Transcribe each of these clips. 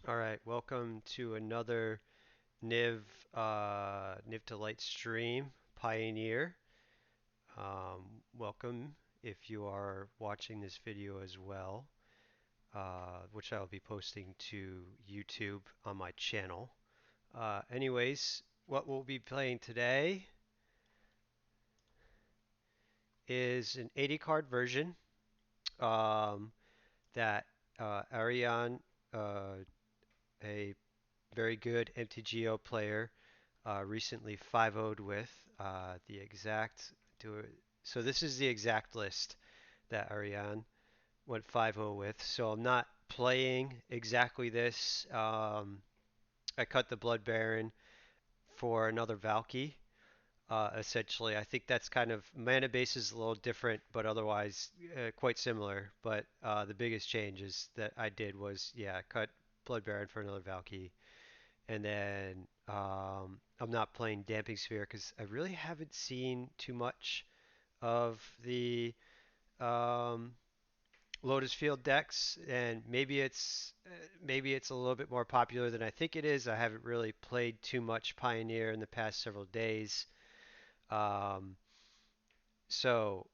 All right, welcome to another Niv Niv to Light stream, Pioneer. Welcome if you are watching this video as well, which I'll be posting to YouTube on my channel. Anyways, what we'll be playing today is an 80 card version um, that Ariane, uh, a very good MTGO player, recently 5-0'd with the exact so this is the exact list that Ariane went 5-0 with. So I'm not playing exactly this. I cut the Blood Baron for another Valky. Essentially, I think that's kind of mana base is a little different, but otherwise quite similar. But the biggest change is that I did was cut Blood Baron for another Valky. And then I'm not playing Damping Sphere because I really haven't seen too much of the um, Lotus Field decks, and maybe it's a little bit more popular than I think it is. I haven't really played too much Pioneer in the past several days, um, so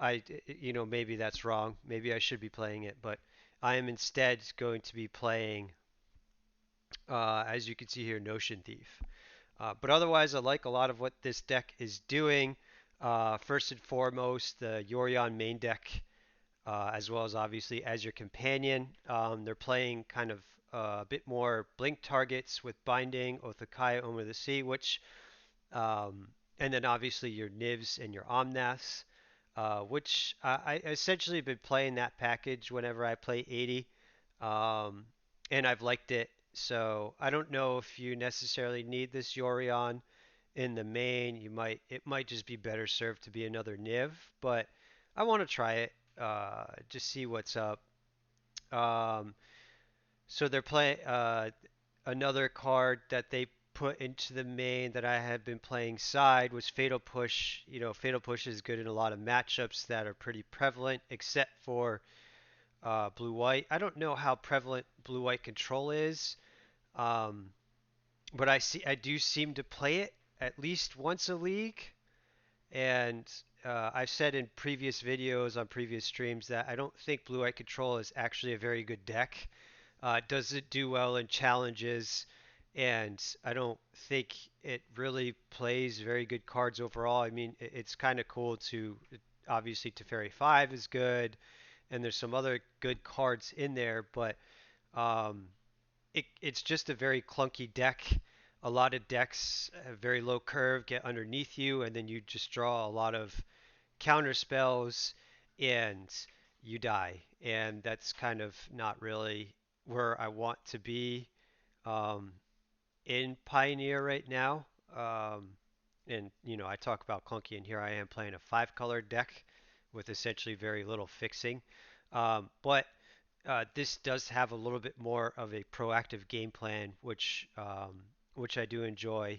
maybe that's wrong. Maybe I should be playing it, but I am instead going to be playing, as you can see here, Notion Thief. But otherwise, I like a lot of what this deck is doing. First and foremost, the Yorion main deck, as well as obviously as your companion. They're playing kind of a bit more blink targets with Binding, Othakaya, Omen of the Sea, and then obviously your Nivs and your Omnaths, which I essentially been playing that package whenever I play 80, um, and I've liked it. So I don't know if you necessarily need this Yorion in the main. It might just be better served to be another Niv, but I want to try it, just see what's up. Um, so they're playing another card that they put into the main that I had been playing side was Fatal Push. Fatal Push is good in a lot of matchups that are pretty prevalent, except for blue white. I don't know how prevalent blue white control is, um, but I do seem to play it at least once a league. And I've said in previous videos on previous streams that I don't think Blue Eye Control is actually a very good deck. Does it do well in challenges? And I don't think it really plays very good cards overall. I mean, it's kind of cool to obviously Teferi 5 is good, and there's some other good cards in there, but um, it's just a very clunky deck. A lot of decks have very low curve, get underneath you, and then you just draw a lot of counter spells and you die. And that's kind of not really where I want to be um, in Pioneer right now. And I talk about clunky, and here I am playing a five-color deck with essentially very little fixing. But this does have a little bit more of a proactive game plan, which I do enjoy,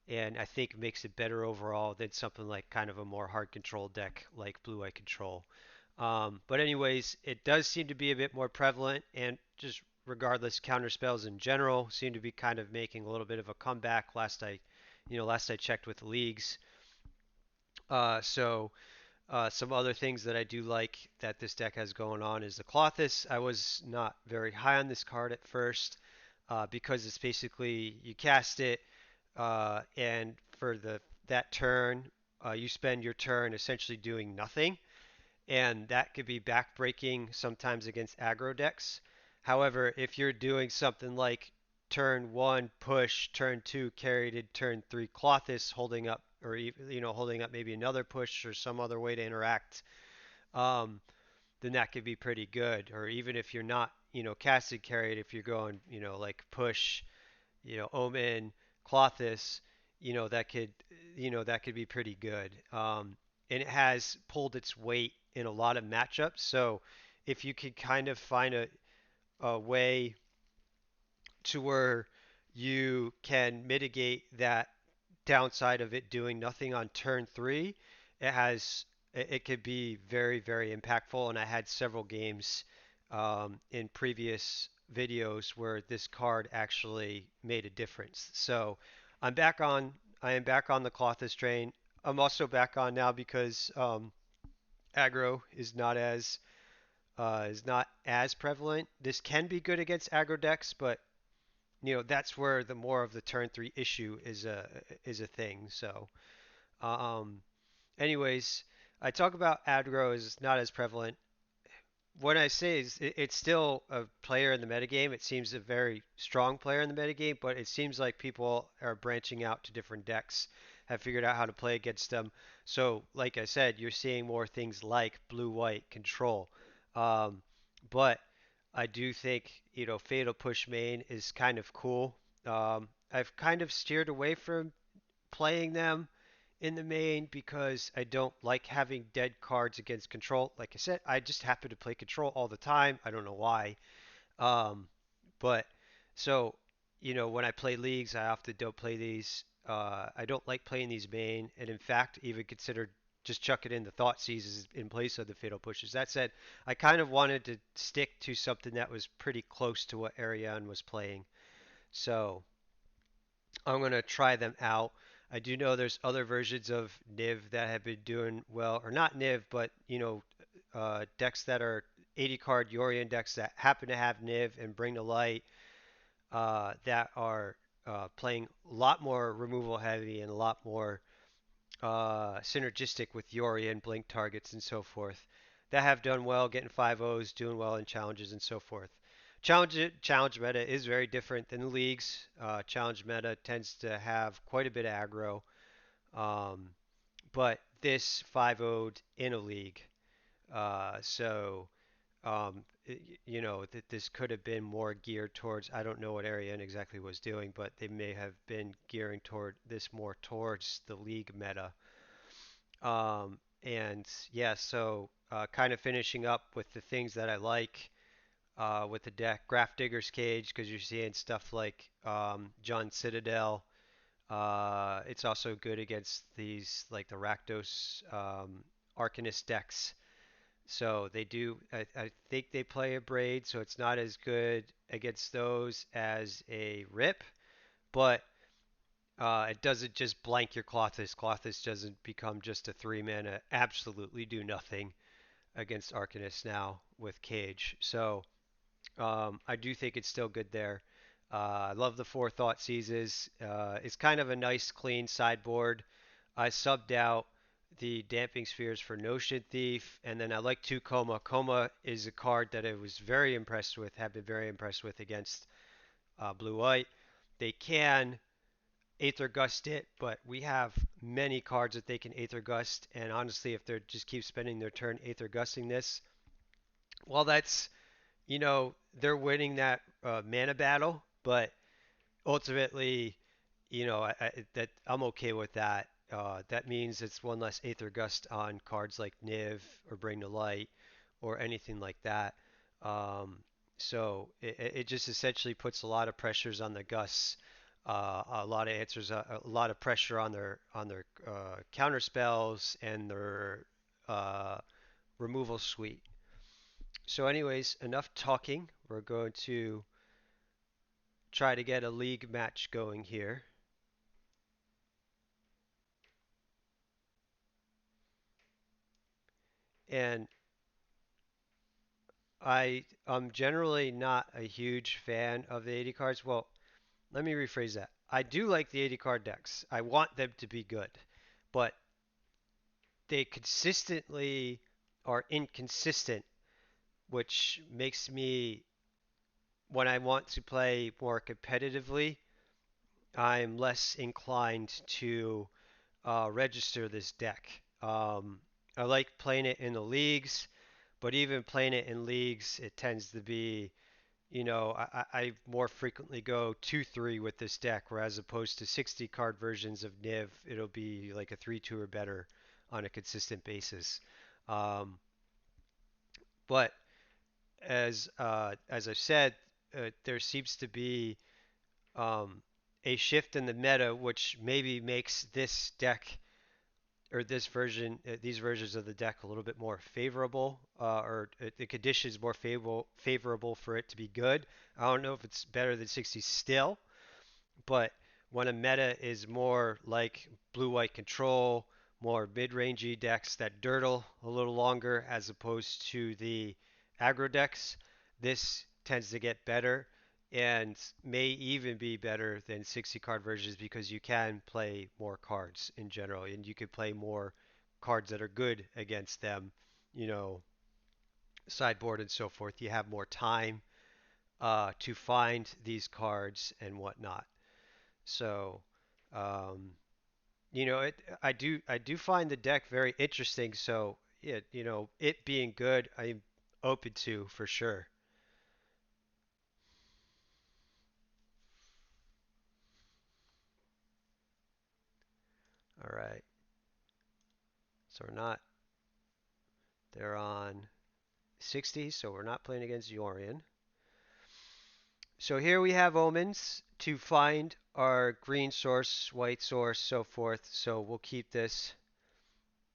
and I think makes it better overall than something like kind of a more hard control deck like Blue Eye Control. But anyways, it does seem to be a bit more prevalent, and just regardless, counter spells in general seem to be kind of making a little bit of a comeback. Last I checked with the leagues. So some other things that I do like that this deck has going on is the Clothis. I was not very high on this card at first, because it's basically you cast it, and for that turn, you spend your turn essentially doing nothing, and that could be backbreaking sometimes against aggro decks. However, if you're doing something like turn one push, turn two carried, turn three Clothis holding up, or holding up maybe another push or some other way to interact, um, then that could be pretty good. Or even if you're not, casted carried, if you're going, like push, Omen, Clothis, that could be pretty good. And it has pulled its weight in a lot of matchups. So if you could kind of find a way to where you can mitigate that downside of it doing nothing on turn three, it could be very, very impactful. And I had several games in previous videos where this card actually made a difference. So I'm back on. I am back on the Clothis train. I'm also back on now because aggro is not as prevalent. This can be good against aggro decks, but that's where the more of the turn three issue is a thing. So um, anyways, I talk about aggro is not as prevalent. What I say is it's still a player in the metagame. It seems a very strong player in the metagame, but it seems like people are branching out to different decks, have figured out how to play against them. So, like I said, you're seeing more things like blue-white control. Um, but I do think, Fatal Push main is kind of cool. I've kind of steered away from playing them in the main because I don't like having dead cards against control. Like I said, I just happen to play control all the time. I don't know why. Um, but so, when I play leagues, I often don't play these. I don't like playing these main, and in fact, even considered just chuck it in the thought seizes in place of the fatal pushes. That said, I kind of wanted to stick to something that was pretty close to what Ariane was playing. So I'm going to try them out. I do know there's other versions of Niv that have been doing well, or not Niv, but decks that are 80 card Yorion decks that happen to have Niv and Bring to Light that are playing a lot more removal heavy and a lot more synergistic with Yorion, Blink targets, and so forth. That have done well, getting 5-0s, doing well in challenges, and so forth. Challenge meta is very different than the leagues. Challenge meta tends to have quite a bit of aggro, um, but this 5-0'd in a league. So that this could have been more geared towards. I don't know what Ariane exactly was doing, but they may have been gearing toward this more towards the league meta. And yeah, so kind of finishing up with the things that I like with the deck. Graph Digger's Cage, because you're seeing stuff like John Citadel. It's also good against these, like the Rakdos Arcanist decks. So they do, I think they play a Braid, so it's not as good against those as a Rip, but it doesn't just blank your Clothis. Clothis doesn't become just a 3 mana, absolutely do nothing against Arcanist now with Cage. So I do think it's still good there. I love the four Thought Seizes. It's kind of a nice, clean sideboard. I subbed out the Damping Spheres for Notion Thief, and then I like two Coma. Coma is a card that I was very impressed with, have been very impressed with against Blue White. They can Aether Gust it, but we have many cards that they can Aether Gust, and honestly, if they just keep spending their turn Aether Gusting this, well, they're winning that mana battle, but ultimately, that I'm okay with that. That means it's one less Aether Gust on cards like Niv or Bring to Light or anything like that. Um, so it just essentially puts a lot of pressures on the Gusts, a lot of answers, a lot of pressure on their counter spells and their uh, removal suite. So, anyways, enough talking. We're going to try to get a league match going here. And I'm generally not a huge fan of the 80 cards. Well, let me rephrase that. I do like the 80 card decks. I want them to be good, but they consistently are inconsistent, which makes me, when I want to play more competitively, I'm less inclined to register this deck. I like playing it in the leagues, but even playing it in leagues, it tends to be, I more frequently go 2-3 with this deck, whereas opposed to 60 card versions of Niv, it'll be like a 3-2 or better on a consistent basis. Um, but as I've said, there seems to be um, a shift in the meta, which maybe makes this deck or this version, these versions of the deck a little bit more favorable, or the conditions more favorable for it to be good. I don't know if it's better than 60 still, but when a meta is more like blue-white control, more mid-rangey decks that dirtle a little longer as opposed to the aggro decks, this tends to get better and may even be better than 60 card versions because you can play more cards in general and you can play more cards that are good against them, you know, sideboard and so forth. You have more time to find these cards and whatnot. So, um, I do find the deck very interesting. So, it being good, I'm open to for sure. All right. So we're not. They're on 60, so we're not playing against Yorion. So here we have omens to find our green source, white source, so forth. So we'll keep this.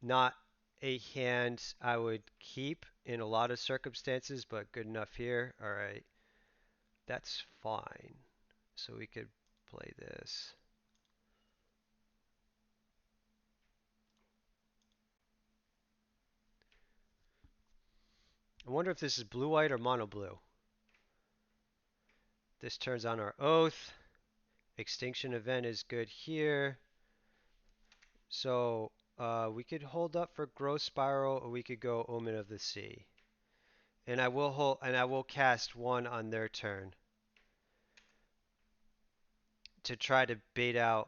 Not a hand I would keep in a lot of circumstances, but good enough here. All right. That's fine. So we could play this. I wonder if this is blue-white or mono-blue. This turns on our oath. Extinction event is good here. So we could hold up for growth spiral, or we could go omen of the sea. And I will cast one on their turn to try to bait out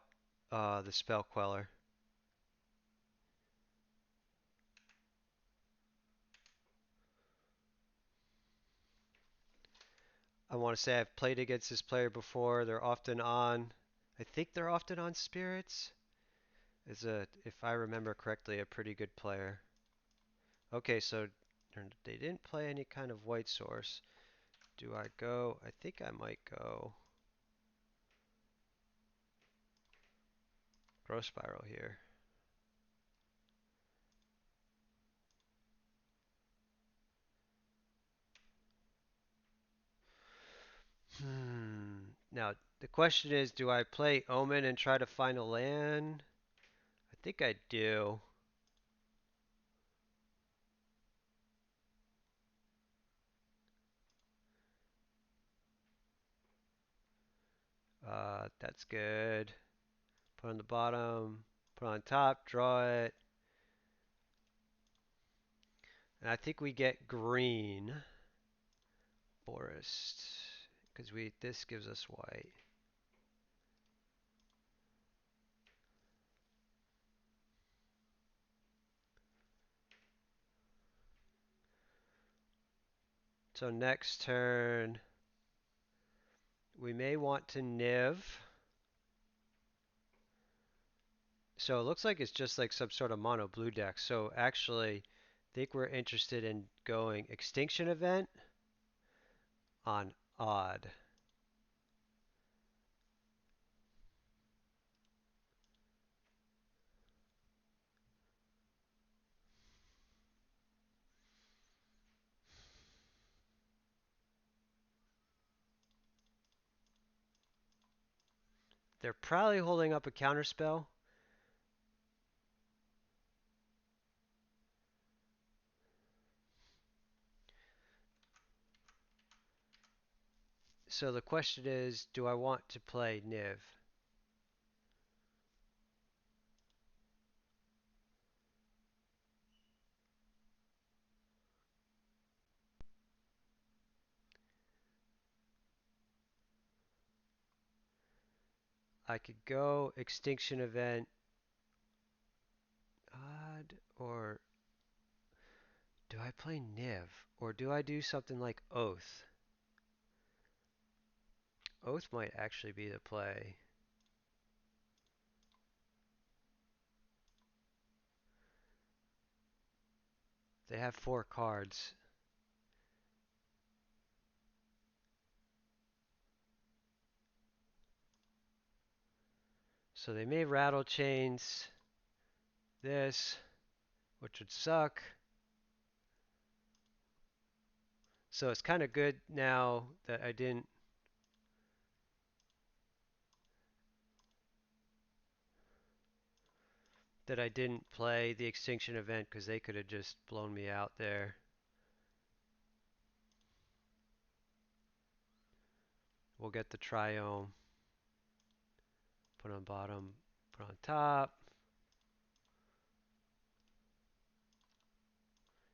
the spell queller. I want to say I've played against this player before. They're often on. I think they're often on spirits. Is if I remember correctly, a pretty good player. Okay, so they didn't play any kind of white source. Do I go? I think I might go growth spiral here. Now, the question is, do I play Omen and try to find a land? I think I do. That's good. Put on the bottom, put on top, draw it. And I think we get green forest because we this gives us white. So next turn, we may want to Niv. So it looks like it's just like some sort of mono blue deck. So actually, I think we're interested in going Extinction Event on Odd. They're probably holding up a counterspell. So the question is, do I want to play Niv? I could go Extinction Event Odd, or do I play Niv? Or do I do something like Oath? Oath might actually be the play. They have 4 cards. So they may rattle chains. this, which would suck. So it's kind of good now that I didn't play the extinction event because they could have just blown me out there. We'll get the triome. Put on bottom, put on top.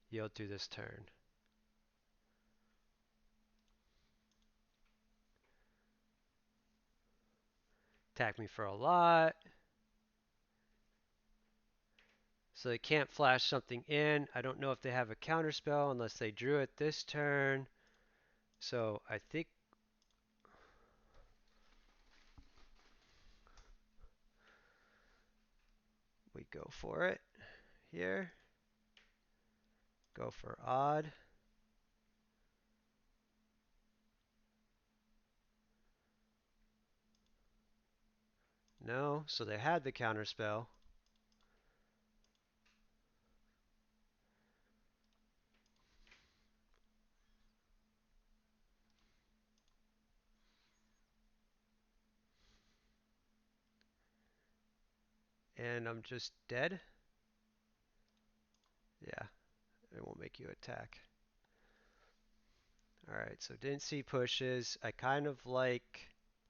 Yield through this turn. Attack me for a lot. So they can't flash something in. I don't know if they have a counterspell unless they drew it this turn. So I think we go for it here. Go for odd. No, so they had the counterspell. And I'm just dead. Yeah, it won't make you attack. Alright, so didn't see pushes. I kind of like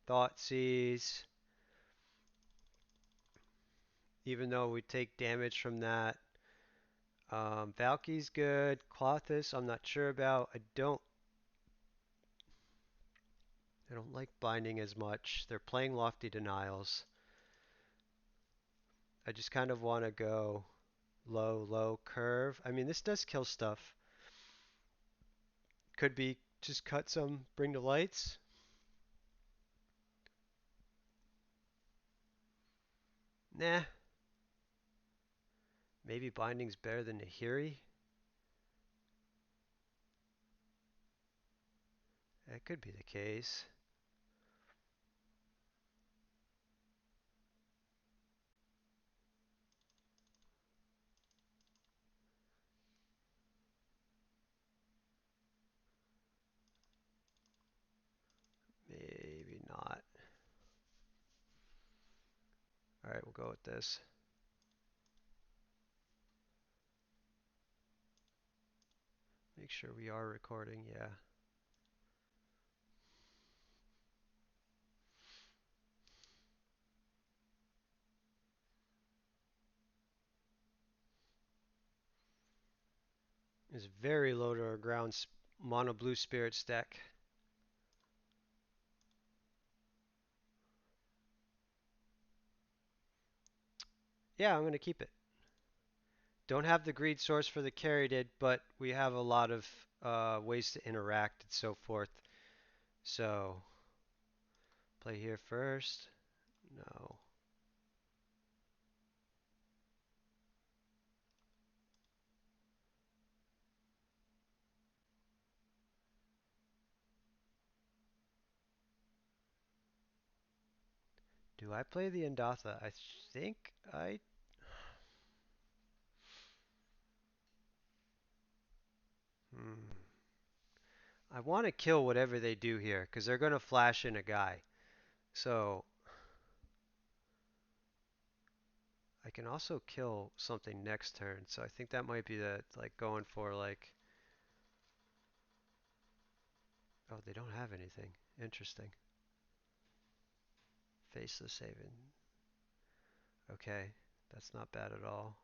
Thoughtseize, even though we take damage from that. Valky's good. Clothis, I'm not sure about. I don't like binding as much. They're playing Lofty Denials. I just kind of want to go low, low curve. I mean, this does kill stuff. Could be just cut some, bring the lights. Nah. Maybe binding's better than Nahiri. That could be the case. Maybe not. Alright, we'll go with this. Make sure we are recording, yeah. It's very low to our ground mono blue spirits deck. Yeah, I'm going to keep it. Don't have the greed source for the Caryatid, but we have a lot of ways to interact and so forth. So, play here first. No. Do I play the Endatha? I think I... Hmm. I want to kill whatever they do here, because they're going to flash in a guy. So, I can also kill something next turn. So I think that might be the, like, going for, like... Oh, they don't have anything. Interesting. Faceless Haven. Okay, that's not bad at all.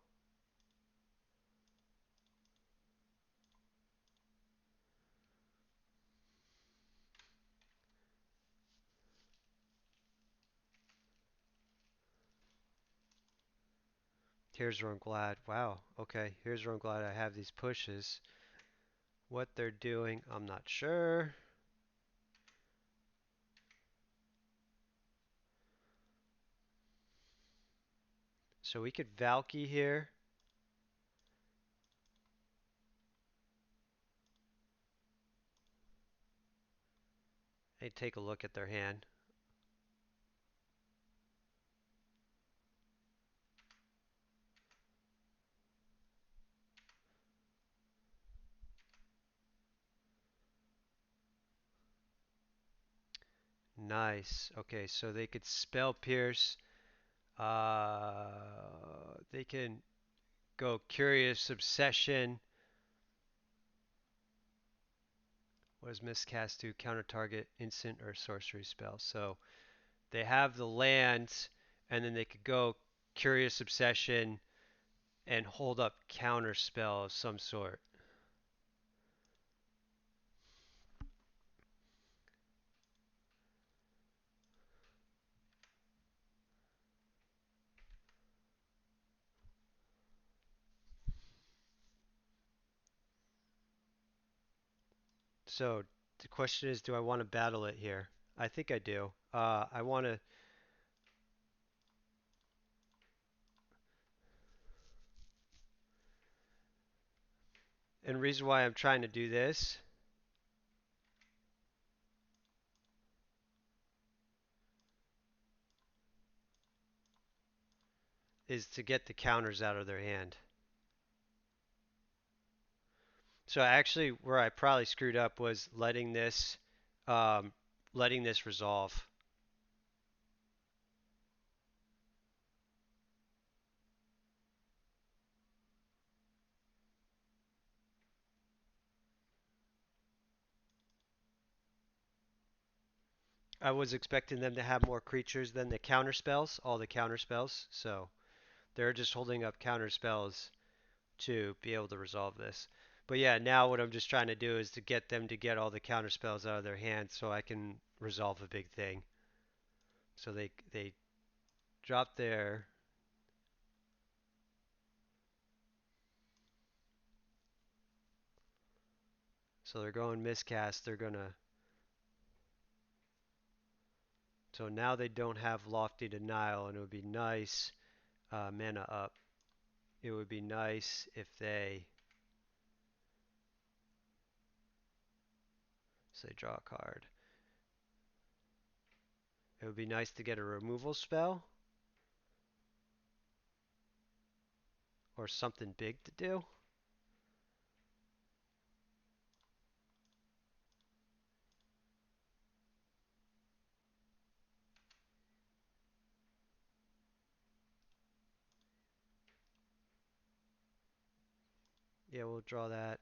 Here's where I'm glad. Wow, okay, here's where I'm glad I have these pushes. What they're doing, I'm not sure. So we could Valky here. Hey, take a look at their hand. Nice. Okay, so they could spell pierce. They can go curious obsession. What does miscast do? Counter target instant or sorcery spell. So they have the lands, and then they could go curious obsession and hold up counter spell of some sort. So the question is, do I want to battle it here? I think I do. I want to, and the reason why I'm trying to do this is to get the counters out of their hand. So actually, where I probably screwed up was um, letting this resolve. I was expecting them to have more creatures than the counter spells, all the counter spells. So they're just holding up counter spells to be able to resolve this. But yeah, now what I'm just trying to do is to get them to get all the counter spells out of their hand so I can resolve a big thing. So they drop their so they're going miscast. They're gonna so now they don't have lofty denial, and it would be nice mana up. It would be nice if they say draw a card. It would be nice to get a removal spell or something big to do. Yeah, we'll draw that.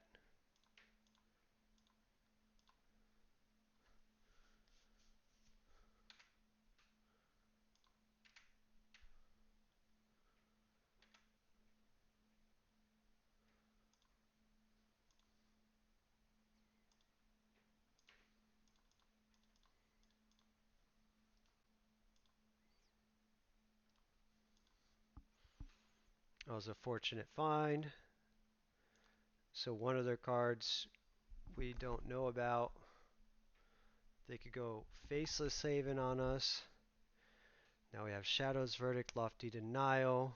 That was a fortunate find. So one of their cards we don't know about. They could go Faceless Haven on us. Now we have Shadow's Verdict, Lofty Denial.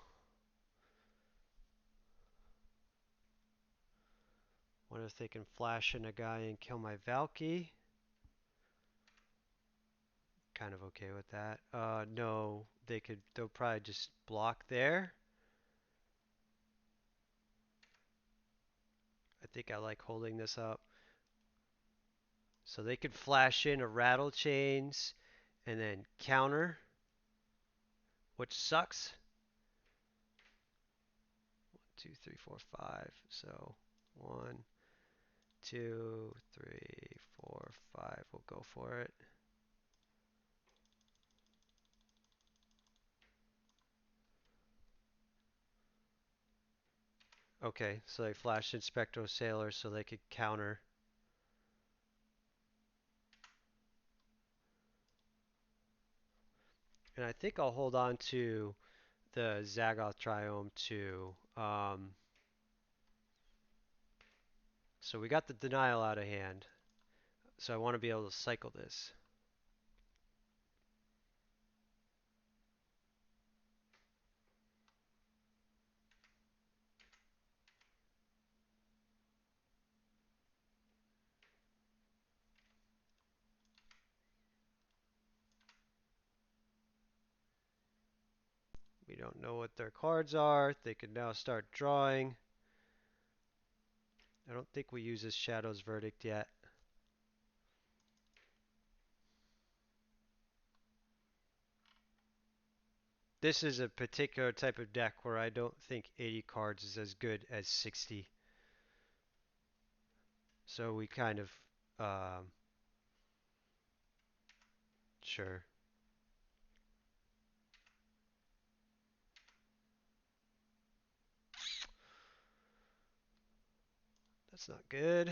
Wonder if they can flash in a guy and kill my Valky. Kind of okay with that. No, they'll probably just block there. I think I like holding this up. So they could flash in a Rattle Chains and then counter, which sucks. 1, 2, 3, 4, 5. So 1, 2, 3, 4, 5. We'll go for it. Okay, so they flashed in Spectral Sailor so they could counter. And I think I'll hold on to the Zagoth Triome too. So we got the denial out of hand. So I want to be able to cycle this. We don't know what their cards are. They can now start drawing. I don't think we use this Shadow's Verdict yet. this is a particular type of deck where I don't think 80 cards is as good as 60. So we kind of, um, sure. That's not good.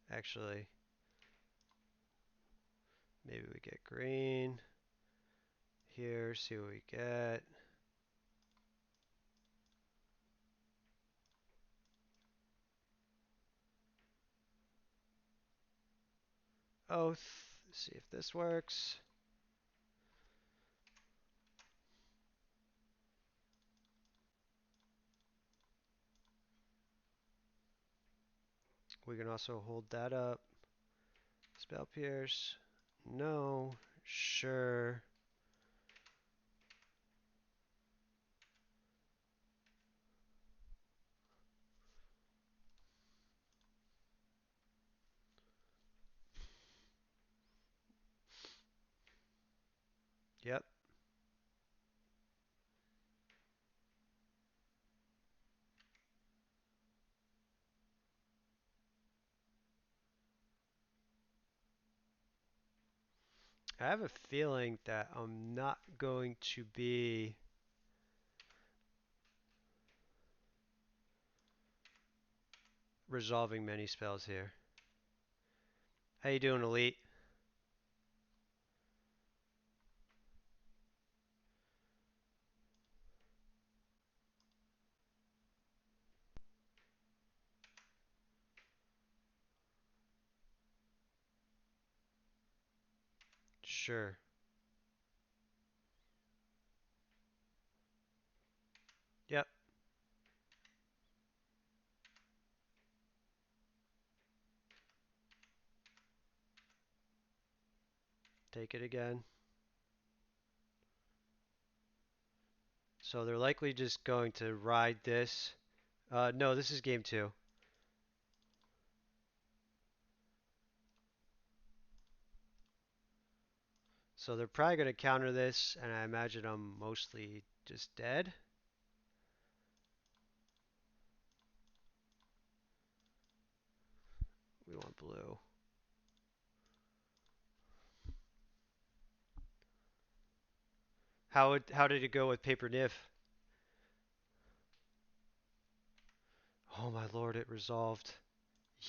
Actually, maybe we get green here, see what we get. Oath, see if this works. We can also hold that up. Spell Pierce. No. Sure. Yep. I have a feeling that I'm not going to be resolving many spells here. How you doing, Elite? Sure. Yep. Take it again. So they're likely just going to ride this. No, this is game two. So they're probably going to counter this, and I imagine I'm mostly just dead. We want blue. How did it go with Paper Niv? Oh my lord, it resolved.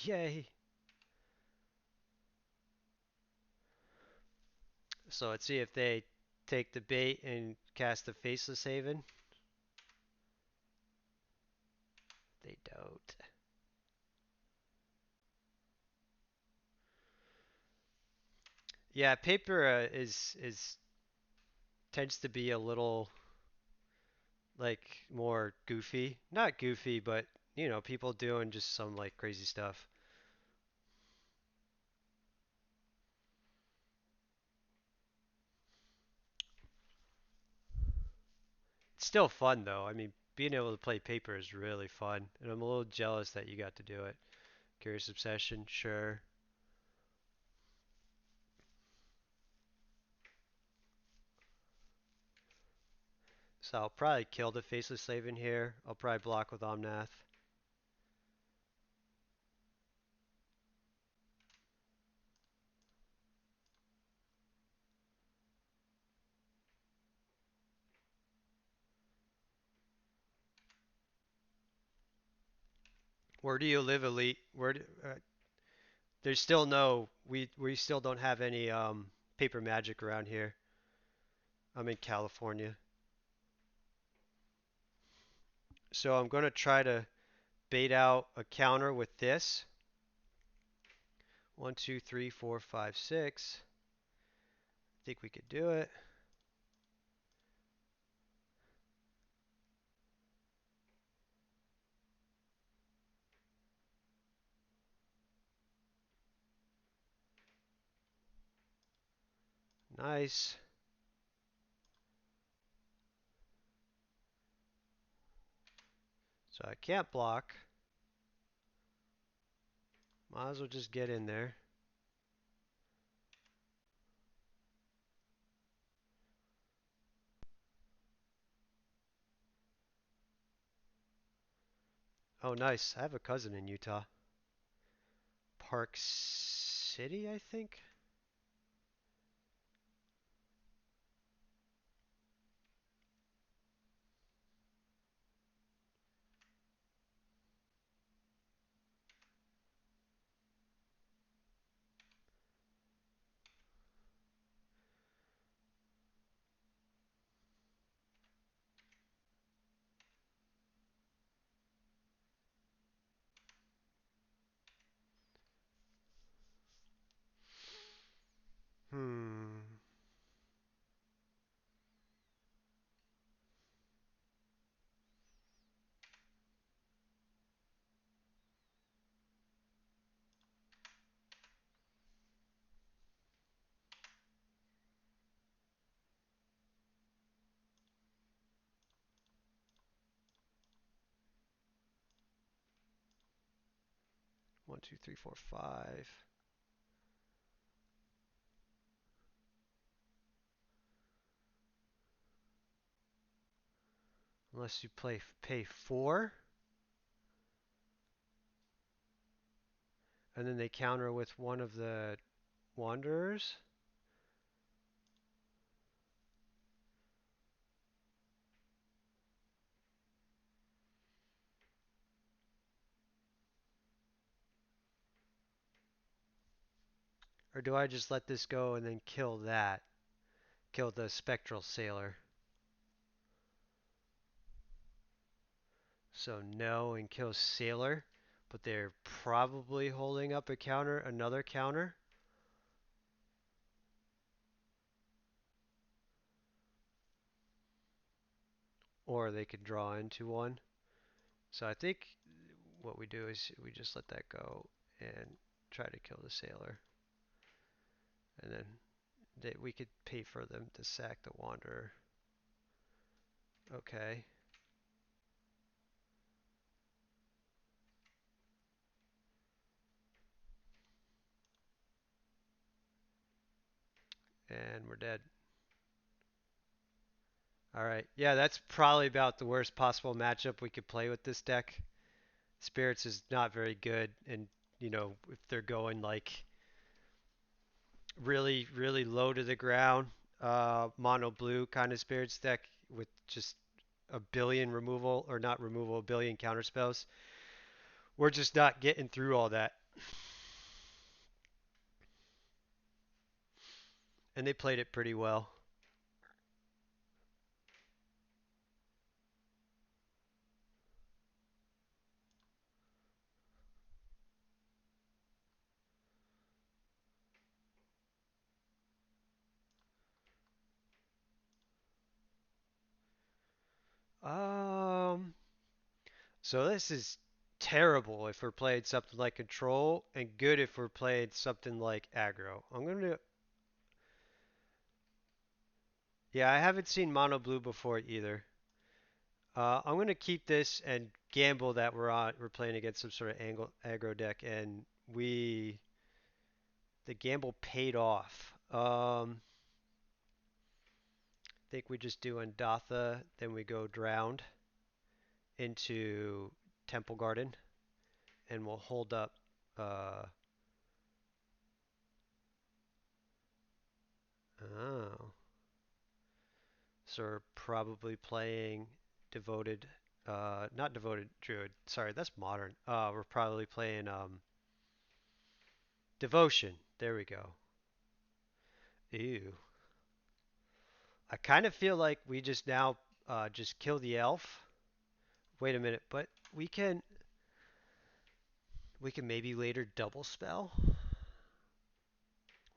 Yay! So let's see if they take the bait and cast the Faceless Haven. They don't. Yeah, paper is tends to be a little like more goofy. Not goofy, but people doing just some like crazy stuff. It's still fun though. I mean, being able to play paper is really fun, and I'm a little jealous that you got to do it. Curious Obsession, sure. So I'll probably kill the Faceless Slave in here. I'll probably block with Omnath. Where do you live, Elite? There's still no. We still don't have any paper magic around here. I'm in California, so I'm gonna try to bait out a counter with this. 1, 2, 3, 4, 5, 6. I think we could do it. Nice. So I can't block. Might as well just get in there. Oh, nice. I have a cousin in Utah. Park City, I think. Hmm. 1, 2, 3, 4, 5. Unless you pay 4, and then they counter with one of the wanderers. Or do I just let this go and then kill that? Kill the spectral sailor. So no and kill sailor, but they're probably holding up a counter, another counter. Or they could draw into one. So I think what we do is we just let that go and try to kill the sailor. And then we could pay for them to sack the wanderer. Okay. And we're dead. Alright. Yeah, that's probably about the worst possible matchup we could play with this deck. Spirits is not very good, and if they're going like really, really low to the ground, mono blue kind of spirits deck with just a billion removal, or not removal, a billion counter spells, we're just not getting through all that. And they played it pretty well. Um, so this is terrible if we're playing something like control, and good if we're playing something like aggro. Yeah, I haven't seen mono blue before either. I'm gonna keep this and gamble that we're playing against some sort of aggro deck, and the gamble paid off. I think we just do Andatha, then we go drowned into Temple Garden, and we'll hold up. Uh, oh, so we're probably playing devoted, not devoted druid. Sorry, that's modern. We're probably playing devotion. There we go. Ew. I kind of feel like we just now just kill the elf. Wait a minute, but we can maybe later double spell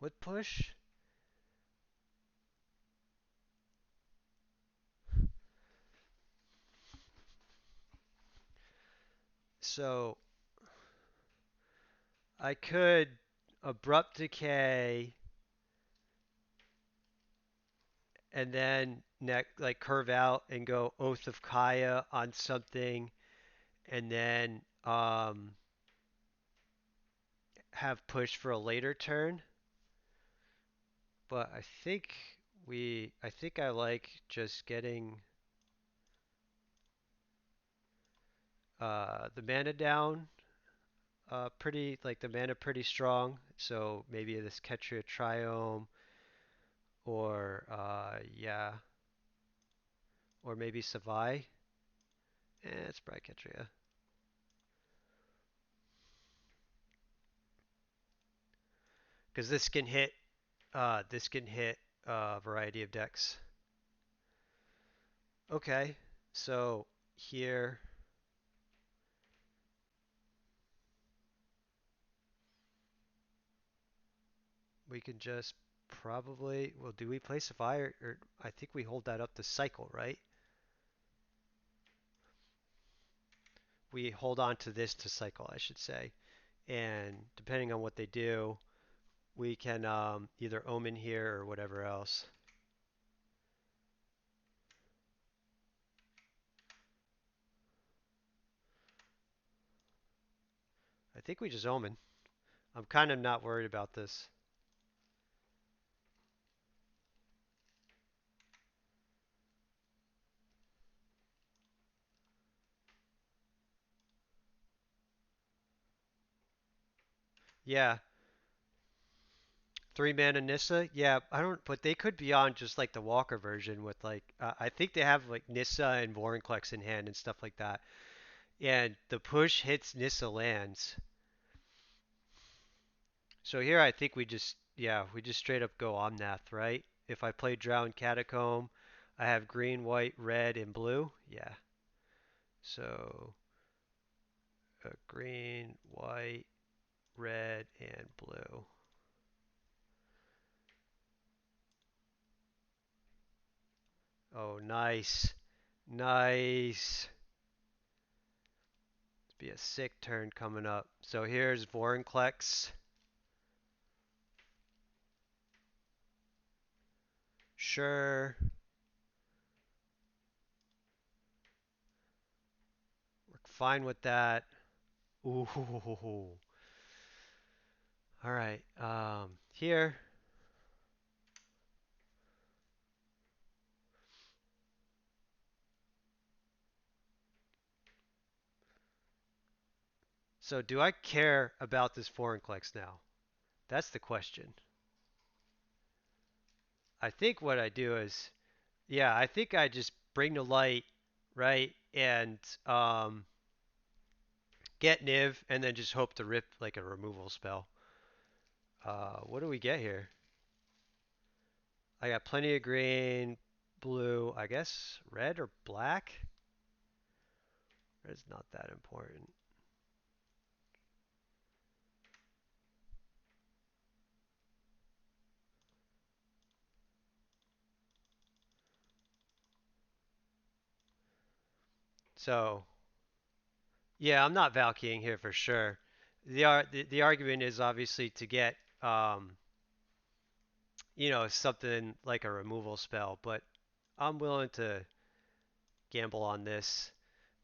with push. So I could abrupt decay and then like curve out and go Oath of Kaya on something, and then have push for a later turn. But I think I like just getting The mana down, pretty like the mana pretty strong. So maybe this Ketria Triome, or yeah, or maybe Savai. It's probably Ketria. Because this can hit a variety of decks. Okay, so here we can just probably, well, do we place a fire? Or I think we hold that up to cycle, right? We hold on to this to cycle, I should say. And depending on what they do, we can either omen here or whatever else. I think we just omen. I'm kind of not worried about this. Yeah, 3 mana Nissa. Yeah, I don't, but they could be on just like the Walker version with like, I think they have like Nissa and Vorinclex in hand and stuff like that. And the push hits Nissa lands. So here I think we just, yeah, we just straight up go Omnath, right? If I play Drowned Catacomb, I have green, white, red, and blue. Yeah. So green, white, red, and blue. Oh, nice. Nice. Be a sick turn coming up. So here's Vorinclex. Sure. We're fine with that. Ooh. All right. Here. So do I care about this Vorinclex now? That's the question. I think what I do is, yeah, I think I just bring the light, right, and get Niv, and then just hope to rip like a removal spell. What do we get here? I got plenty of green, blue, I guess red or black. Red's not that important. So yeah, I'm not Valkying here for sure. The argument is obviously to get something like a removal spell, but I'm willing to gamble on this.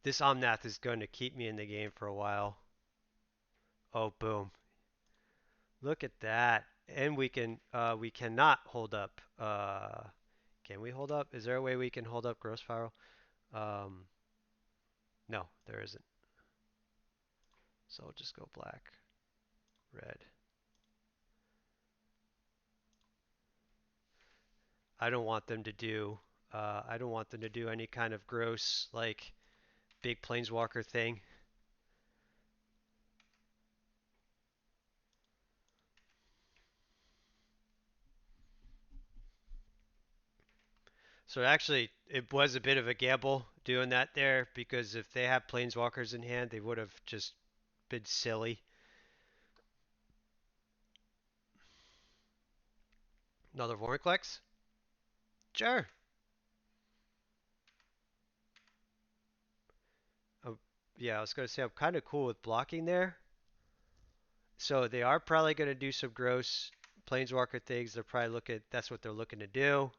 This Omnath is going to keep me in the game for a while. Oh, boom. Look at that. And we cannot hold up. Can we hold up? Is there a way we can hold up Gross Spiral? Um, no, there isn't. So I'll just go black, red. I don't want them to do, I don't want them to do any kind of gross, like, big planeswalker thing. So actually, it was a bit of a gamble doing that there because if they have planeswalkers in hand, they would have just been silly. Another Vorinclex? Sure. Oh, yeah, I was going to say I'm kind of cool with blocking there. So they are probably going to do some gross planeswalker things. They're probably looking. That's what they're looking to do.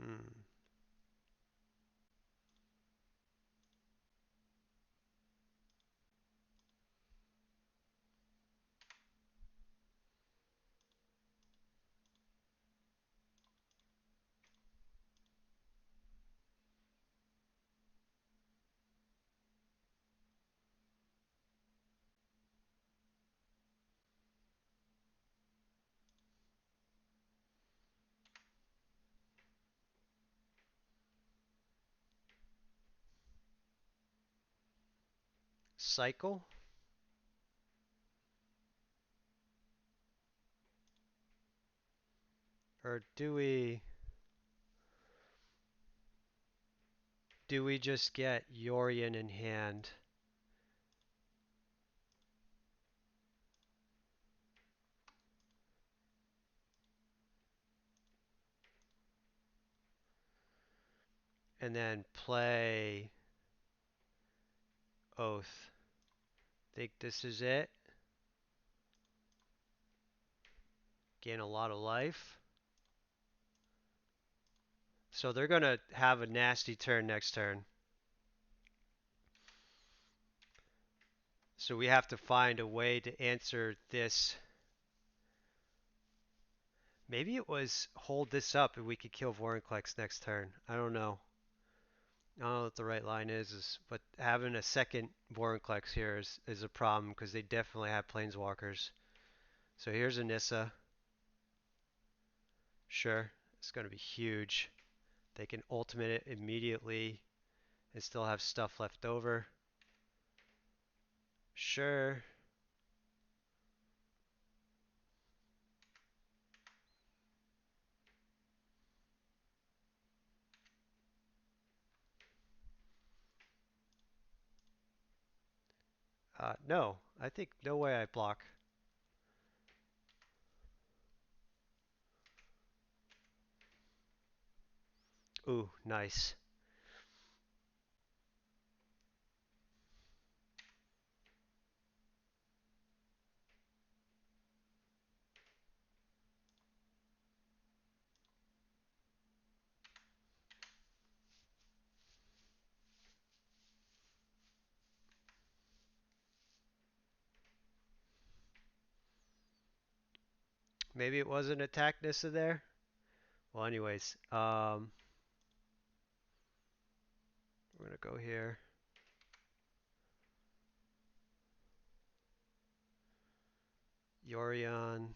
Hmm. cycle? Or do we just get Yorion in hand? And then play Oath? Think this is it? Gain a lot of life. So they're going to have a nasty turn next turn. So we have to find a way to answer this. Maybe it was hold this up and we could kill Vorinclex next turn. I don't know. I don't know what the right line is but having a second Vorinclex here is a problem because they definitely have Planeswalkers. So here's a Nissa. Sure, it's going to be huge. They can ultimate it immediately and still have stuff left over. Sure. No, I think no way I block. Ooh, nice. Maybe it wasn't attack Nissa there. Well, anyways, we're gonna go here. Yorion.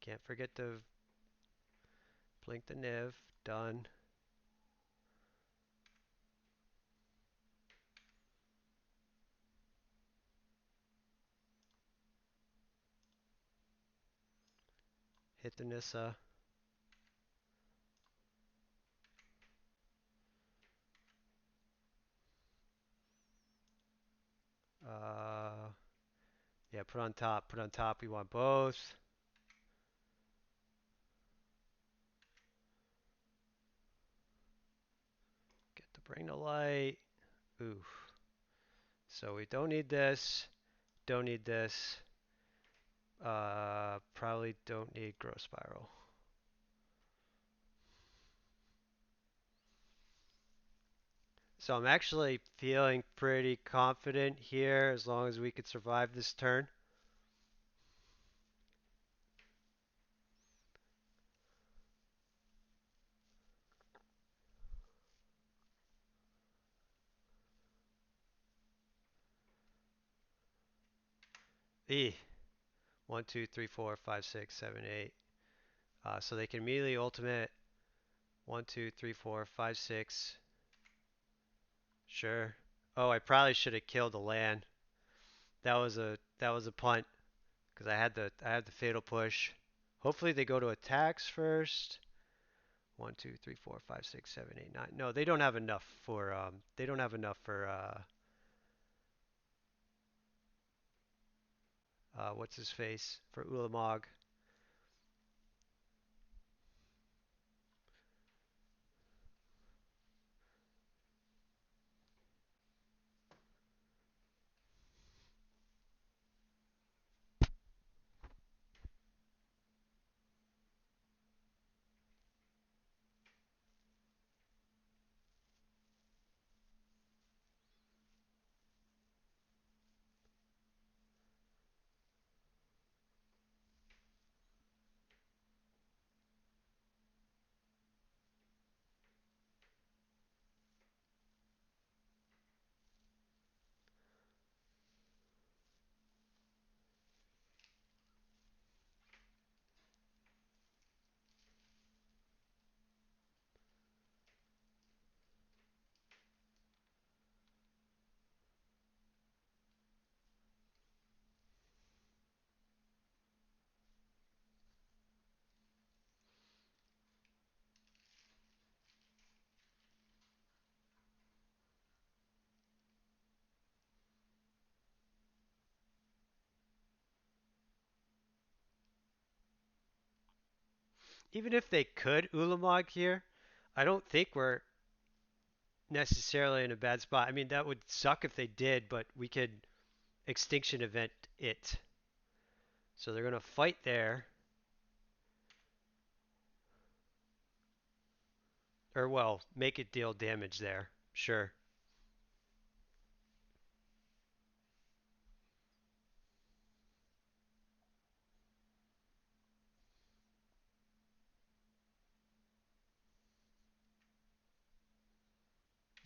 Can't forget to blink the Niv. Done. Hit the Nissa. Uh, yeah, put on top. Put on top. We want both. Get the Bring to Light. Ooh. So we don't need this. Don't need this. Probably don't need Growth Spiral. So I'm actually feeling pretty confident here as long as we could survive this turn. E. 1, 2, 3, 4, 5, 6, 7, 8. So they can immediately ultimate 1, 2, 3, 4, 5, 6. Sure. Oh, I probably should have killed the land. That was a punt because I had the fatal push. Hopefully they go to attacks first. 1, 2, 3, 4, 5, 6, 7, 8, 9. No, they don't have enough for what's his face for Ulamog. even if they could Ulamog here, I don't think we're necessarily in a bad spot. I mean, that would suck if they did, but we could extinction event it. So they're going to fight there. Or, well, make it deal damage there. Sure.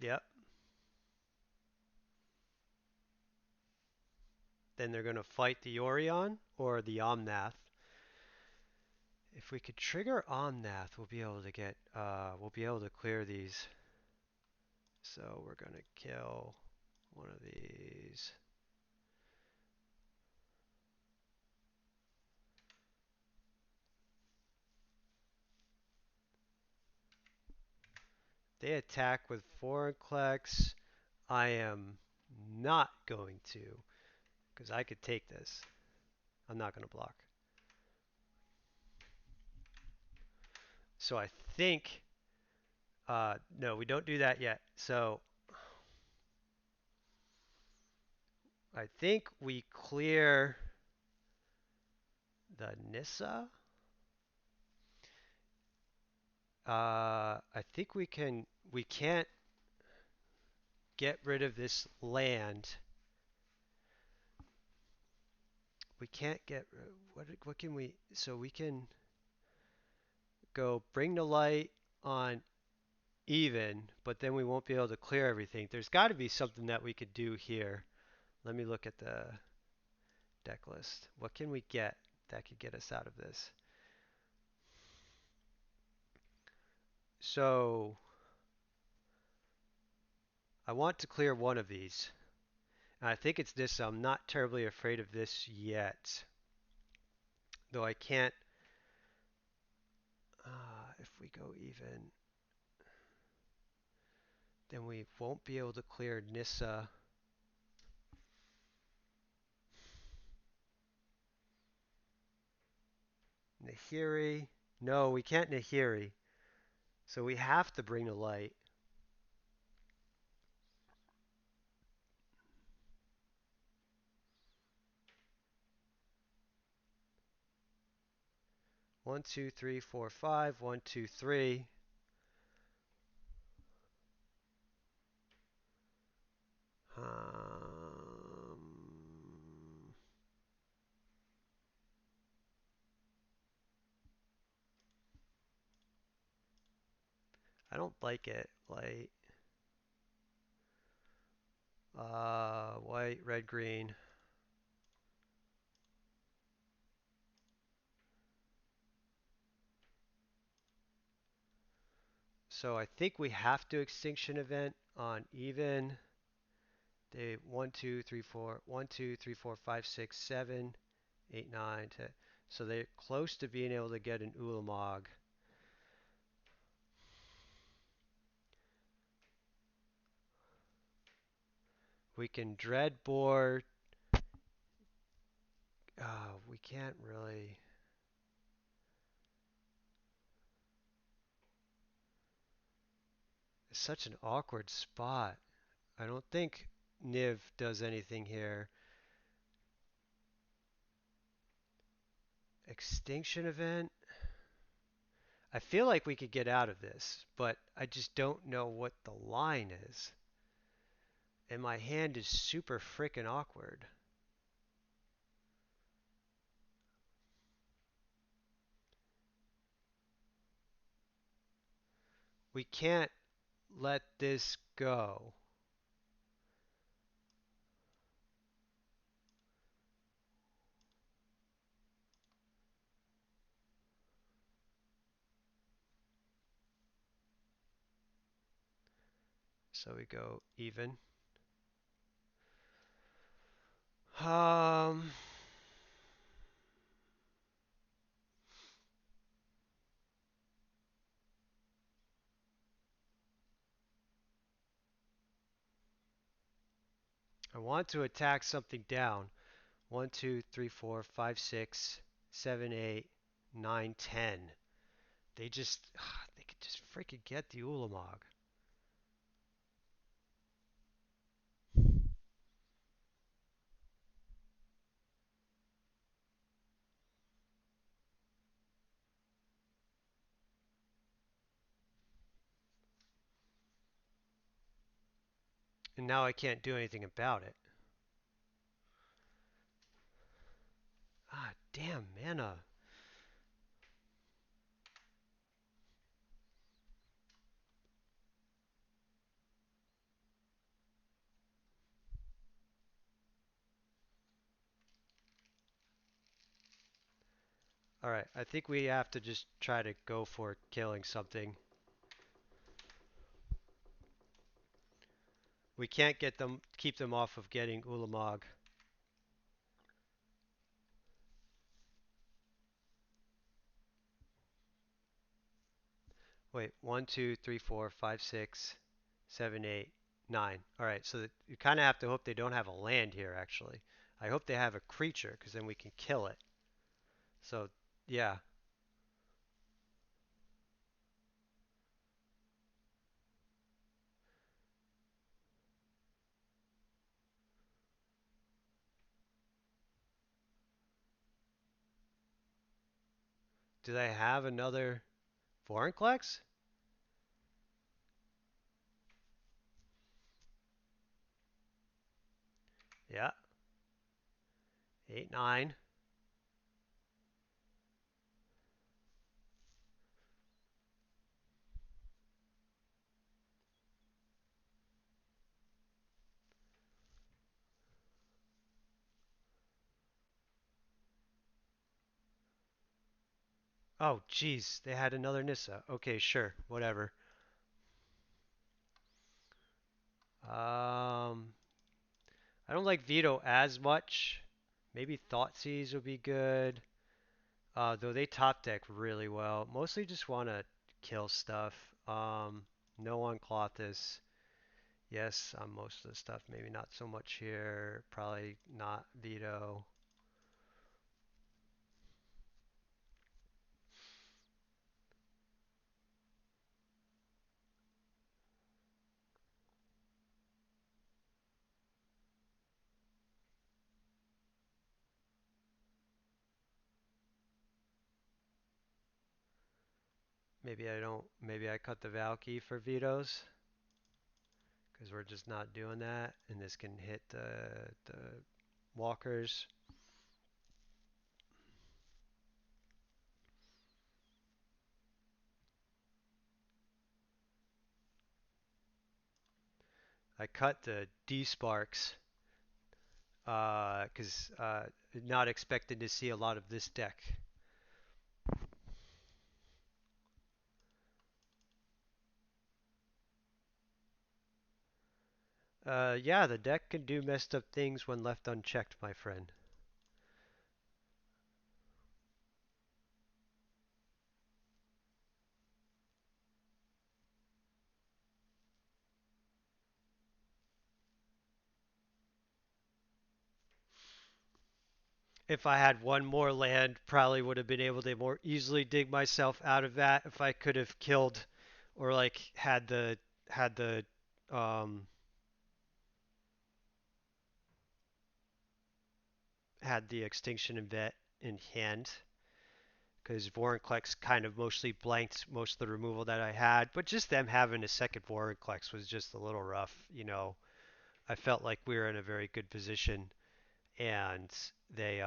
Yep. Then they're going to fight the Yorion or the Omnath. If we could trigger Omnath, we'll be able to get, we'll be able to clear these. So we're going to kill one of these. They attack with foreign clicks. I am not going to, because I could take this. I'm not going to block. So I think, no, we don't do that yet. So I think we clear the Nissa. I think we can't get rid of this land. We can't get, what can we, so we can go bring the light on even, but then we won't be able to clear everything. There's got to be something that we could do here. Let me look at the deck list. What can we get that could get us out of this? So I want to clear one of these. And I think it's this. I'm not terribly afraid of this yet. Though I can't, if we go even, then we won't be able to clear Nissa. Nahiri. No, we can't Nahiri. So we have to bring the light. One, two, three, four, five. One, two, three. I don't like it. Light. White, red, green. So I think we have to extinction event on even. They 1, 2, 3, 4, 1, 2, 3, 4, 5, 6, 7, 8, 9, 10. So they're close to being able to get an Ulamog. We can dread board. We can't really. It's such an awkward spot. I don't think Niv does anything here. Extinction event. I feel like we could get out of this, but I just don't know what the line is. And my hand is super freaking awkward. We can't let this go. So we go even. Um, I want to attack something down. 1, 2, 3, 4, 5, 6, 7, 8, 9, 10. They just they could just freaking get the Ulamog. And now I can't do anything about it. Ah, damn, mana. Alright, I think we have to just try to go for killing something. We can't keep them off of getting Ulamog. Wait, 1, 2, 3, 4, 5, 6, 7, 8, 9. Alright, so you kind of have to hope they don't have a land here, actually. I hope they have a creature, because then we can kill it. So, yeah. Do they have another Vorinclex? Yeah. 8, 9. Oh, jeez, they had another Nissa. Okay, sure, whatever. Um, I don't like Veto as much. Maybe Thoughtseize would be good. Though they top deck really well. Mostly just want to kill stuff. No on Clothis. Yes, on most of the stuff. Maybe not so much here. Probably not Veto. Maybe I don't. Maybe I cut the Valky for vetoes because we're just not doing that, and this can hit the walkers. I cut the D Sparks because not expecting to see a lot of this deck. Yeah, the deck can do messed up things when left unchecked, my friend. If I had one more land, probably would have been able to more easily dig myself out of that if I could have killed or like had the um had the extinction and vet in hand because Vorinclex kind of mostly blanked most of the removal that I had, but just them having a second Vorinclex was just a little rough. I felt like we were in a very good position and they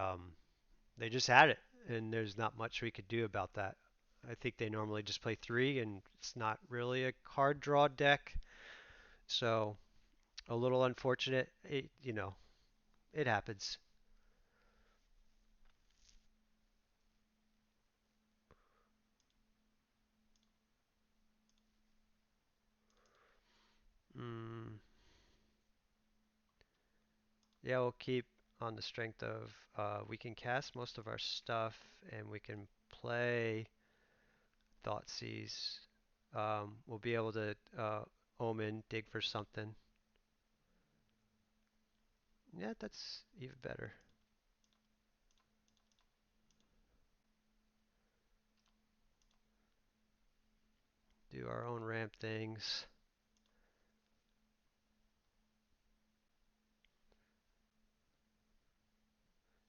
just had it, and there's not much we could do about that. I think they normally just play three, and it's not really a card draw deck, so a little unfortunate. It happens. Mm, yeah, we'll keep on the strength of we can cast most of our stuff, and we can play Thoughtseize. We'll be able to Omen, dig for something. Yeah, that's even better. do our own ramp things.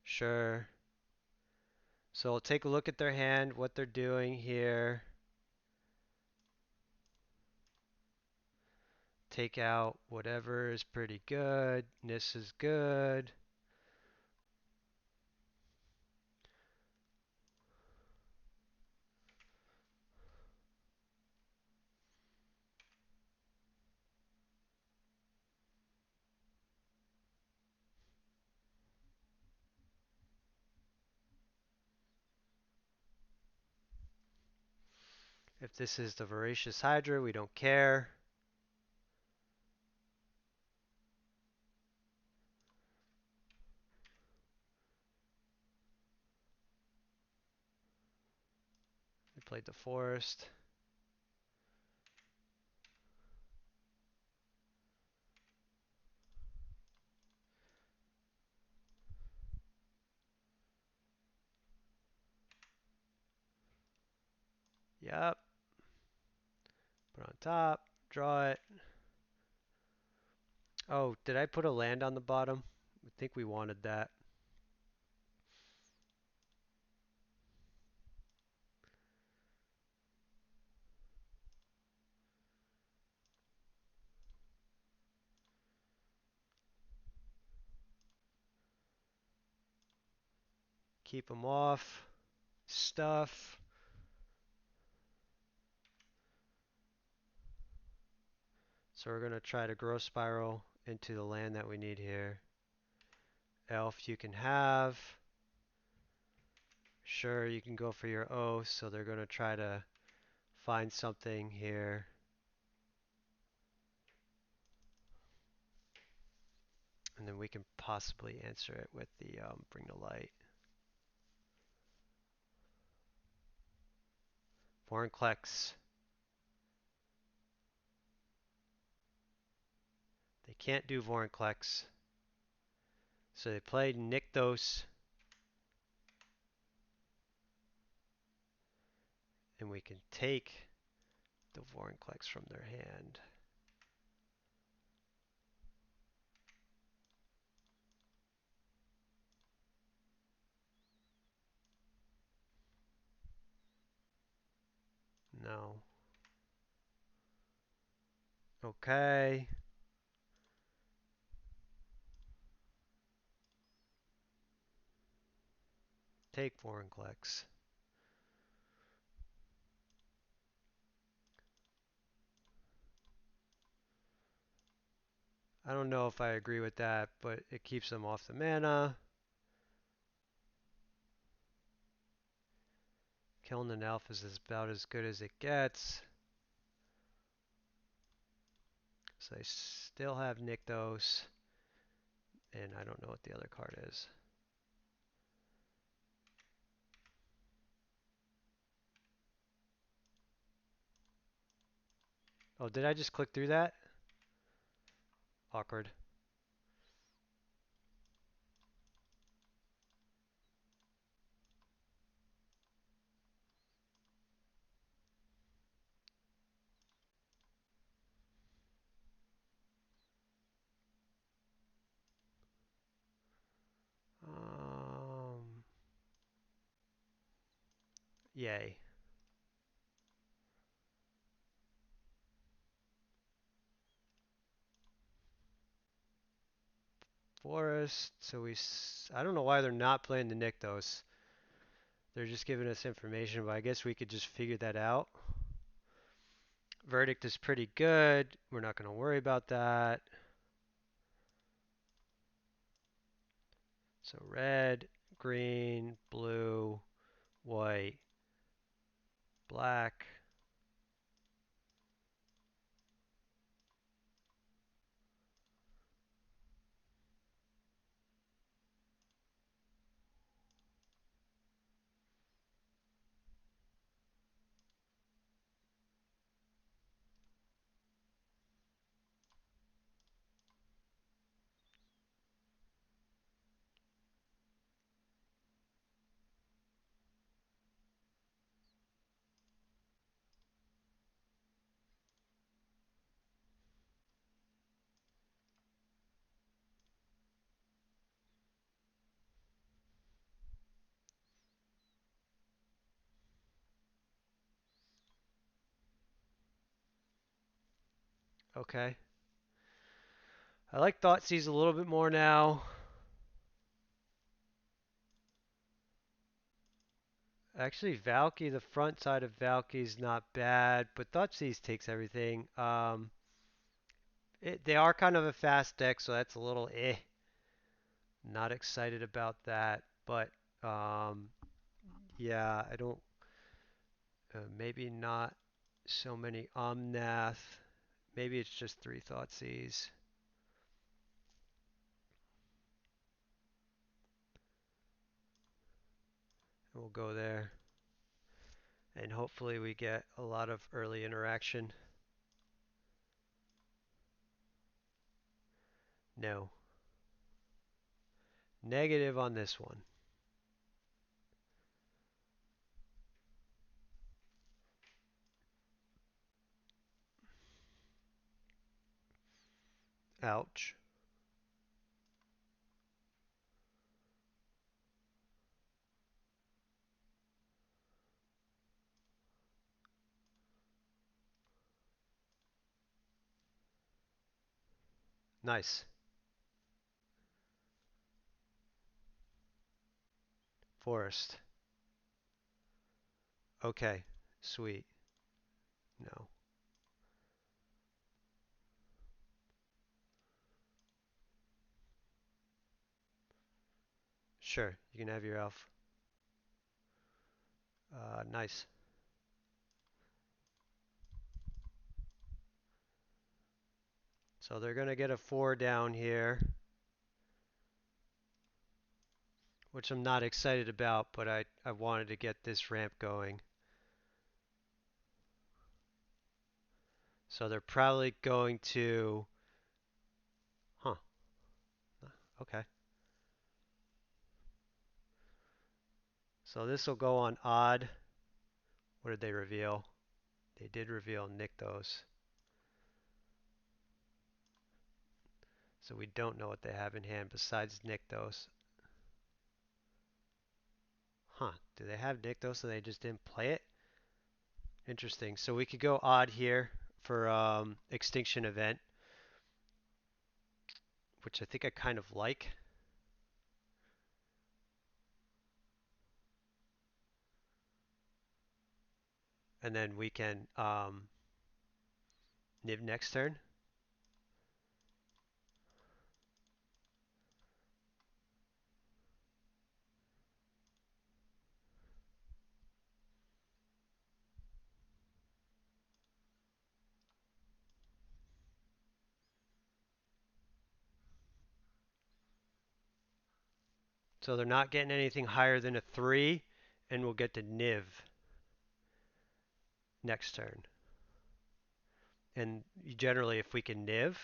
Sure. So we'll take a look at their hand, what they're doing here. Take out whatever is pretty good. This is good. If this is the voracious hydra, we don't care. We played the forest. Yep. Put on top. Draw it. Oh, did I put a land on the bottom? I think we wanted that. Keep them off. Stuff. So we're going to try to growth spiral into the land that we need here. Elf you can have. Sure, you can go for your oath, so they're going to try to find something here. And then we can possibly answer it with the bring the light. Vorinclex. They can't do Vorinclex. So they played Nykthos. And we can take the Vorinclex from their hand. No. Okay. Take Vorinclex. I don't know if I agree with that, but it keeps them off the mana. Killing an elf is about as good as it gets. So they still have Nykthos. And I don't know what the other card is. Oh, did I just click through that? Awkward. Yay. Forest. So I don't know why they're not playing the Nykthos. They're just giving us information, but I guess we could just figure that out. Verdict is pretty good. We're not going to worry about that. So red, green, blue, white, black. Okay. I like Thoughtseize a little bit more now. Actually, Valky, the front side of Valky is not bad, but Thoughtseize takes everything. They are kind of a fast deck, so that's a little eh. Not excited about that, but um, yeah, I don't. Maybe not so many Omnath. Maybe it's just three Thoughtseize. We'll go there, and hopefully we get a lot of early interaction. No. Negative on this one. Ouch. Nice. Forest. Okay. Sweet. No. Sure. You can have your elf. Nice. So they're going to get a 4 down here, which I'm not excited about, but I wanted to get this ramp going. So they're probably going to... Huh. Okay. So this will go on odd. What did they reveal? They did reveal Nykthos. So we don't know what they have in hand besides Nykthos. Huh. Do they have Nykthos and they just didn't play it? Interesting. So we could go odd here for Extinction Event, which I think I kind of like. And then we can Niv next turn. So they're not getting anything higher than a 3, and we'll get to Niv next turn. And generally, if we can Niv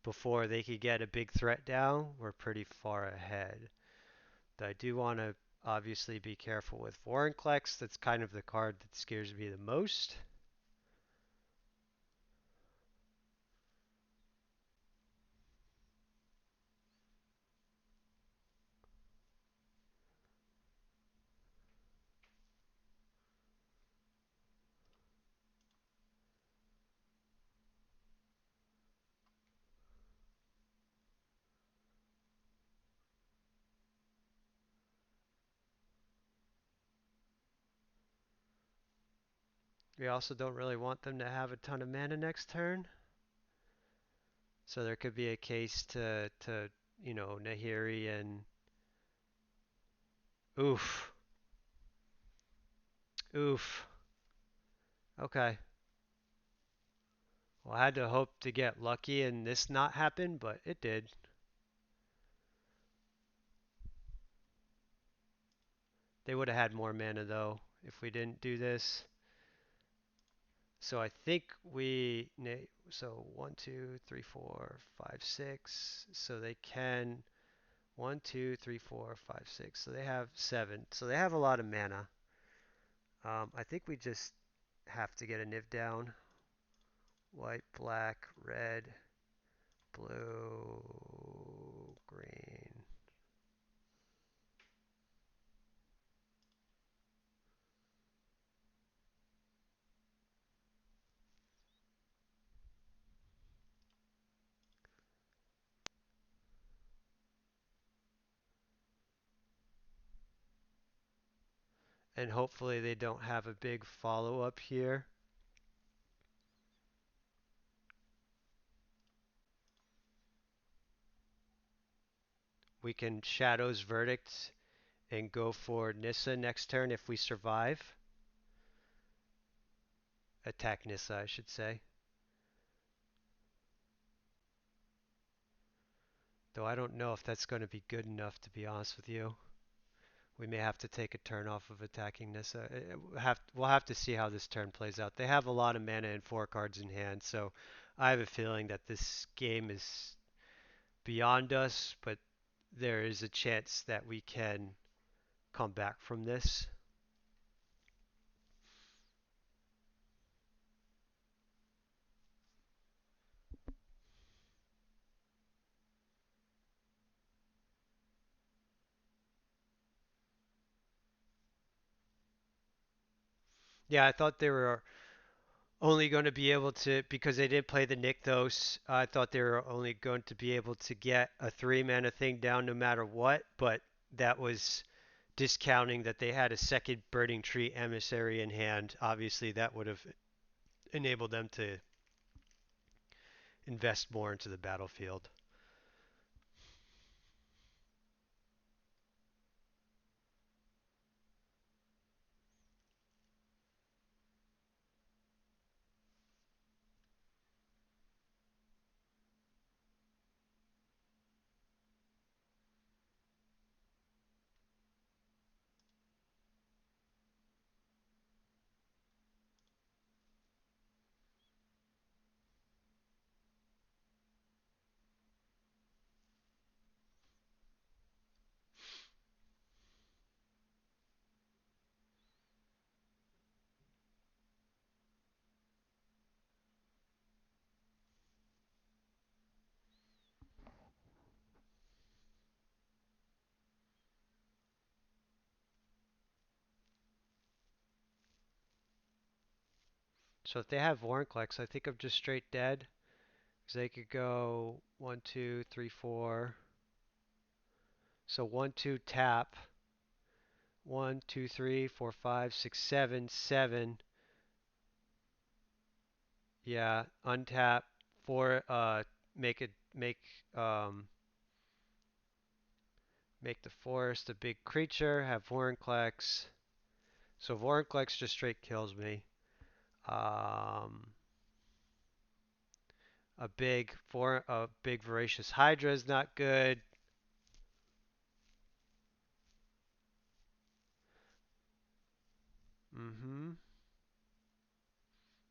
before they could get a big threat down, we're pretty far ahead. But I do want to obviously be careful with Vorinclex. That's kind of the card that scares me the most. We also don't really want them to have a ton of mana next turn. So there could be a case to Nahiri and oof. Oof. Okay. Well, I had to hope to get lucky and this not happen, but it did. They would have had more mana though if we didn't do this. So I think so 1, 2, 3, 4, 5, 6. So they can 1, 2, 3, 4, 5, 6. So they have 7. So they have a lot of mana. I think we just have to get a Niv down. White, black, red, blue, green. And hopefully they don't have a big follow-up here. We can Shadow's Verdict and go for Nissa next turn if we survive. Attack Nissa, I should say. Though I don't know if that's going to be good enough, to be honest with you. We may have to take a turn off of attacking Nissa. We'll have to see how this turn plays out. They have a lot of mana and 4 cards in hand, so I have a feeling that this game is beyond us, but there is a chance that we can come back from this. Yeah, I thought they were only going to be able to, because they didn't play the Nykthos, I thought they were only going to be able to get a 3 mana thing down no matter what, but that was discounting that they had a second Burning Tree Emissary in hand. Obviously, that would have enabled them to invest more into the battlefield. So if they have Vorinclex, I think I'm just straight dead. Because they could go 1, 2, 3, 4. So 1, 2, tap. 1, 2, 3, 4, 5, 6, 7, 7. Yeah, untap for make it make the forest a big creature, have Vorinclex. So Vorinclex just straight kills me. Um, a big voracious Hydra is not good. Mm-hmm.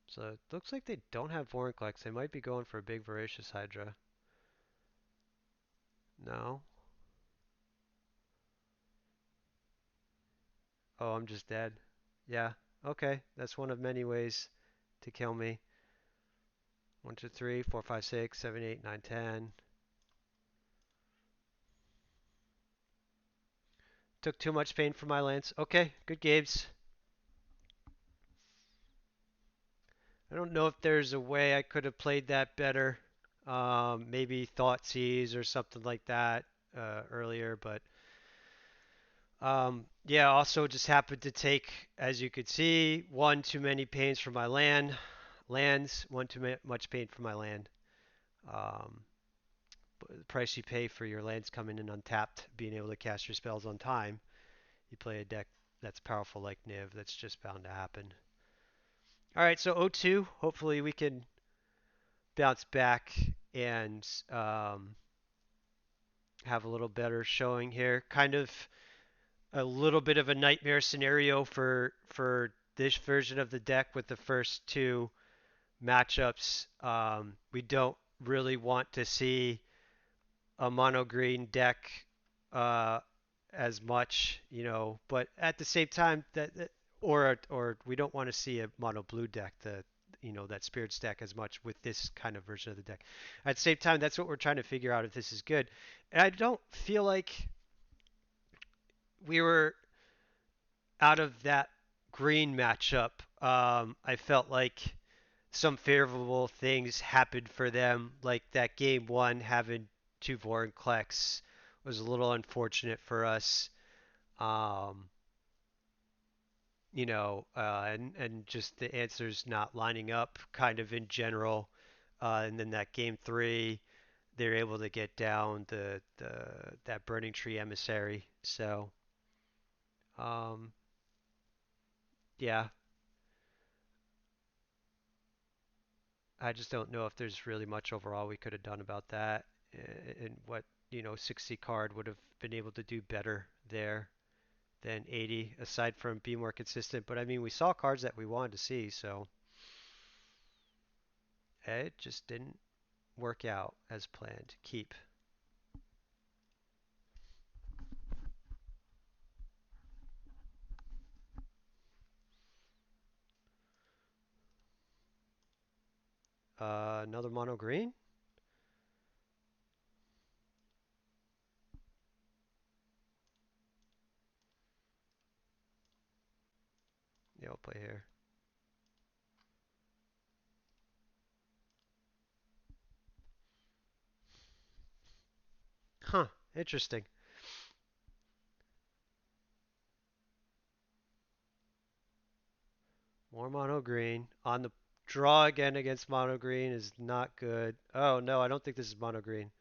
So it looks like they don't have Vorinclex. They might be going for a big voracious Hydra. No. Oh, I'm just dead. Yeah. Okay. That's one of many ways to kill me. 1, 2, 3, 4, 5, 6, 7, 8, 9, 10. Took too much pain for my lance. Okay, good games. I don't know if there's a way I could have played that better. Maybe Thoughtseize or something like that earlier, but yeah, also just happened to take, as you could see, one too many pains for my lands, one too much pain for my land. Um, the price you pay for your lands coming in untapped, being able to cast your spells on time. You play a deck that's powerful like Niv, that's just bound to happen. All right, so 0-2. Hopefully we can bounce back and have a little better showing here. Kind of a little bit of a nightmare scenario for this version of the deck with the first two matchups. We don't really want to see a mono green deck uh, as much, but at the same time or we don't want to see a mono blue deck that spirit stack as much with this kind of version of the deck. At the same time, that's what we're trying to figure out if this is good. And I don't feel like we were out of that green matchup. I felt like some favorable things happened for them, like that game one having two Vorinclex was a little unfortunate for us. Um, and just the answers not lining up kind of in general. And then that game three, they're able to get down the that burning tree emissary. So um, yeah, I just don't know if there's really much overall we could have done about that, and what 60 card would have been able to do better there than 80, aside from be more consistent. But I mean, we saw cards that we wanted to see, so it just didn't work out as planned. Keep. Another mono green. Yeah, we'll play here. Huh, interesting. More mono green. On the draw again against mono green is not good. Oh no, I don't think this is mono green.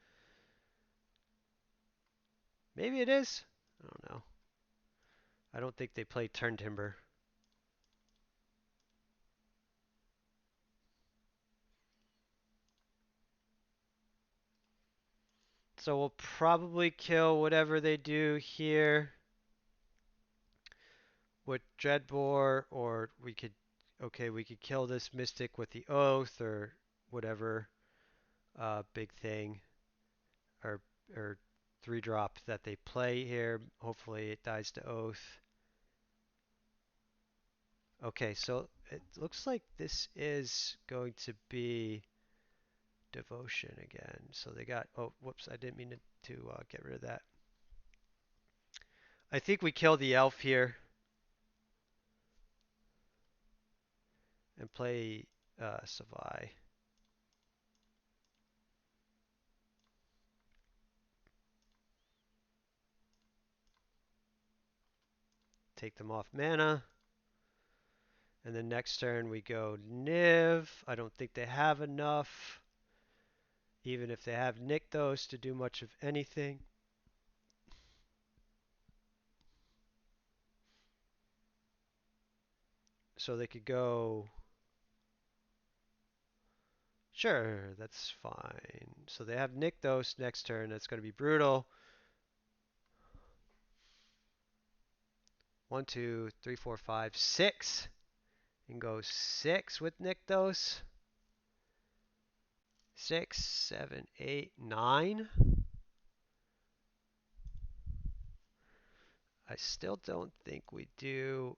Maybe it is. I don't know. I don't think they play turn timber. So we'll probably kill whatever they do here with Dreadbore, or we could kill this Mystic with the Oath, or whatever big thing, or, or 3-drop that they play here. Hopefully it dies to Oath. Okay, so it looks like this is going to be Devotion again. So they got, oh, whoops, I didn't mean to get rid of that. I think we kill the elf here and play Savai. Take them off mana. And then next turn we go Niv. I don't think they have enough, even if they have Nykthos, to do much of anything. So they could go. Sure, that's fine. So they have Nykthos next turn. That's going to be brutal. 1, 2, 3, 4, 5, 6. You can go 6 with Nykthos. 6, 7, 8, 9. I still don't think we do.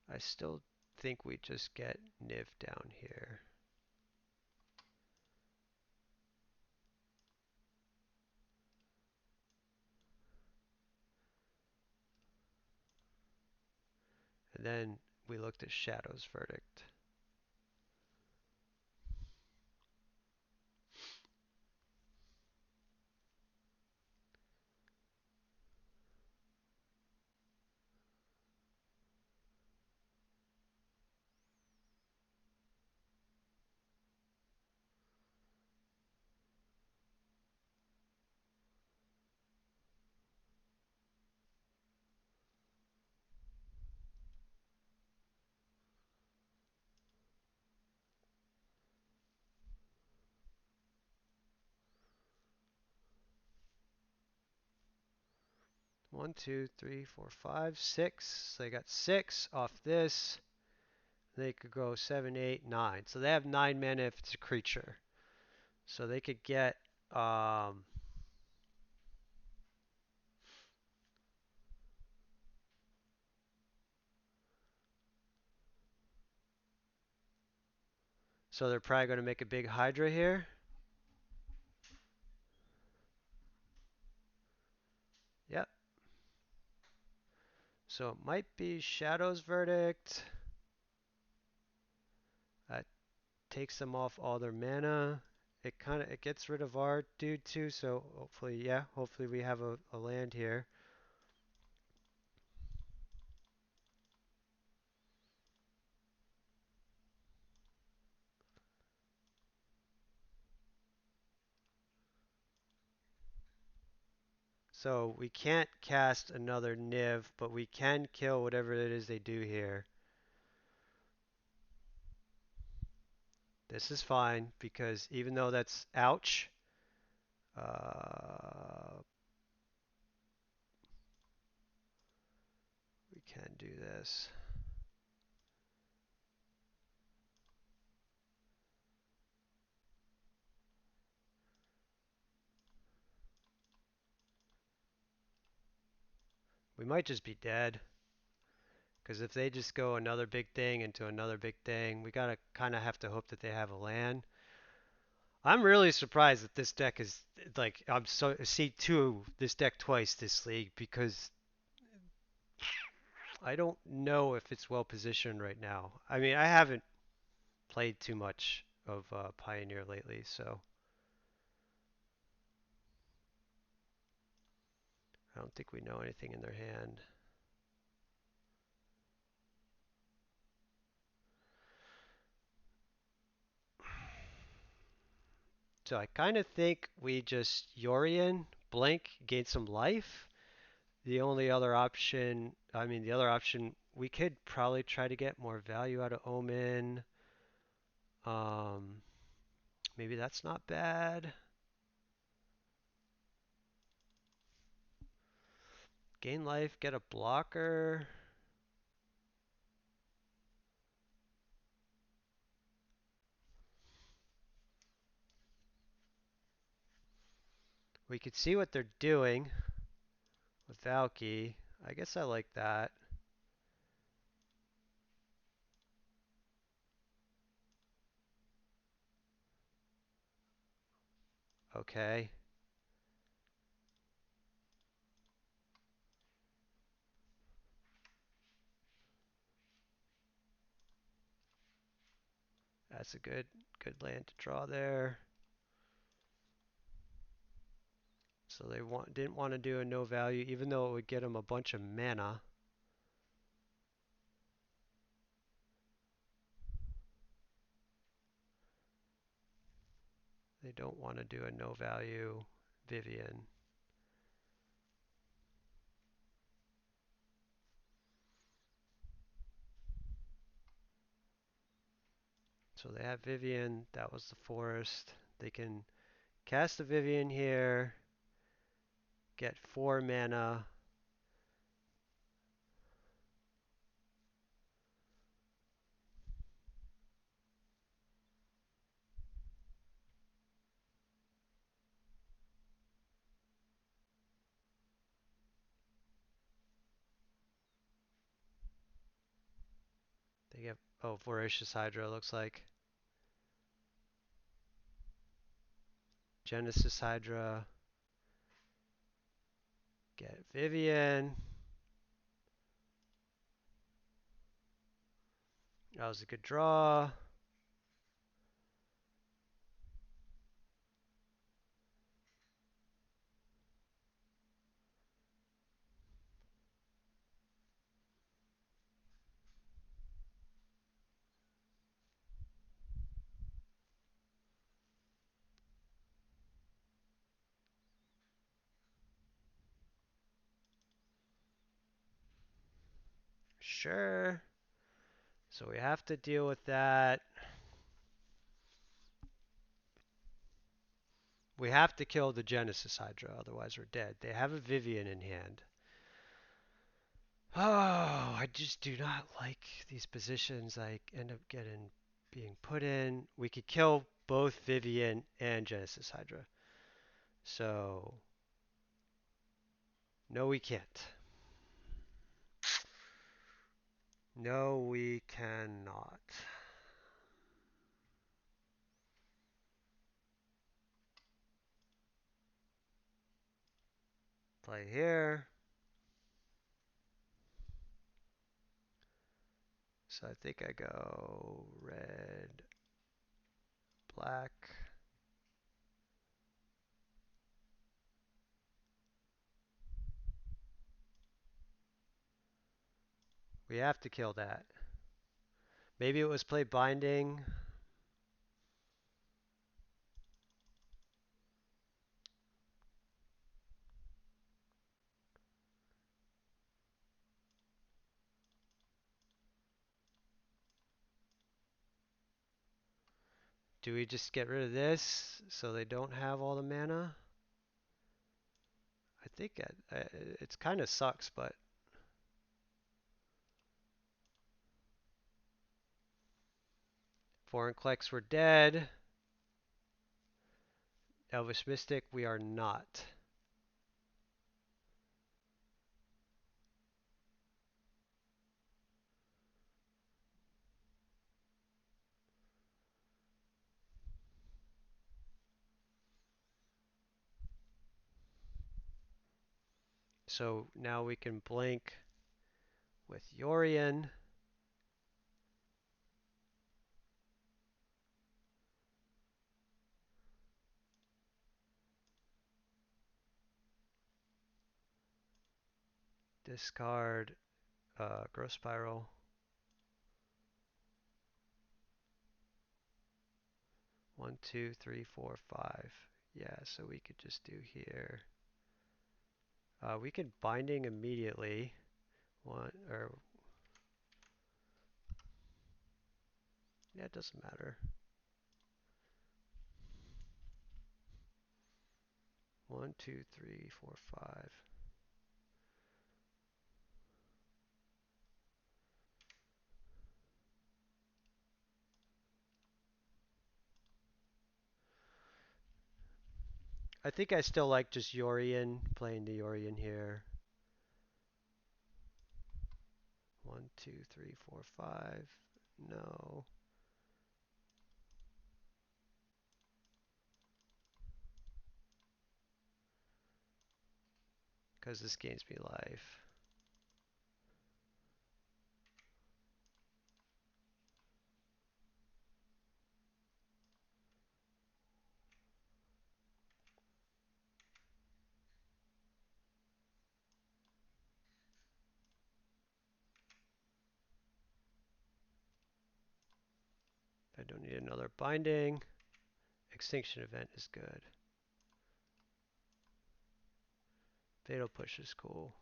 I still think we just get Niv down here. And then we looked at Shadow's Verdict. One, two, three, four, five, 6. So they got 6 off this. They could go 7, 8, 9. So they have 9 mana if it's a creature. So they could get so they're probably going to make a big Hydra here. Yep. So it might be Shadow's Verdict. That takes them off all their mana. it gets rid of our dude too, so hopefully, yeah, hopefully we have a land here. So we can't cast another Niv, but we can kill whatever it is they do here. This is fine because even though that's ouch, uh, we can do this. We might just be dead. Because if they just go another big thing into another big thing, we gotta kind of have to hope that they have a land. I'm really surprised that this deck is like I'm so see two this deck twice this league because I don't know if it's well positioned right now. I mean, I haven't played too much of Pioneer lately, so I don't think we know anything in their hand. So I kind of think we just Yorion, blink, gain some life. The only other option, I mean, the other option, we could probably try to get more value out of Omen. Um, Maybe that's not bad. Gain life, get a blocker. We could see what they're doing with Valky. I guess I like that. Okay. That's a good land to draw there. So they didn't want to do a no value, even though it would get them a bunch of mana. They don't want to do a no value Vivian. So they have Vivian. That was the forest. They can cast the Vivian here, get 4 mana. They get, oh, Voracious Hydra looks like. Genesis Hydra. Get Vivian. That was a good draw. Sure. So we have to deal with that. We have to kill the Genesis Hydra, otherwise we're dead. They have a Vivian in hand. Oh, I just do not like these positions I end up being put in. We could kill both Vivian and Genesis Hydra. So, no, we can't. No, we cannot. Play here. So I think I go red, black. We have to kill that. Maybe it was play binding. Do we just get rid of this so they don't have all the mana? I think it's kind of sucks, but Foreign Clicks were dead. Elvish Mystic, we are not. So now we can blink with Yorion. Discard Growth Spiral. 1, 2, 3, 4, 5. Yeah, so we could just do here. We could binding immediately. One or yeah, it doesn't matter. 1, 2, 3, 4, 5. I think I still like just Yorion, playing the Yorion here. 1, 2, 3, 4, 5. No. Because this gains me life. I don't need another binding. Extinction event is good. Fatal push is cool.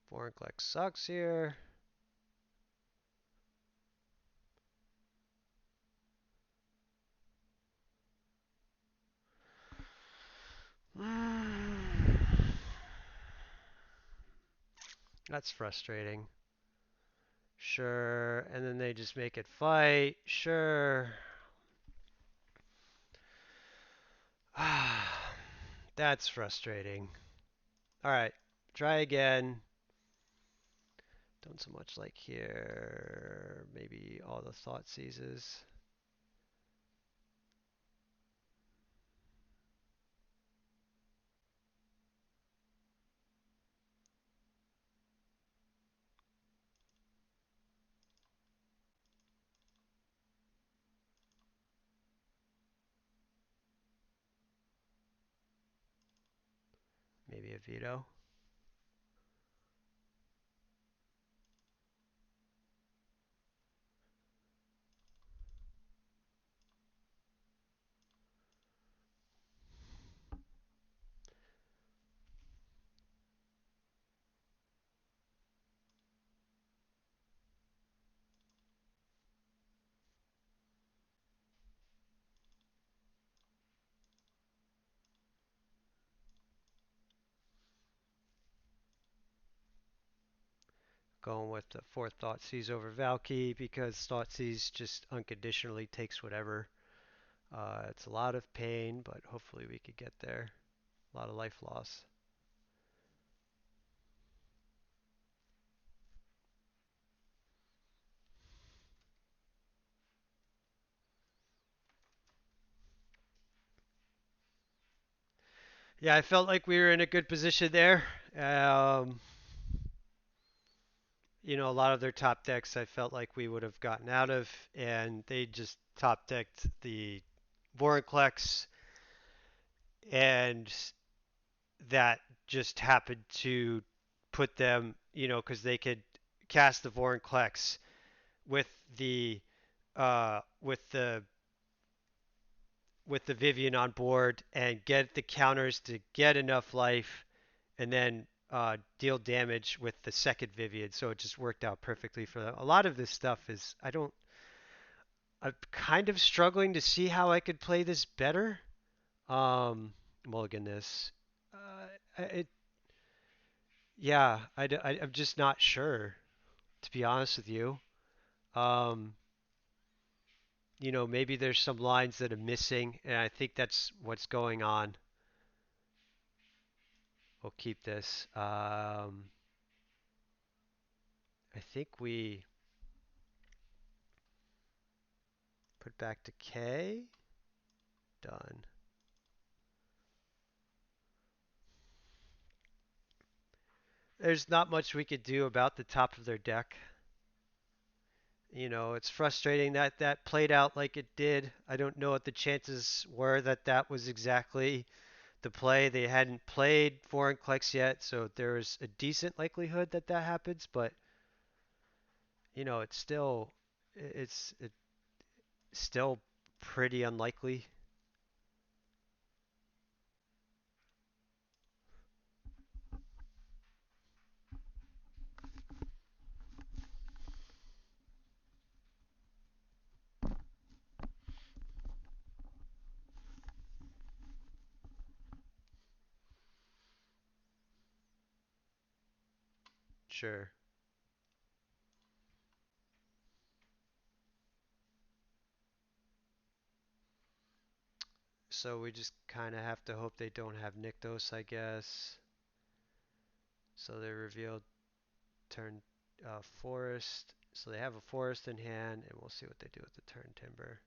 Foreign Collect sucks here. That's frustrating. Sure, and then they just make it fight. Sure. That's frustrating. Alright, try again. Don't so much like here. Maybe all the thought seizes. Maybe a veto. Going with the fourth Thoughtseize over Valky because Thoughtseize just unconditionally takes whatever. It's a lot of pain, but hopefully we could get there. A lot of life loss. Yeah, I felt like we were in a good position there. Um, a lot of their top decks I felt like we would have gotten out of, and they just top decked the Vorinclex, and that just happened to put them, because they could cast the Vorinclex with the with the Vivian on board and get the counters to get enough life and then deal damage with the second Vivian. So it just worked out perfectly for them. A lot of this stuff is I'm kind of struggling to see how I could play this better. Mulligan this. It Yeah, I'm just not sure, to be honest with you. Um, maybe there's some lines that are missing, and I think that's what's going on. We'll keep this. I think we put back to K. Done. There's not much we could do about the top of their deck. It's frustrating that that played out like it did. I don't know what the chances were that that was exactly the play. They hadn't played foreign Klex yet, so there's a decent likelihood that that happens, but it's it's still pretty unlikely. Sure. So we just kind of have to hope they don't have Nykthos, I guess. So they revealed turn forest. So they have a forest in hand, and we'll see what they do with the turn timber.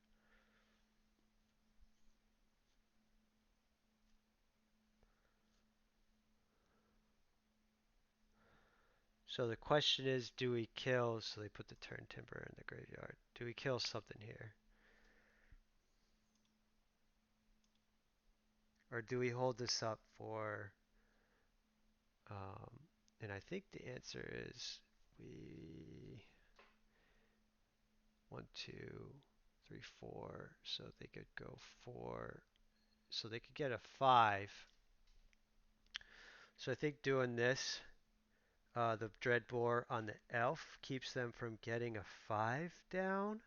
So the question is, do we kill? So they put the turn timber in the graveyard. Do we kill something here? Or do we hold this up for, um, and I think the answer is we, 1, 2, 3, 4, so they could go 4, so they could get a 5. So I think doing this, the Dreadbore on the elf keeps them from getting a 5 down,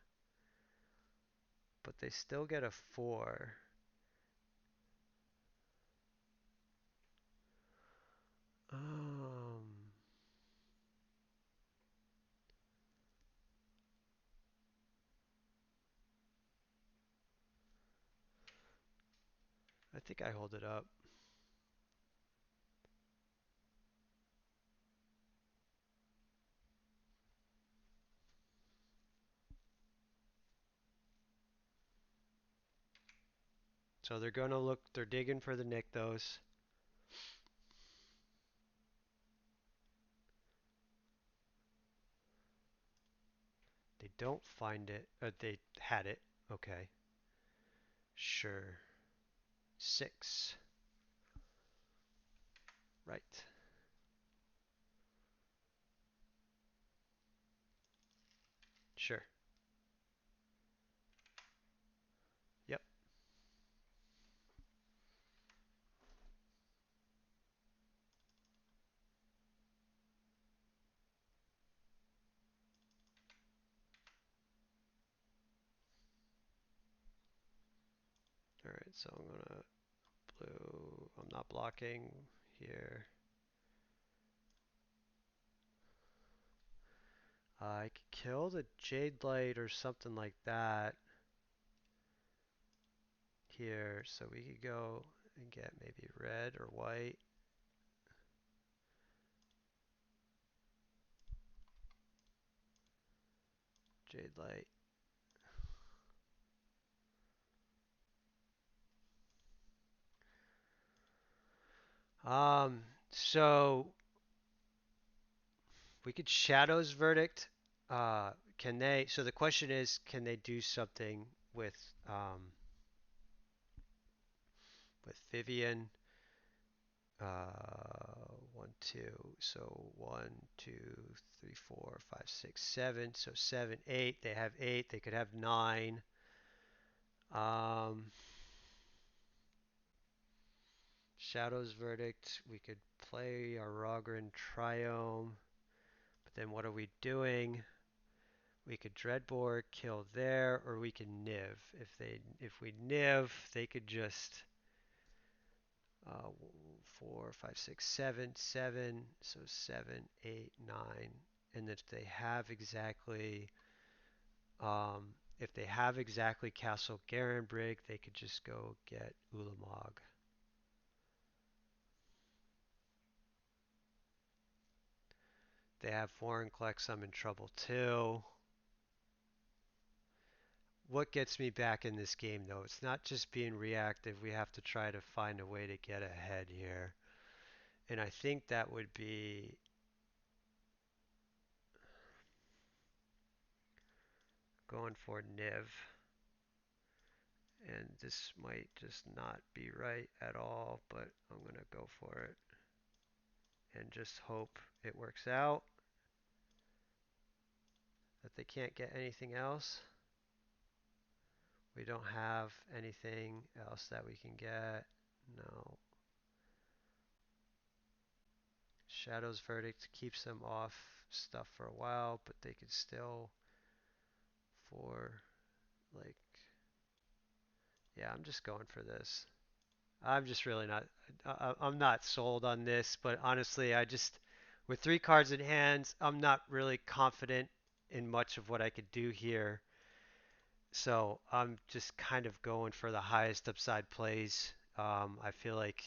but they still get a 4. Um, I think I hold it up. So they're gonna look, they're digging for the Nykthos. They don't find it. They had it. Okay. Sure. 6. Right. Sure. Yep. Alright, so I'm gonna blue. I'm not blocking here. I could kill the Jade Light or something like that here. So we could go and get maybe red or white. Jade Light. So We could Shadows Verdict. Can they? So the question is, can they do something with um, with Vivian? 1, 2. So 1, 2, 3, 4, 5, 6, 7. So 7, 8. They have 8. They could have 9. Um, Shadows Verdict. We could play our Rogren Triome. But then what are we doing? We could Dreadbore, kill there, or we can Niv. If we Niv, they could just 4, 5, 6, 7, 7. So 7, 8, 9. And um, if they have exactly Castle Garenbrig, they could just go get Ulamog. They have Foreign Klex, I'm in trouble too. What gets me back in this game though, it's not just being reactive, we have to try to find a way to get ahead here. And I think that would be going for Niv. And this might just not be right at all, but I'm going to go for it and just hope it works out, that they can't get anything else. We don't have anything else that we can get. No. Shadow's Verdict keeps them off stuff for a while, but they could still for like, yeah, I'm just going for this. I'm just really not, I'm not sold on this, but honestly, with 3 cards in hand, I'm not really confident in much of what I could do here. So I'm just kind of going for the highest upside plays. I feel like,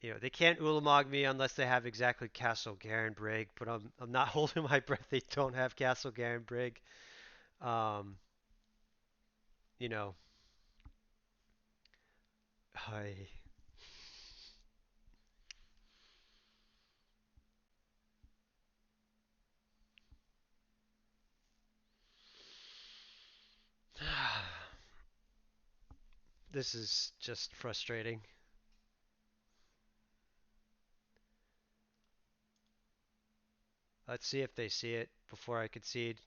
they can't Ulamog me unless they have exactly Castle Garenbrig, but I'm not holding my breath. They don't have Castle Garenbrig. Um, you know, I this is just frustrating. Let's see if they see it before I concede.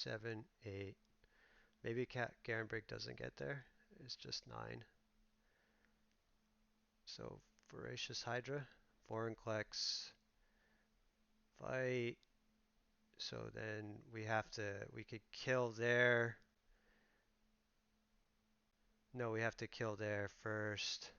Seven, 8. Maybe Garenbrig doesn't get there. It's just 9. So Voracious Hydra, Vorinclex, fight. So then we could kill there. No, we have to kill there first.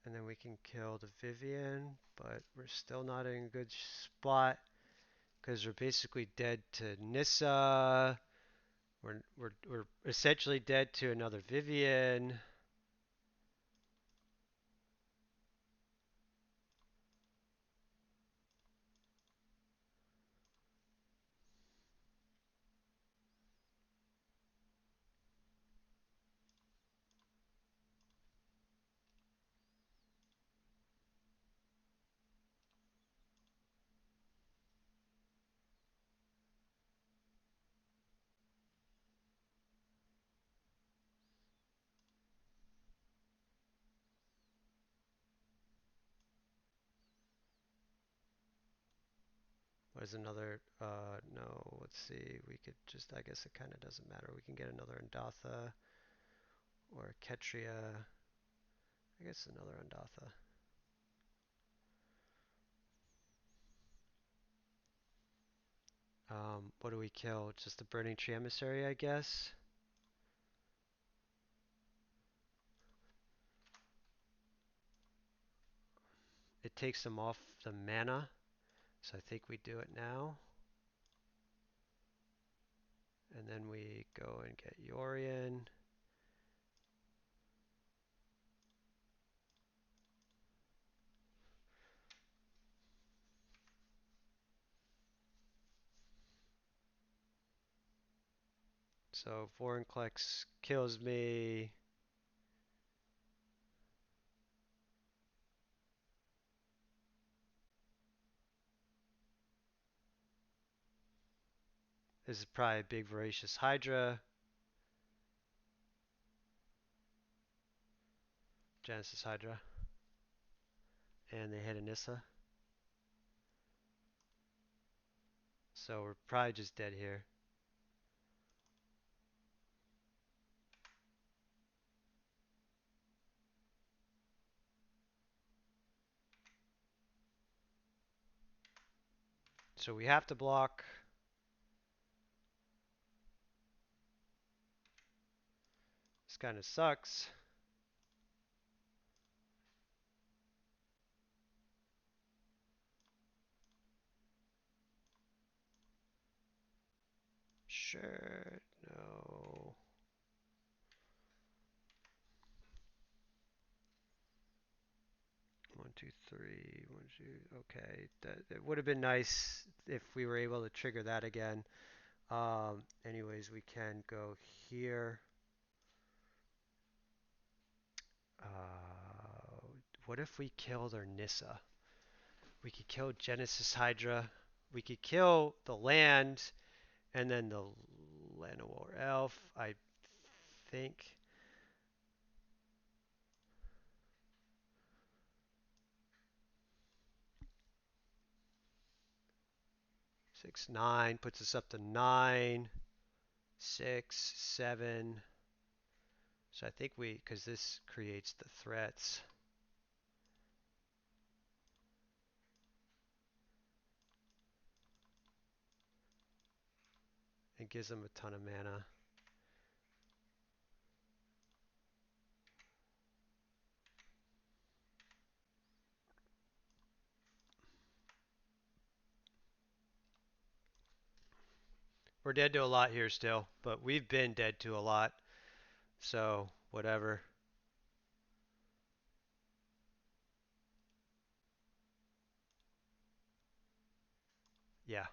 And then we can kill the Vivian, but we're still not in a good spot because we're basically dead to Nissa. We're essentially dead to another Vivian. There's another, no, let's see. We could just, I guess it kind of doesn't matter. We can get another Undatha or a Ketria. I guess another Undatha. What do we kill? Just the Burning Tree Emissary, I guess. It takes them off the mana, so I think we do it now. And then we go and get Yorion. So Vorinclex kills me. This is probably a big voracious Hydra. Genesis Hydra. And they hit Anissa. So we're probably just dead here. So we have to block. This kind of sucks. Sure. No. One, two, three. One, two. Okay. It would have been nice if we were able to trigger that again. Anyways, we can go here. What if we killed our Nissa? We could kill Genesis Hydra. We could kill the land and then the Llanowar Elf, I think. 6, 9 puts us up to 9, 6, 7. So I think because this creates the threats. It gives them a ton of mana. We're dead to a lot here still, but we've been dead to a lot. So, whatever. Yeah.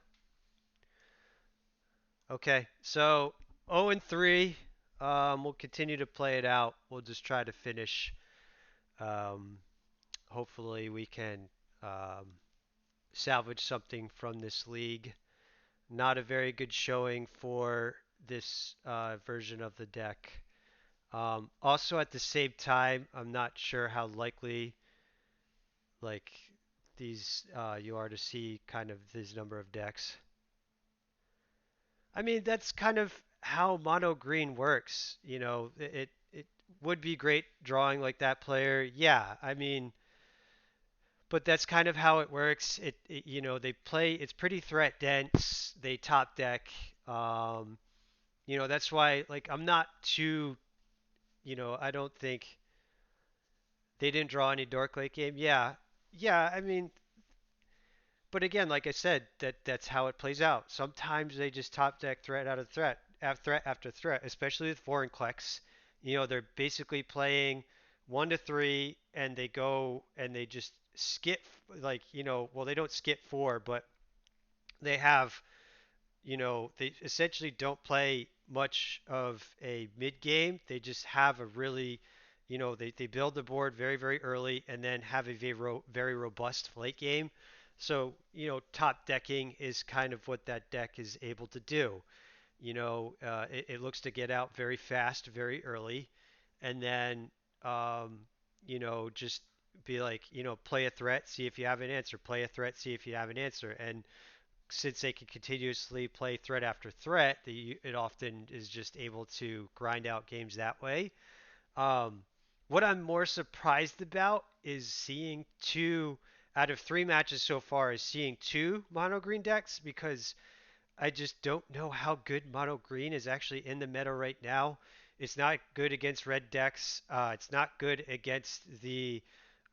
Okay, so 0 and 3. We'll continue to play it out. We'll just try to finish. Um, Hopefully, we can salvage something from this league. Not a very good showing for this version of the deck. Also, at the same time, I'm not sure how likely like these you are to see kind of this number of decks. I mean, that's kind of how mono green works. It would be great drawing like that player. Yeah, I mean, but that's kind of how it works. They play. It's pretty threat dense. They top deck. That's why like I'm not too. I don't think they didn't draw any Dork late game. Yeah, yeah. I mean, but again, like I said, that's how it plays out. Sometimes they just top deck threat out of threat, after threat after threat, especially with foreign clicks. They're basically playing 1 to 3, and they go and they just skip like well they don't skip 4, but they have they essentially don't play much of a mid game. They just have a really they build the board very, very early and then have a very robust late game. So, top decking is kind of what that deck is able to do. It looks to get out very fast, very early, and then, just be like, play a threat, see if you have an answer, play a threat, see if you have an answer. And since they can continuously play threat after threat, it often is just able to grind out games that way. Um, what I'm more surprised about is seeing two out of three matches so far is seeing two mono green decks because I just don't know how good mono green is actually in the meta right now. It's not good against red decks. It's not good against the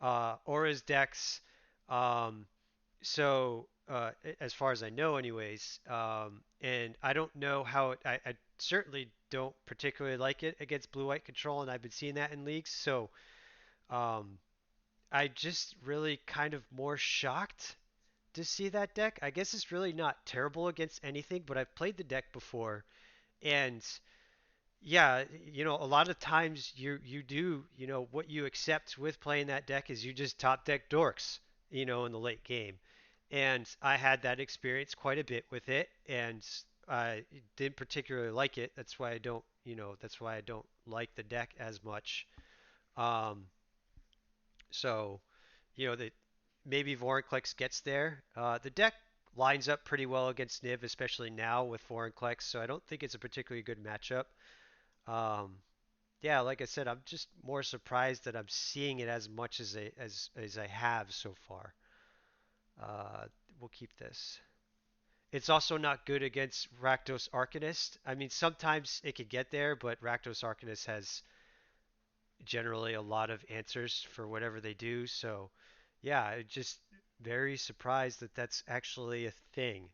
auras decks. Um, as far as I know, anyways, and I don't know how I certainly don't particularly like it against blue-white control, and I've been seeing that in leagues. So um, I just really kind of more shocked to see that deck. I guess it's really not terrible against anything, but I've played the deck before, and yeah, a lot of times you do, what you accept with playing that deck is you just top deck dorks, in the late game. And I had that experience quite a bit with it, and I didn't particularly like it. That's why I don't like the deck as much. Um, so, that maybe Vorinclex gets there. The deck lines up pretty well against Niv, especially now with Vorinclex, so I don't think it's a particularly good matchup. Um, yeah, like I said, I'm just more surprised that I'm seeing it as much as I have so far. Uh, we'll keep this. It's also not good against Rakdos Arcanist. I mean, sometimes it could get there, but Rakdos Arcanist has generally a lot of answers for whatever they do. So, yeah, just very surprised that that's actually a thing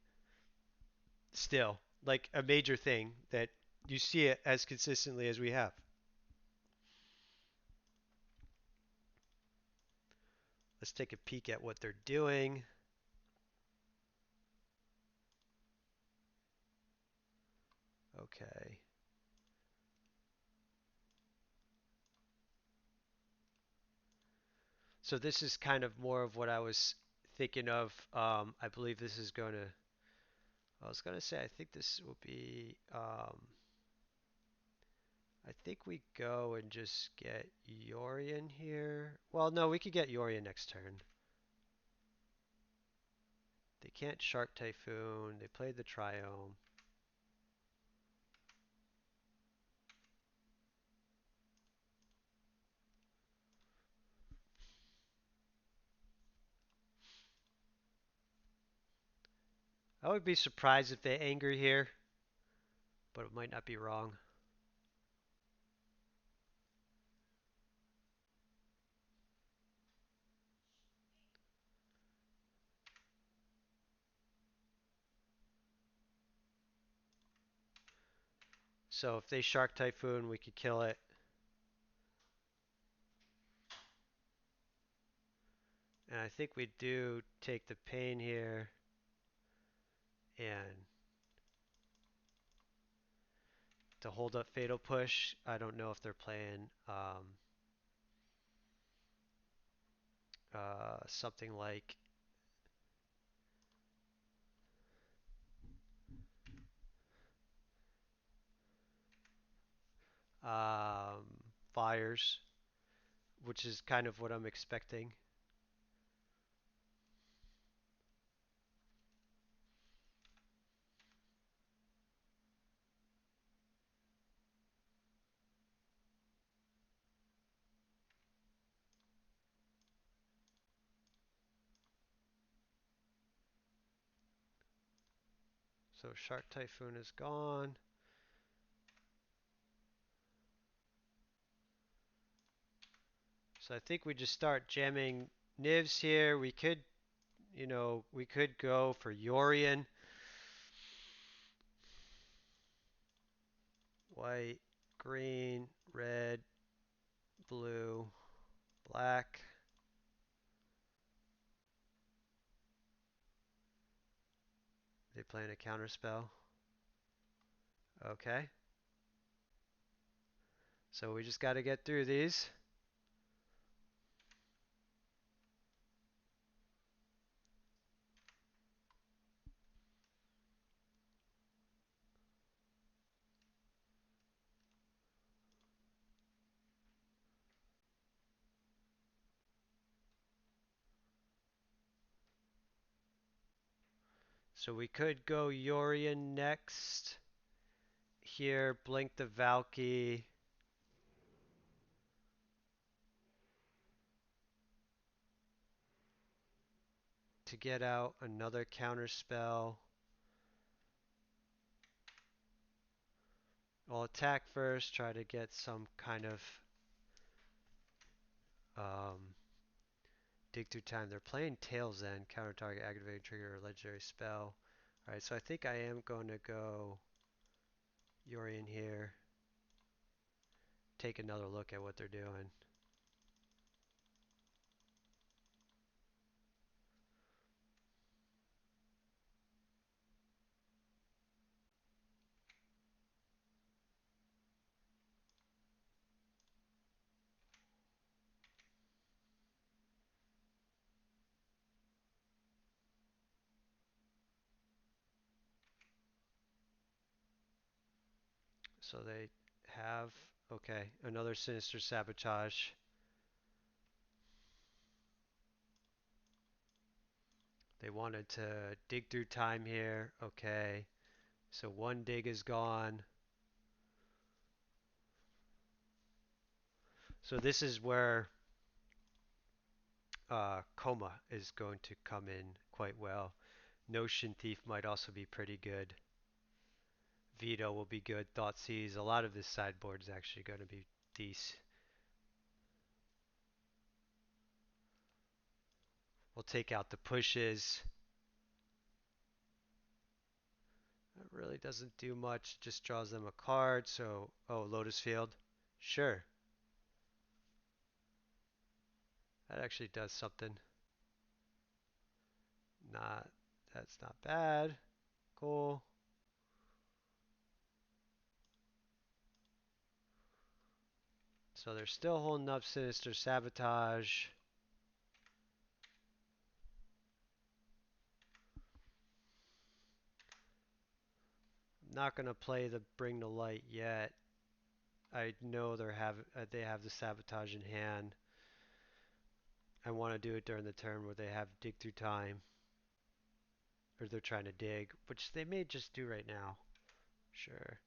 still, like a major thing that you see it as consistently as we have. Let's take a peek at what they're doing. Okay. So this is kind of more of what I was thinking of. I believe this is going to. I was going to say I think this will be. I think we go and just get Yorion here. Well, no, we could get Yorion next turn. They can't Shark Typhoon. They played the Triome. I would be surprised if they anger here, but it might not be wrong. So if they Shark Typhoon, we could kill it. And I think we do take the pain here and to hold up Fatal Push. I don't know if they're playing something like um, Fires, which is kind of what I'm expecting. So Shark Typhoon is gone. So I think we just start jamming Nivs here. We could go for Yorion. White, green, red, blue, black. They playing a counter spell. Okay. So we just got to get through these. So we could go Yorion next. Here, blink the Valky. To get out another counter spell. I'll attack first, try to get some kind of um, dig through time. They're playing Tails End, counter target, activating trigger, or legendary spell. Alright, so I think I am going to go Yorion here. Take another look at what they're doing. So they have, okay, another Sinister Sabotage. They wanted to dig through time here. Okay, so one dig is gone. So this is where Coma is going to come in quite well. Notion Thief might also be pretty good. Veto will be good. Thoughtseize. A lot of this sideboard is actually going to be decent. We'll take out the pushes. That really doesn't do much. Just draws them a card. So, oh, Lotus Field. Sure. That actually does something. Not, that's not bad. Cool. So they're still holding up Sinister Sabotage. I'm not gonna play the Bring the Light yet. I know they have the Sabotage in hand. I want to do it during the turn where they have Dig Through Time, or they're trying to dig, which they may just do right now. Sure.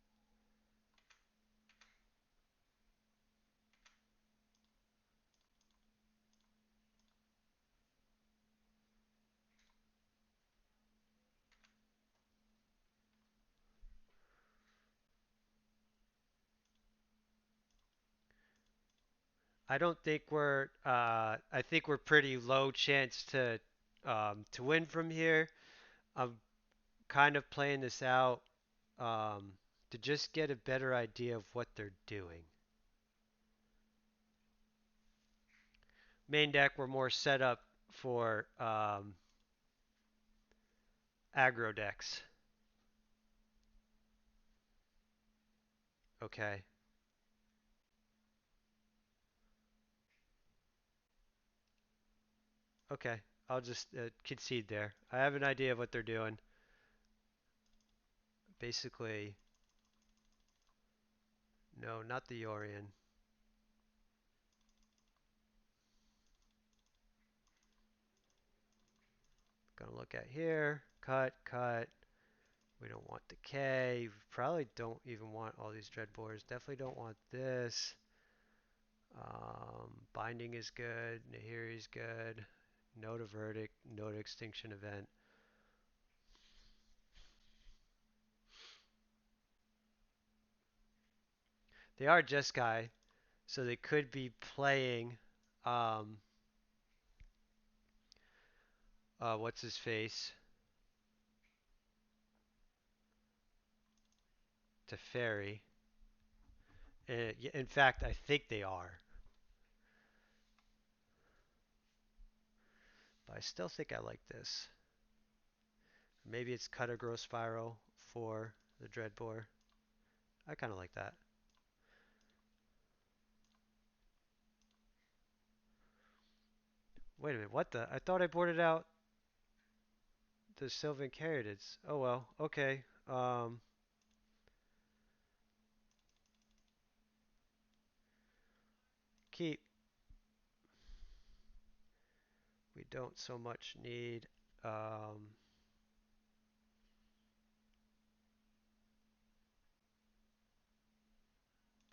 I don't think we're. I think we're pretty low chance to win from here. I'm kind of playing this out um, to just get a better idea of what they're doing. Main deck, we're more set up for aggro decks. Okay. Okay. I'll just concede there. I have an idea of what they're doing. Basically, no, not the Yorion. Gonna look at here. Cut, cut. We don't want the K. We probably don't even want all these Dreadbores. Definitely don't want this. Binding is good. Nahiri is good. Note of Verdict. Note Extinction Event. They are Jeskai, so they could be playing. Um, what's his face? Teferi. In fact, I think they are. But I still think I like this. Maybe it's Cut or Grow Spiral for the Dreadbore. I kind of like that. Wait a minute, what the? I thought I boarded out the Sylvan Caryatids. Oh well, okay. Keep. We don't so much need. Um,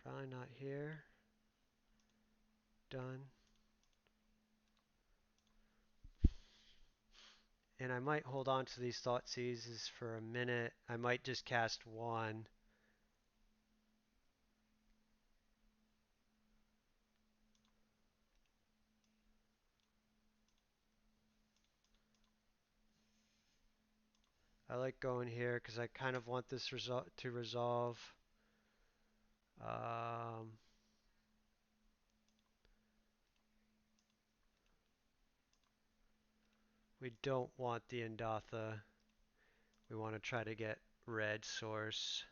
Probably not here. Done. And I might hold on to these thought seizes for a minute. I might just cast one. I like going here because I kind of want this to resolve. Um, we don't want the Indatha. We want to try to get red source.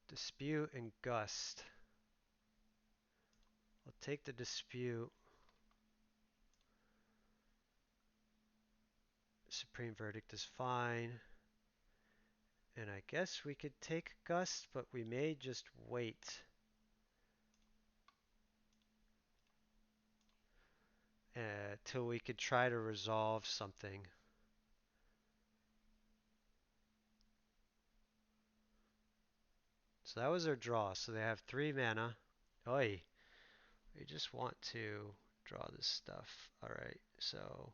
Dispute and Gust. I'll take the Dispute. Supreme Verdict is fine. And I guess we could take Gust, but we may just wait till we could try to resolve something. So that was their draw. So they have 3 mana. Oi, we just want to draw this stuff. Alright, so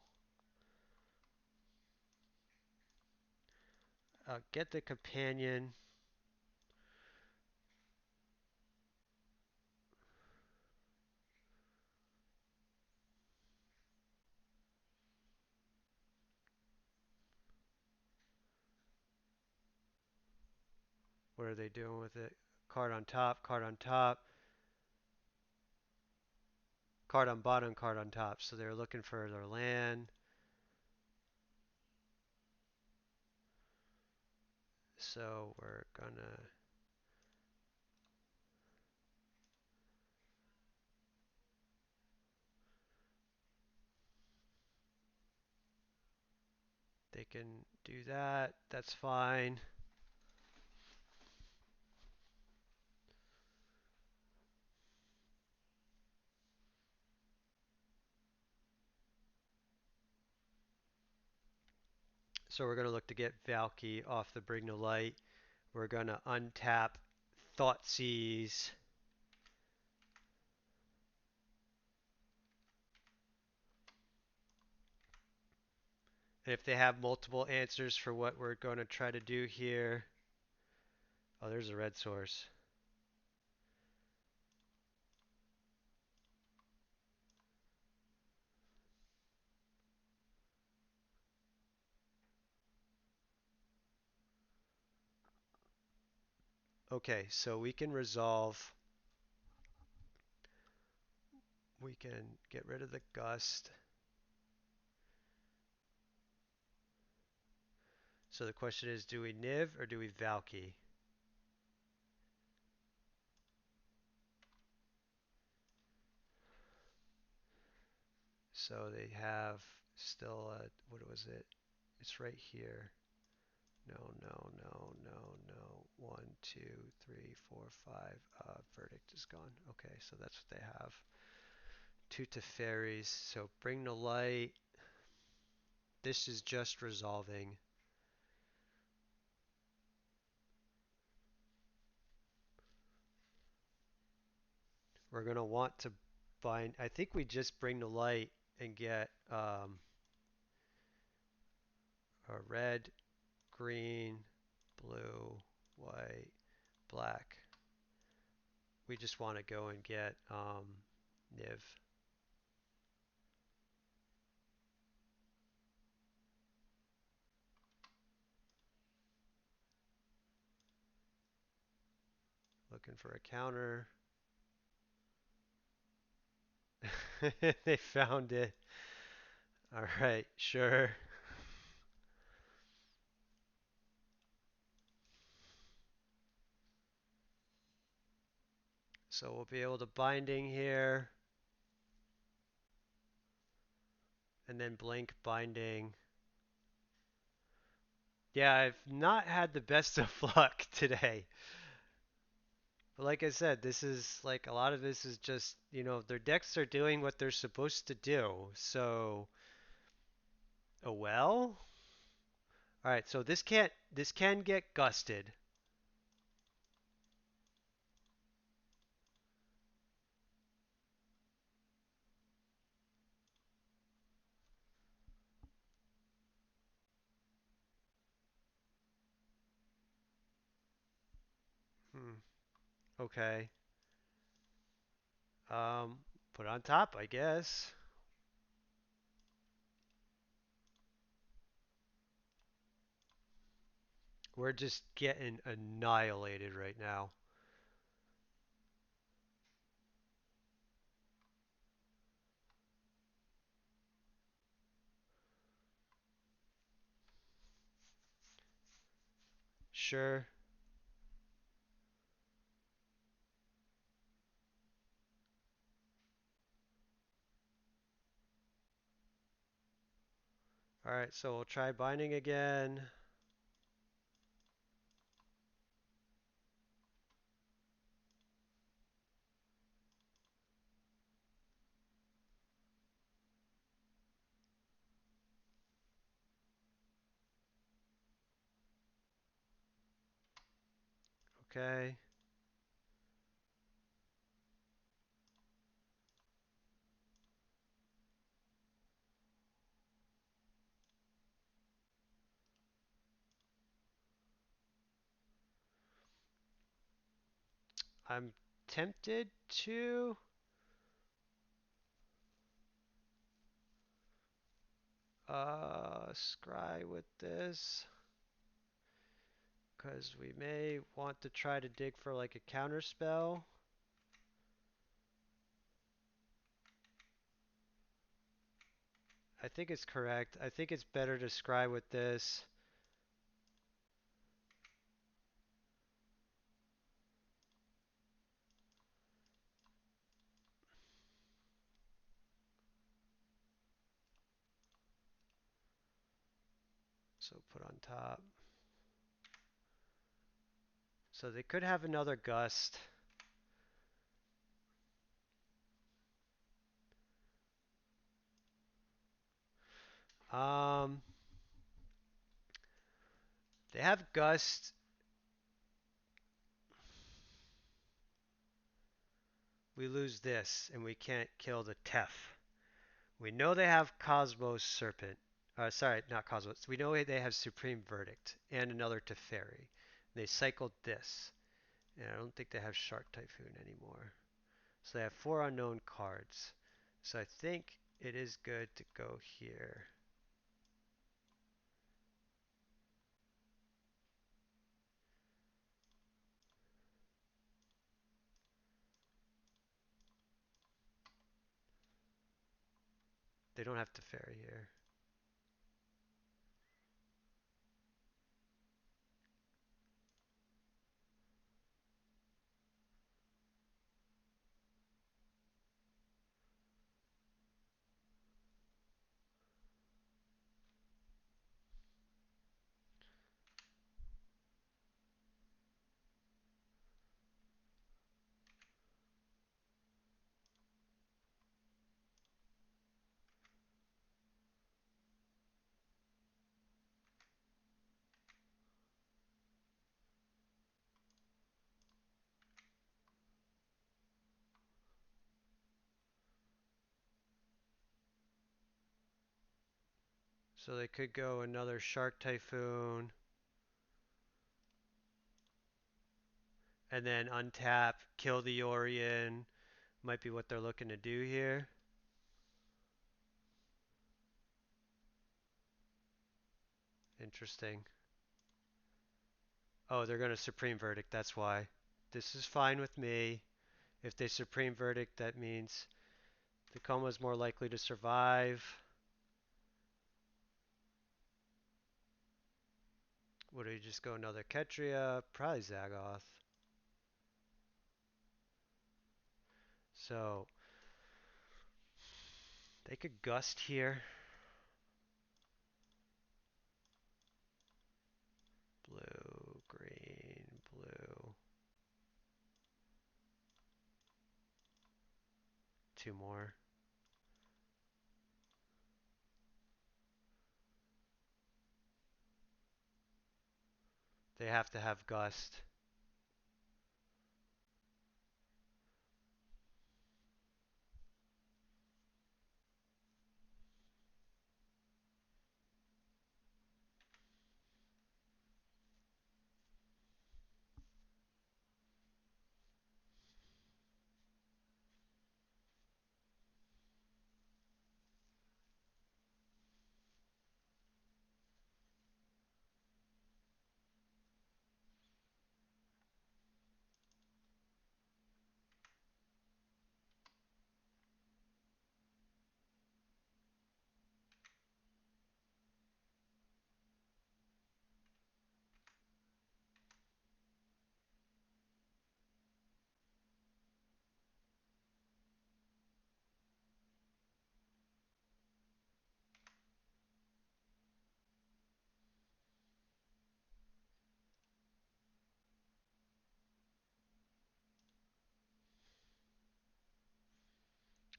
get the companion. What are they doing with it? Card on top, card on top, card on bottom, card on top. So they're looking for their land. So we're gonna they can do that. That's fine. So we're gonna look to get Valky off the Bring to Light. We're gonna untap Thoughtseize. And if they have multiple answers for what we're going to try to do here. Oh, there's a red source. Okay, so we can resolve. We can get rid of the Gust. So the question is, do we Niv or do we Valky? So they have still, what was it? It's right here. No, no, no, no, no. 1, 2, 3, 4, 5. Verdict is gone. Okay, so that's what they have. 2 Teferis. So Bring the Light. This is just resolving. We're going to want to bind. I think we just Bring the Light and get a red, green, blue, white, black. We just want to go and get Niv. Looking for a counter. They found it. All right, sure. So we'll be able to binding here. And then blink binding. Yeah, I've not had the best of luck today. But like I said, this is like a lot of this is just, their decks are doing what they're supposed to do. So, oh well. All right, so this can get gusted. Hmm. Okay. Um, put on top, I guess. We're just getting annihilated right now. Sure. All right, so we'll try binding again. Okay. I'm tempted to scry with this because we may want to try to dig for like a counter spell. I think it's correct. I think it's better to scry with this. So put on top. So they could have another gust. Um, they have gust. We lose this, and we can't kill the Tef. We know they have Cosmos Serpent. Sorry, not Cosmos. We know they have Supreme Verdict and another Teferi. They cycled this, and I don't think they have Shark Typhoon anymore. So they have four unknown cards. So I think it is good to go here. They don't have Teferi here. So they could go another Shark Typhoon and then untap, kill the Yorion. Might be what they're looking to do here. Interesting. Oh, they're going to Supreme Verdict, that's why. This is fine with me. If they Supreme Verdict, that means the coma is more likely to survive. Would we just go another Ketria? Probably Zagoth. So they could gust here. Blue, green, blue. two more. They have to have gust.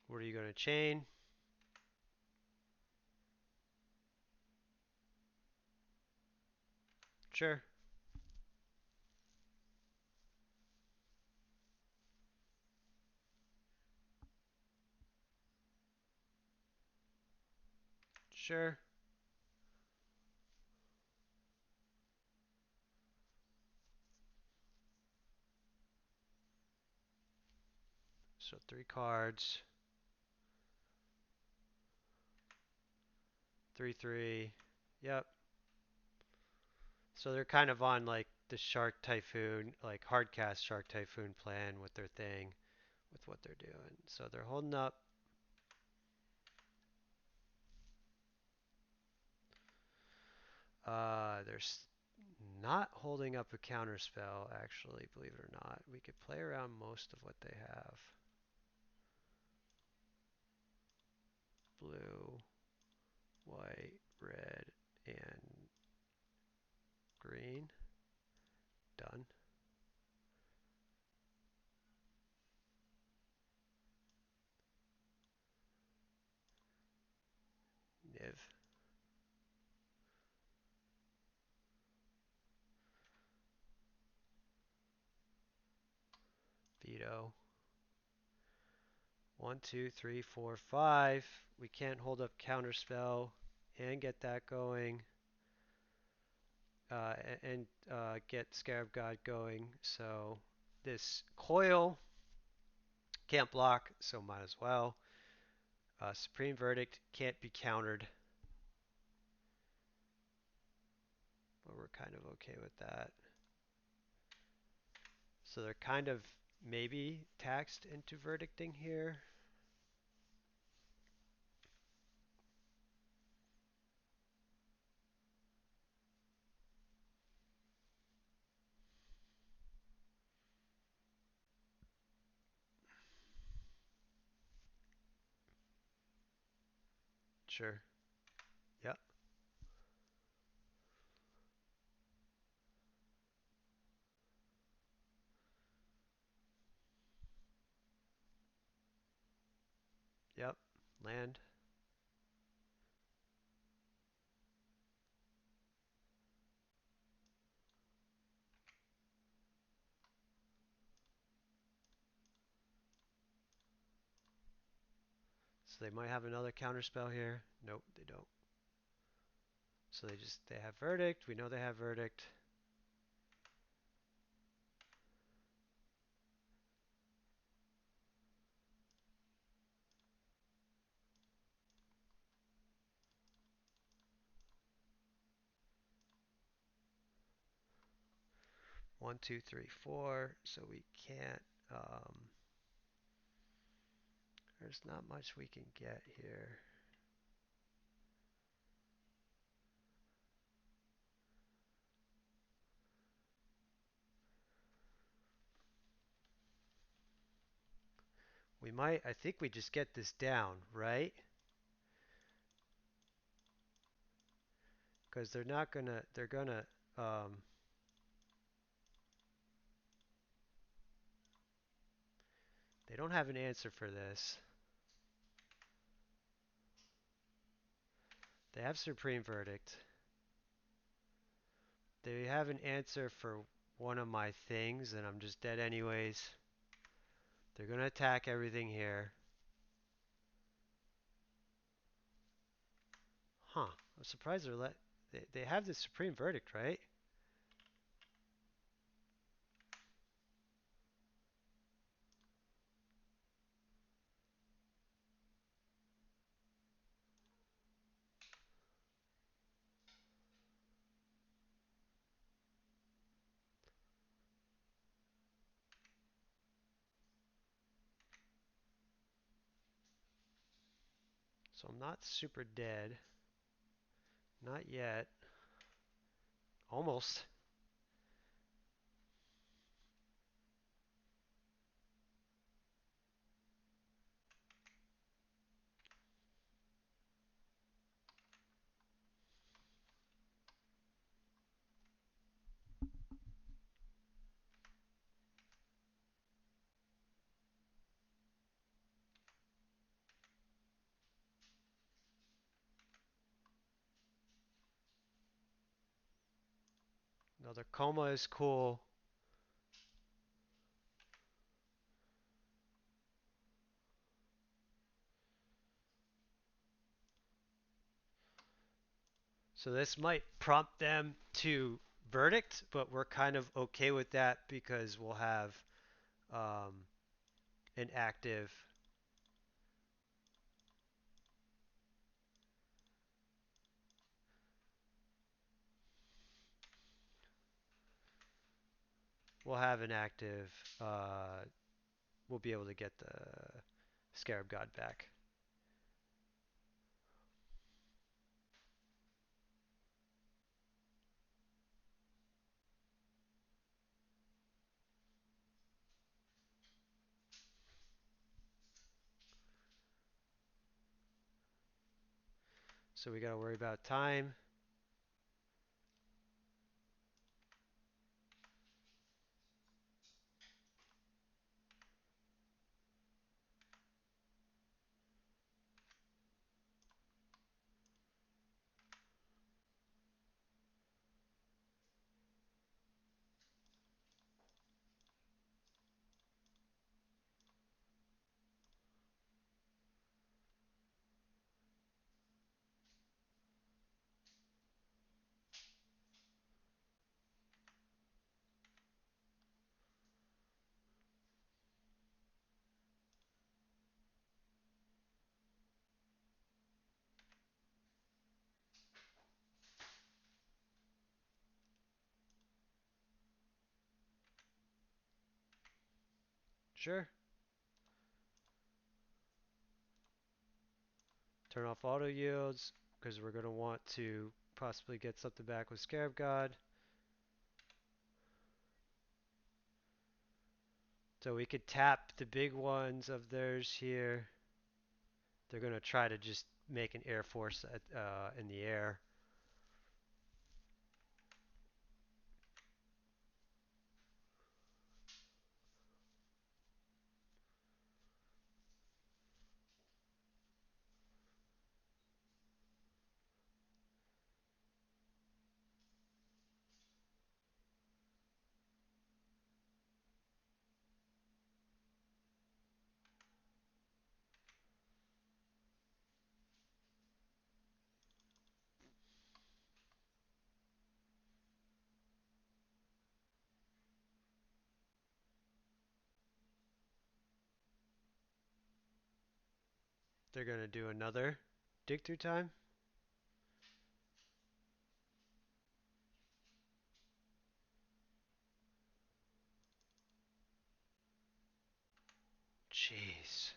What are you going to chain? Sure. Sure. So 3 cards. 3/3. Yep. So they're kind of on like the Shark Typhoon, like hardcast Shark Typhoon plan with their thing, with what they're doing. So they're holding up. They're not holding up a counter spell, actually, believe it or not. We could play around most of what they have. Blue, white, red, and green. Done. Niv. Veto. 1, 2, 3, 4, 5. We can't hold up counterspell and get that going. And get Scarab God going. So this coil can't block, so might as well. Supreme Verdict can't be countered, but we're kind of okay with that. So they're kind of maybe taxed into verdicting here. Sure. Yep. Yep. Land. So they might have another counterspell here. Nope, they don't. So they have verdict. We know they have verdict. One, two, three, four. So we can't. There's not much we can get here. We might. I think we just get this down, right? Because they're not gonna. They're gonna. Um, they don't have an answer for this. They have Supreme Verdict. They have an answer for one of my things, and I'm just dead anyways. They're gonna attack everything here. Huh. I'm surprised they have the Supreme Verdict, right? So I'm not super dead. Not yet. Almost. Another coma is cool. So this might prompt them to verdict, but we're kind of okay with that because we'll have um, an active. We'll have an active. We'll be able to get the Scarab God back. So we got to worry about time. Sure. Turn off auto yields because we're going to want to possibly get something back with Scarab God. So we could tap the big ones of theirs here. They're going to try to just make an Air Force in the air. They're going to do another dig through time. Jeez.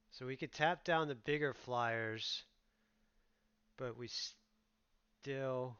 So we could tap down the bigger flyers, but we still.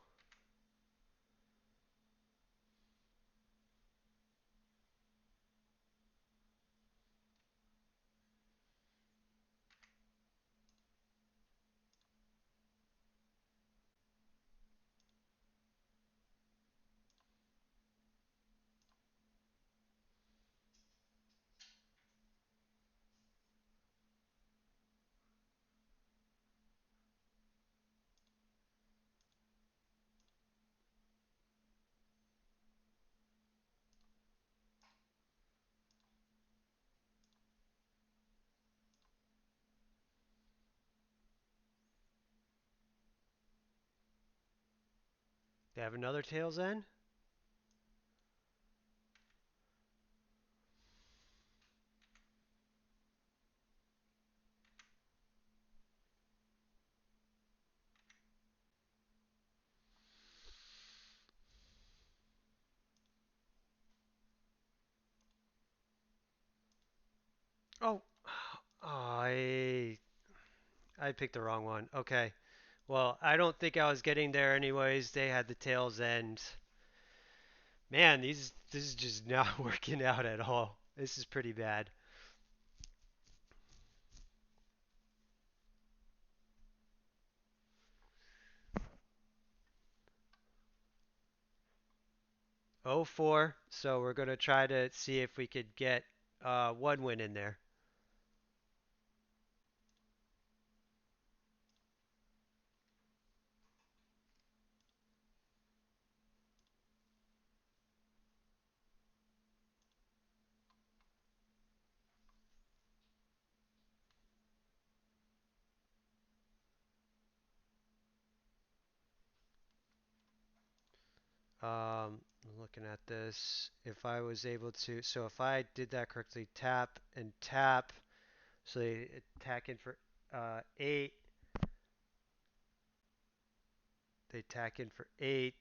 They have another tail's end? Oh, I picked the wrong one. Okay. Well, I don't think I was getting there anyways. They had the tail's end. Man, this is just not working out at all. This is pretty bad. Oh 4. So we're gonna try to see if we could get one win in there. Looking at this, if I was able to, so if I did that correctly, tap and tap, so they attack in for 8, they attack in for 8,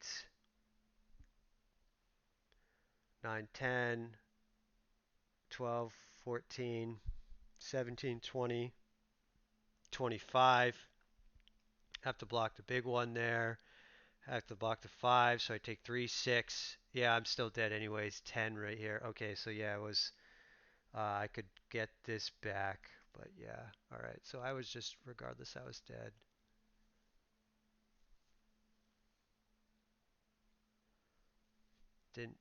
9, 10, 12, 14, 17, 20, 25. Have to block the big one there. Have to block the 5, so I take 3, 6. Yeah, I'm still dead anyways. 10 right here. Okay, so yeah, it was. I could get this back, but yeah. All right, so I was just, regardless, I was dead. Didn't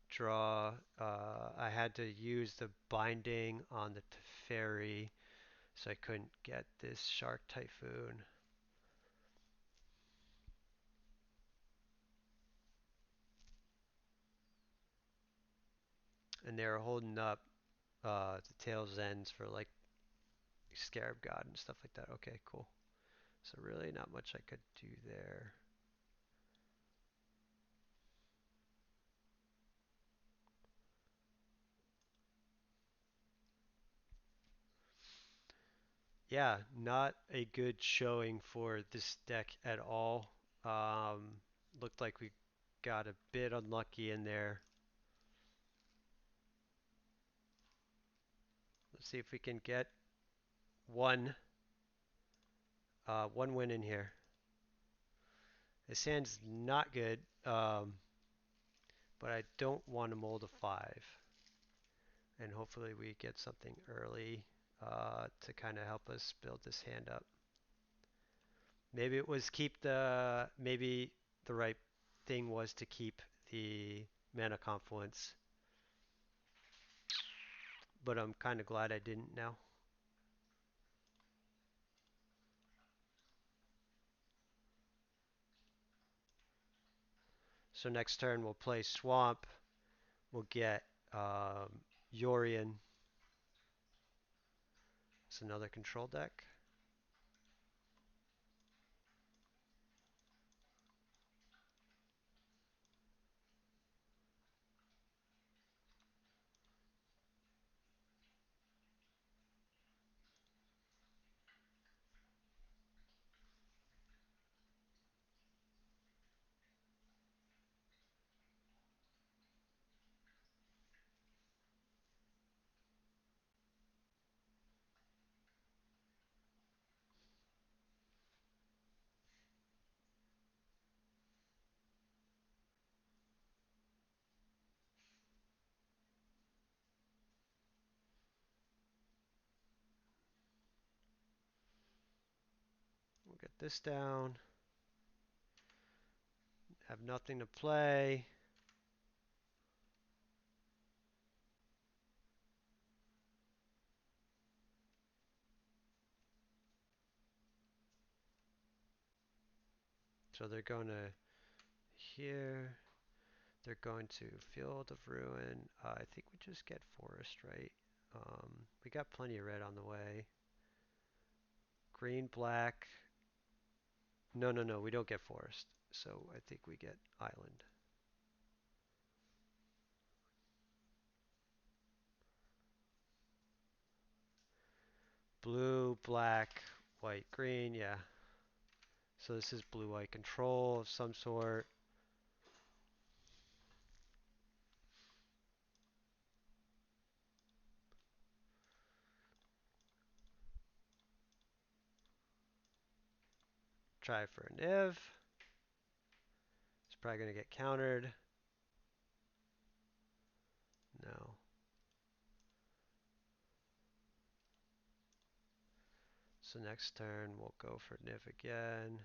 draw. I had to use the binding on the Teferi, so I couldn't get this Shark Typhoon. And they were holding up the tail's ends for like Scarab God and stuff like that. Okay, cool. So really not much I could do there. Yeah, not a good showing for this deck at all. Um, Looked like we got a bit unlucky in there. Let's see if we can get one one win in here. This hand's not good, but I don't want to mold a 5. And hopefully we get something early to kind of help us build this hand up. Maybe it was keep the, maybe the right thing was to keep the mana confluence, but I'm kind of glad I didn't now. So next turn we'll play Swamp. We'll get Yorion. It's another control deck. We'll get this down. Have nothing to play. So they're going to here. They're going to Field of Ruin. I think we just get Forest, right? We got plenty of red on the way. Green, black. No, no, no, we don't get Forest. So I think we get island. Blue, black, white, green, yeah. So this is blue-white control of some sort. Try for a Niv. It's probably going to get countered. No. So next turn we'll go for Niv again.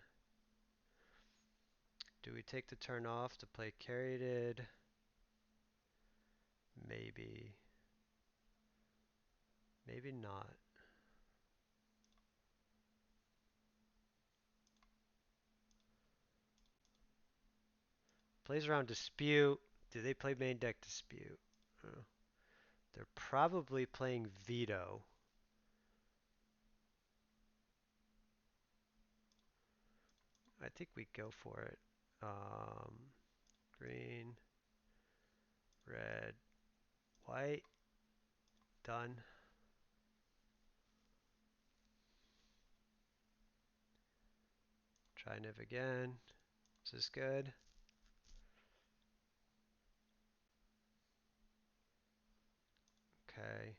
Do we take the turn off to play carried? Maybe. Maybe not. Plays around dispute. Do they play main deck dispute? They're probably playing veto. I think we go for it. Green, red, white. Done. Try Niv again. Is this good? Okay.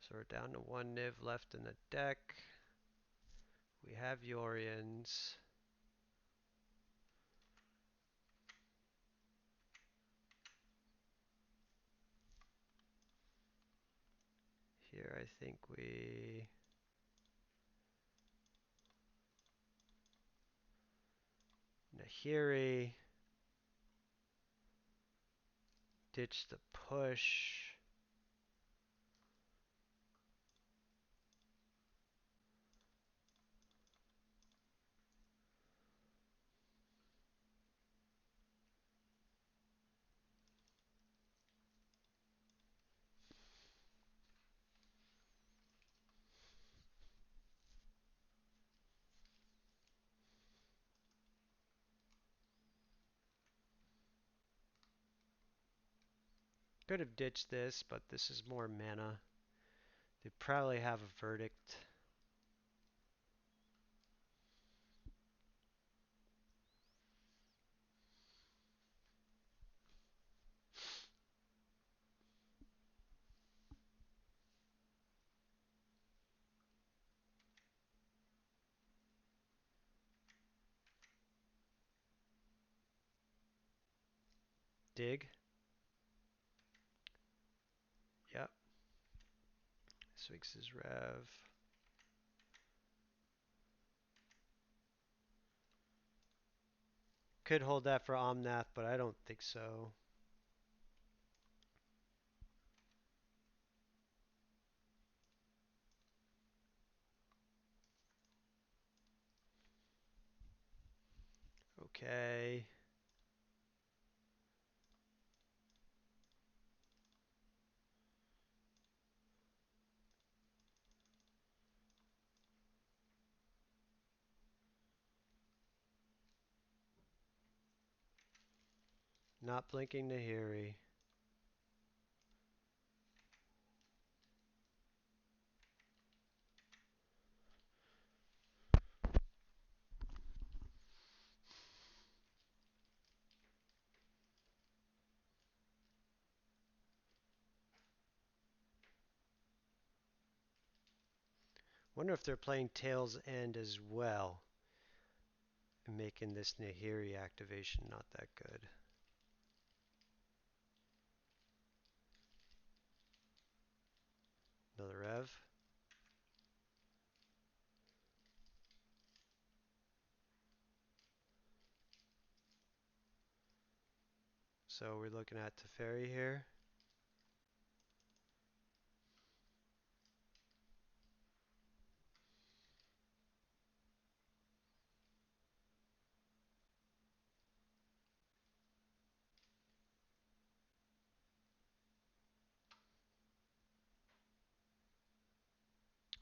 So we're down to one Niv left in the deck. We have Yorions. Here I think we Nahiri. Ditch the push. Could have ditched this, but this is more mana. They probably have a verdict. Dig. Yep. Swix is Rev. Could hold that for Omnath, but I don't think so. Okay. Not blinking Nahiri. Wonder if they're playing Tail's End as well, and making this Nahiri activation not that good. Another Rev. So we're looking at Teferi here.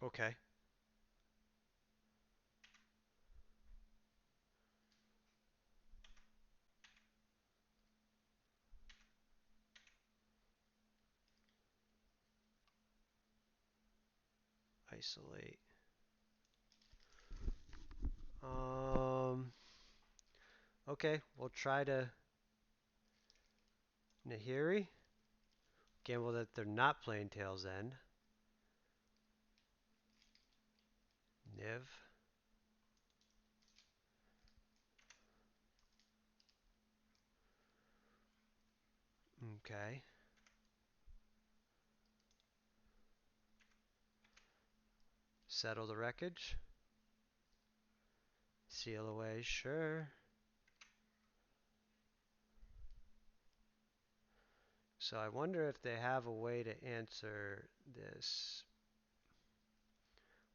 Okay. isolate. Um, okay, we'll try to Nahiri. Gamble that they're not playing Tails End. Niv. Okay. Settle the wreckage. Seal away, sure. So I wonder if they have a way to answer this.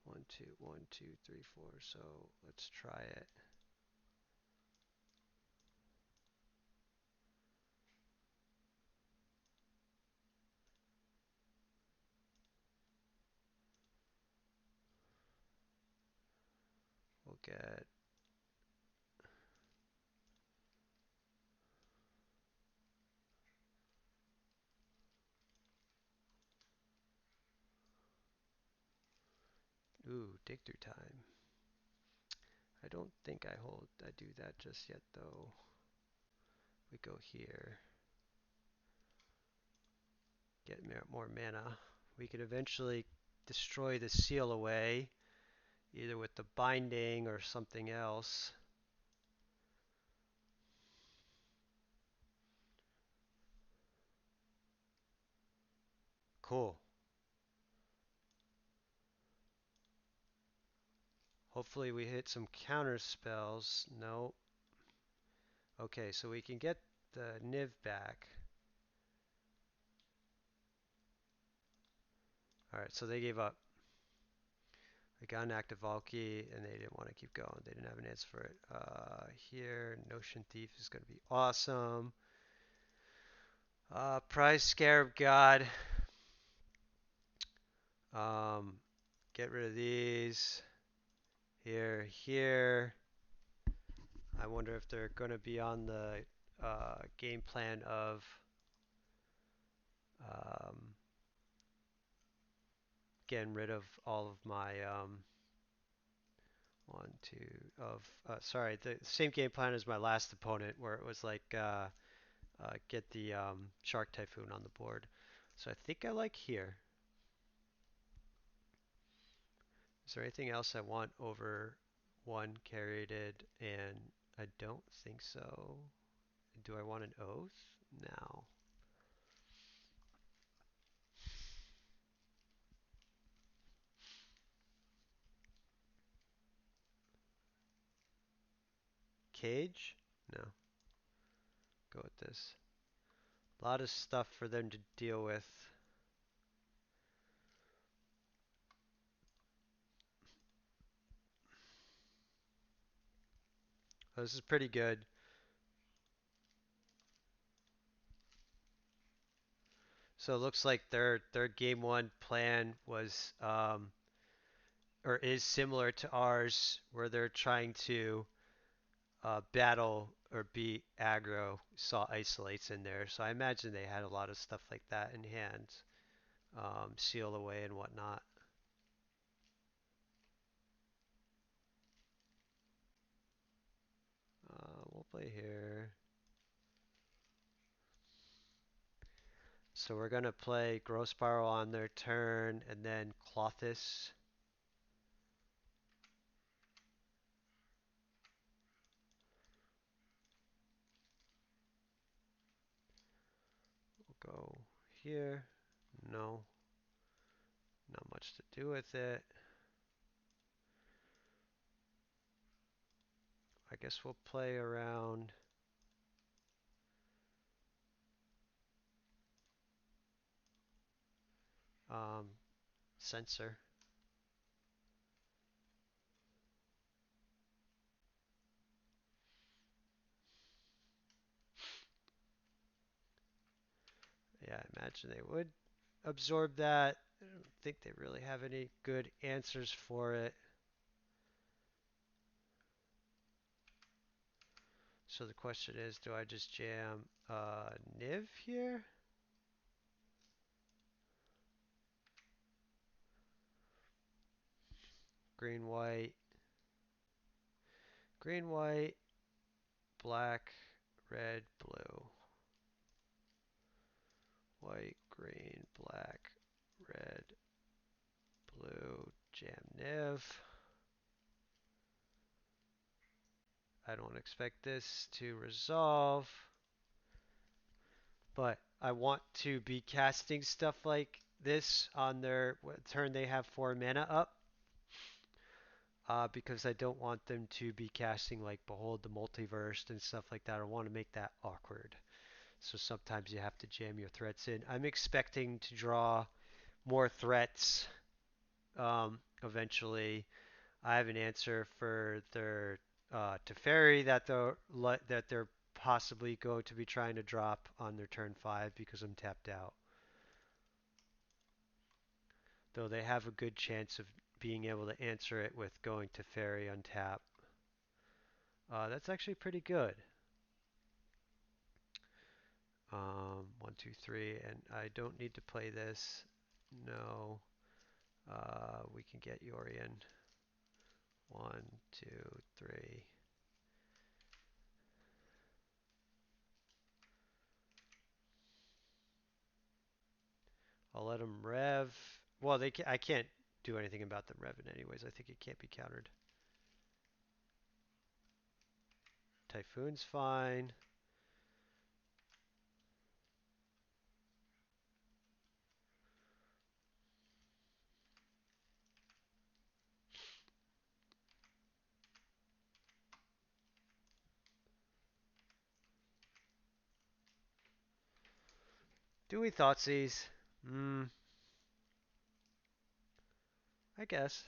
1, 2, 1, 2, 3, 4. So let's try it. We'll get dig through time. I don't think I do that just yet though. We go here. Get more mana. We could eventually destroy the seal away, either with the binding or something else. Cool. Hopefully we hit some counter spells. No. Okay, so we can get the Niv back. Alright, so they gave up. They got an active Valky and they didn't want to keep going. They didn't have an answer for it. Here, Notion Thief is going to be awesome. Prize Scarab God. Um, get rid of these. Here. I wonder if they're going to be on the game plan of um, getting rid of all of my one, two of sorry, the same game plan as my last opponent, where it was like get the Shark Typhoon on the board. So I think I like here. Is there anything else I want over one carried? And I don't think so. Do I want an oath? No. Cage? No. Go with this. A lot of stuff for them to deal with. Oh, this is pretty good. So it looks like their game one plan was or is similar to ours, where they're trying to battle or beat aggro. Saw isolates in there, so I imagine they had a lot of stuff like that in hand, seal away and whatnot. We'll play here. So we're gonna play Growth Spiral on their turn, and then Clothis. We'll go here. No, not much to do with it. I guess we'll play around. Sensor. Yeah, I imagine they would absorb that. I don't think they really have any good answers for it. So the question is, do I just jam Niv here? green, white, green, white, black, red, blue. White, green, black, red, blue, jam Niv. I don't expect this to resolve, but I want to be casting stuff like this on their turn they have 4 mana up, because I don't want them to be casting like Behold the Multiverse and stuff like that. I want to make that awkward. So sometimes you have to jam your threats in. I'm expecting to draw more threats eventually. I have an answer for their Teferi that they're possibly going to be trying to drop on their turn 5 because I'm tapped out. Though they have a good chance of being able to answer it with going Teferi on tap. That's actually pretty good. 1, 2, 3, and I don't need to play this. No. We can get Yorion. 1, 2, 3. I'll let them rev. Well, I can't do anything about them revving anyways. I think it can't be countered. Typhoon's fine. Do we Thoughtseize? I guess.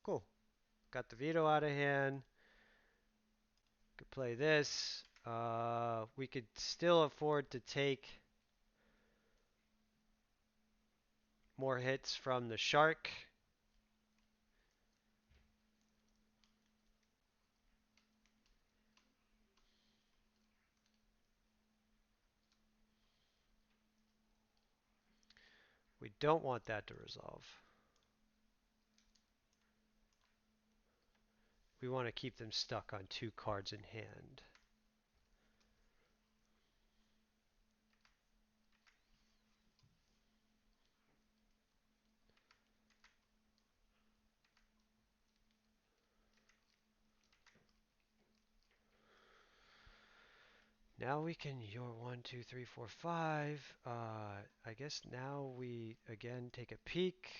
Cool. Got the veto out of hand. Could play this. We could still afford to take more hits from the shark. We don't want that to resolve. We want to keep them stuck on 2 cards in hand. Now we can your 1, 2, 3, 4, 5. I guess now we again take a peek.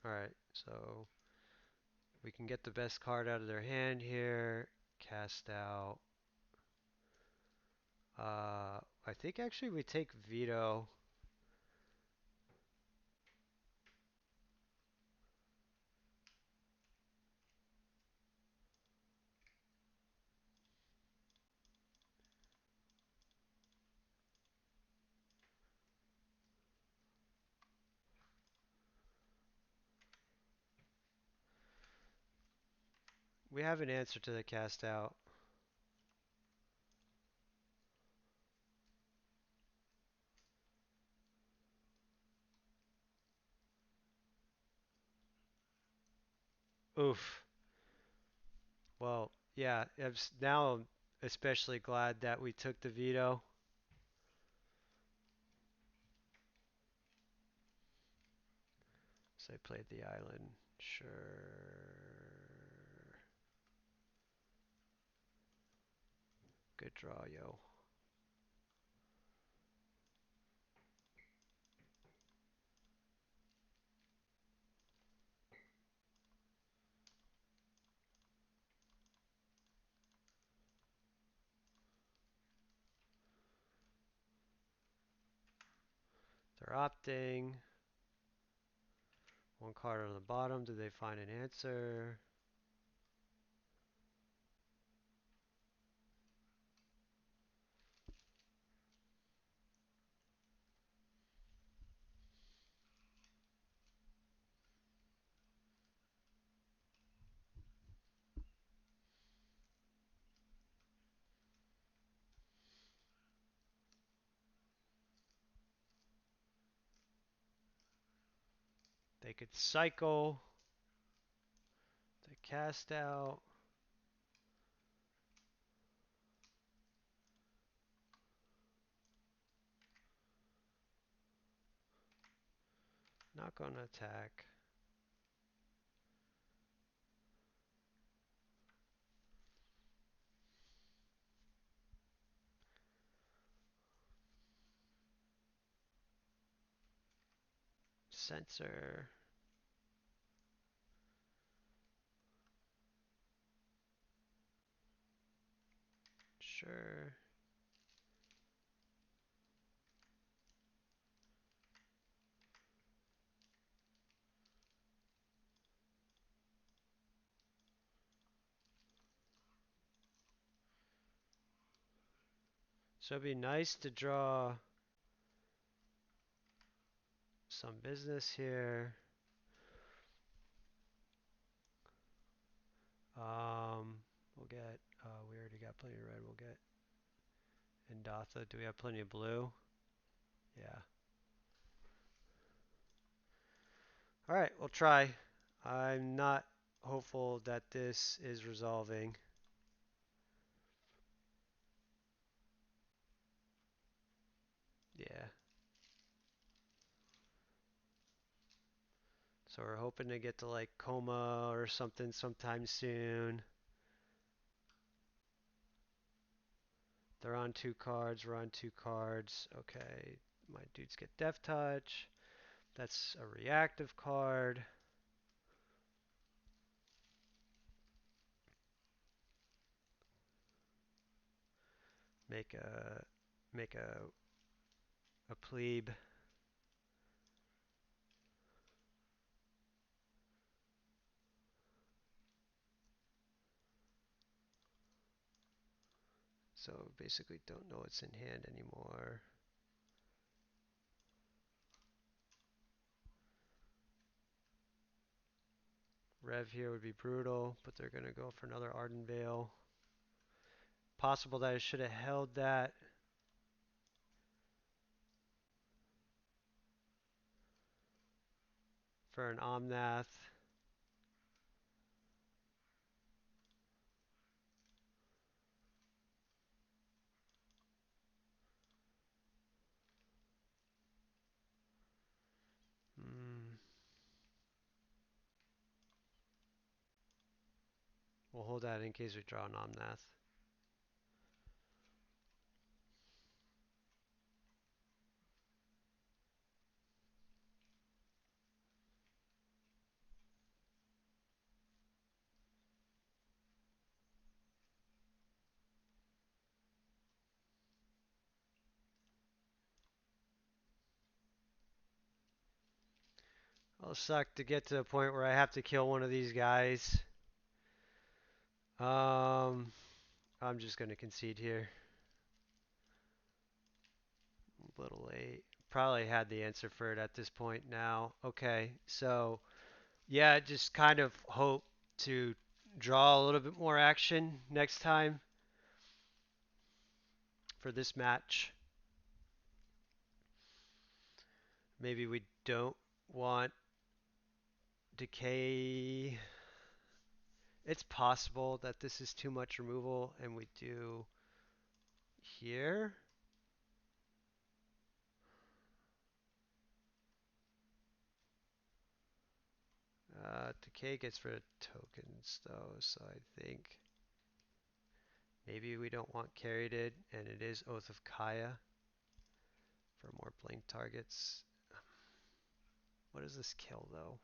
Alright, so we can get the best card out of their hand here. Cast out. I think actually we take veto. We have an answer to the cast out. Oof. Well, yeah, now I'm especially glad that we took the veto. So I played the island. Sure. Good draw, yo. They're opting. 1 card on the bottom. Did they find an answer? They could cycle. They cast out. Not gonna attack. Sensor. Sure. So it'd be nice to draw some business here. We'll get, we already got plenty of red. We'll get Indatha. Do we have plenty of blue? Yeah. Alright, we'll try. I'm not hopeful that this is resolving. Yeah. So we're hoping to get to like Coma or something sometime soon. They're on 2 cards, we're on 2 cards. Okay, my dudes get Death Touch. That's a reactive card. Make a plebe. So basically don't know what's in hand anymore. Rev here would be brutal, but they're going to go for another Arden Veil. Possible that I should have held that. For an Omnath. Hmm. We'll hold that in case we draw an Omnath. It'll suck to get to a point where I have to kill one of these guys. Um, I'm just going to concede here. A little late. Probably had the answer for it at this point now. Okay, so yeah, just kind of hope to draw a little bit more action next time for this match. Maybe we don't want decay. It's possible that this is too much removal and we do here. Decay gets rid of tokens though, so I think maybe we don't want carried it, and it is Oath of Kaya for more blank targets. What does this kill though?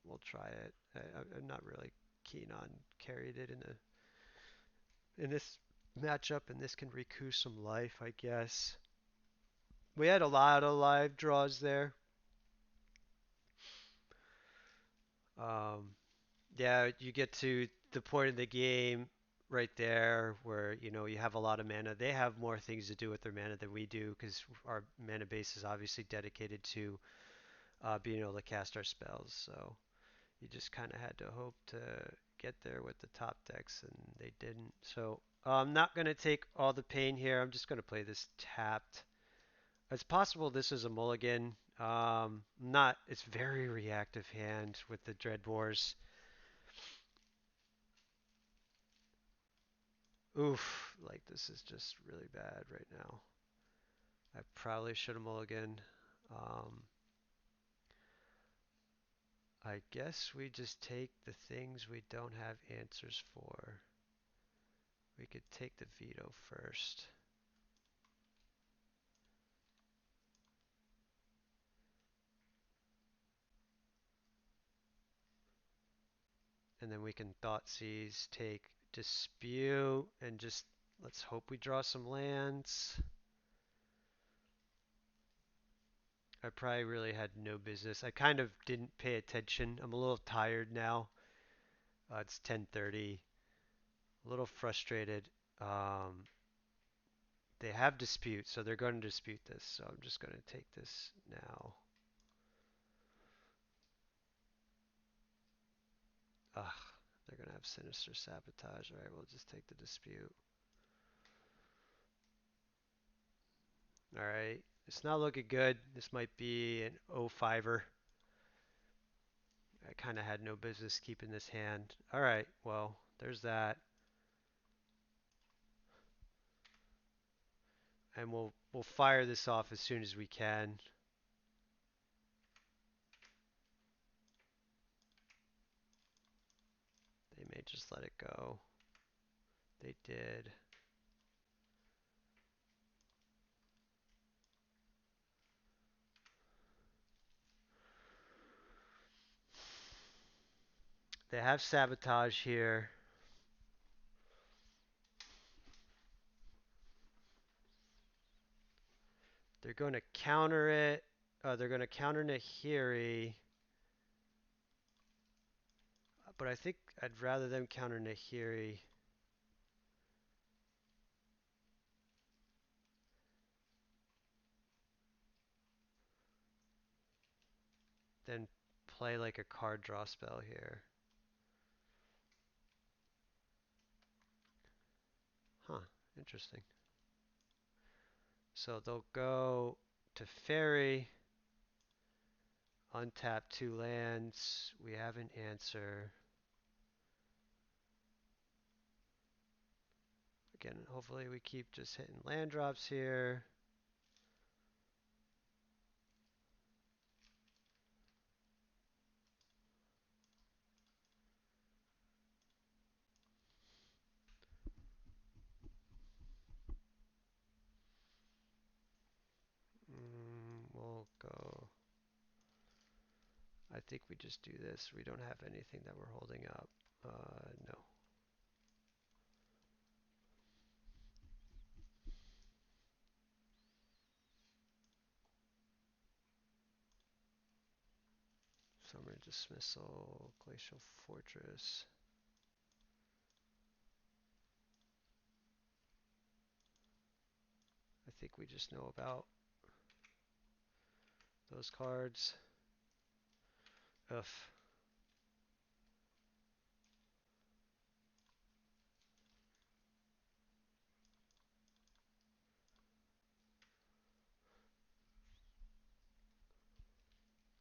We'll try it. I'm not really keen on carried it in this matchup, and this can recoup some life, I guess. We had a lot of live draws there. Um, yeah, you get to the point in the game right there where you have a lot of mana. They have more things to do with their mana than we do because our mana base is obviously dedicated to being able to cast our spells. So you just kind of had to hope to get there with the top decks, and they didn't. So I'm not going to take all the pain here. I'm just going to play this tapped. It's possible this is a mulligan. Not. It's very reactive hand with the Dread Wars. Oof, like this is just really bad right now. I probably should have mulliganed. Um, I guess we just take the things we don't have answers for. We could take the veto first. And then we can Thoughtseize, take Dispute, and just let's hope we draw some lands. I probably really had no business. I kind of didn't pay attention. I'm a little tired now. It's 10:30. A little frustrated. Um, they have dispute, so they're going to dispute this. So I'm just going to take this now. Ugh, they're going to have sinister sabotage. All right, we'll just take the dispute. All right, it's not looking good. This might be an 0-5er. I kind of had no business keeping this hand. All right, well, there's that. And we'll fire this off as soon as we can. They may just let it go. They did. They have sabotage here. They're going to counter it. They're going to counter Nahiri. But I think I'd rather them counter Nahiri. Than play like a card draw spell here. Huh, interesting. So they'll go to Fairy, untap 2 lands. We have an answer. Again, hopefully we keep just hitting land drops here. We'll go. I think we just do this. We don't have anything that we're holding up. No. Summer Dismissal, Glacial Fortress. I think we just know about those cards. Ugh.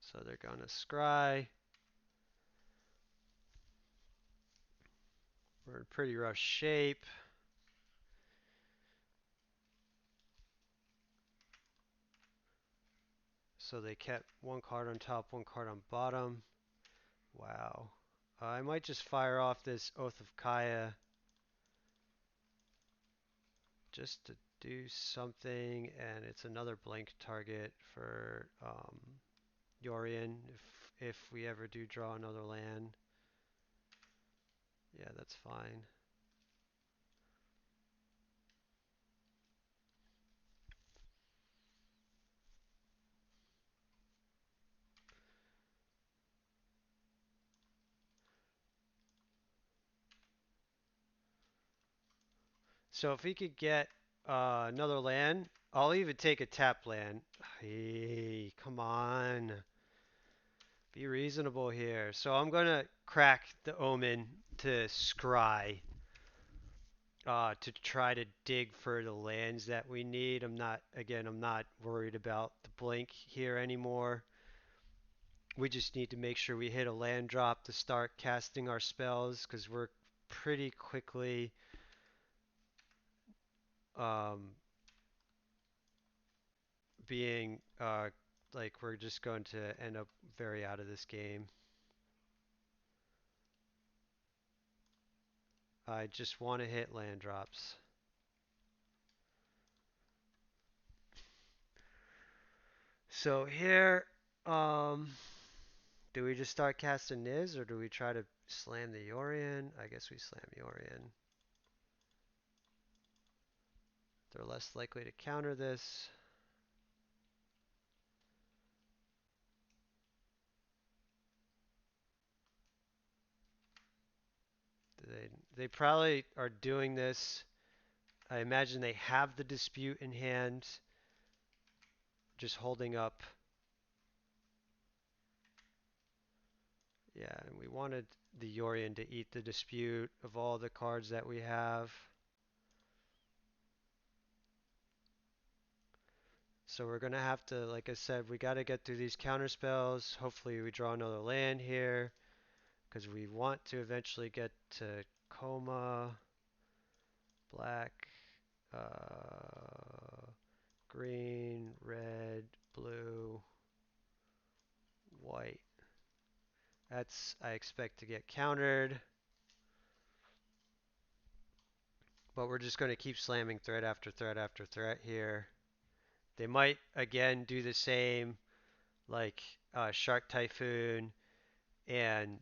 So they're gonna scry. We're in pretty rough shape. So they kept one card on top, one card on bottom. Wow. I might just fire off this Oath of Kaya just to do something, and it's another blank target for Yorion if we ever do draw another land. Yeah, that's fine. So if we could get another land, I'll even take a tap land. Hey, come on. Be reasonable here. So I'm going to crack the Omen to scry. to try to dig for the lands that we need. I'm not worried about the blink here anymore. We just need to make sure we hit a land drop to start casting our spells because we're pretty quickly um, being like we're just going to end up very out of this game. I just want to hit land drops. So here, um, do we just start casting Niz or do we try to slam the Yorion? I guess we slam Yorion. They're less likely to counter this. They probably are doing this. I imagine they have the dispute in hand, just holding up. Yeah, and we wanted the Yorion to eat the dispute of all the cards that we have. So we're going to have to, like I said, we got to get through these counter spells. Hopefully we draw another land here because we want to eventually get to Coma, black, uh, green, red, blue, white. That's, I expect to get countered, but we're just going to keep slamming threat after threat after threat here. They might again do the same, like Shark Typhoon and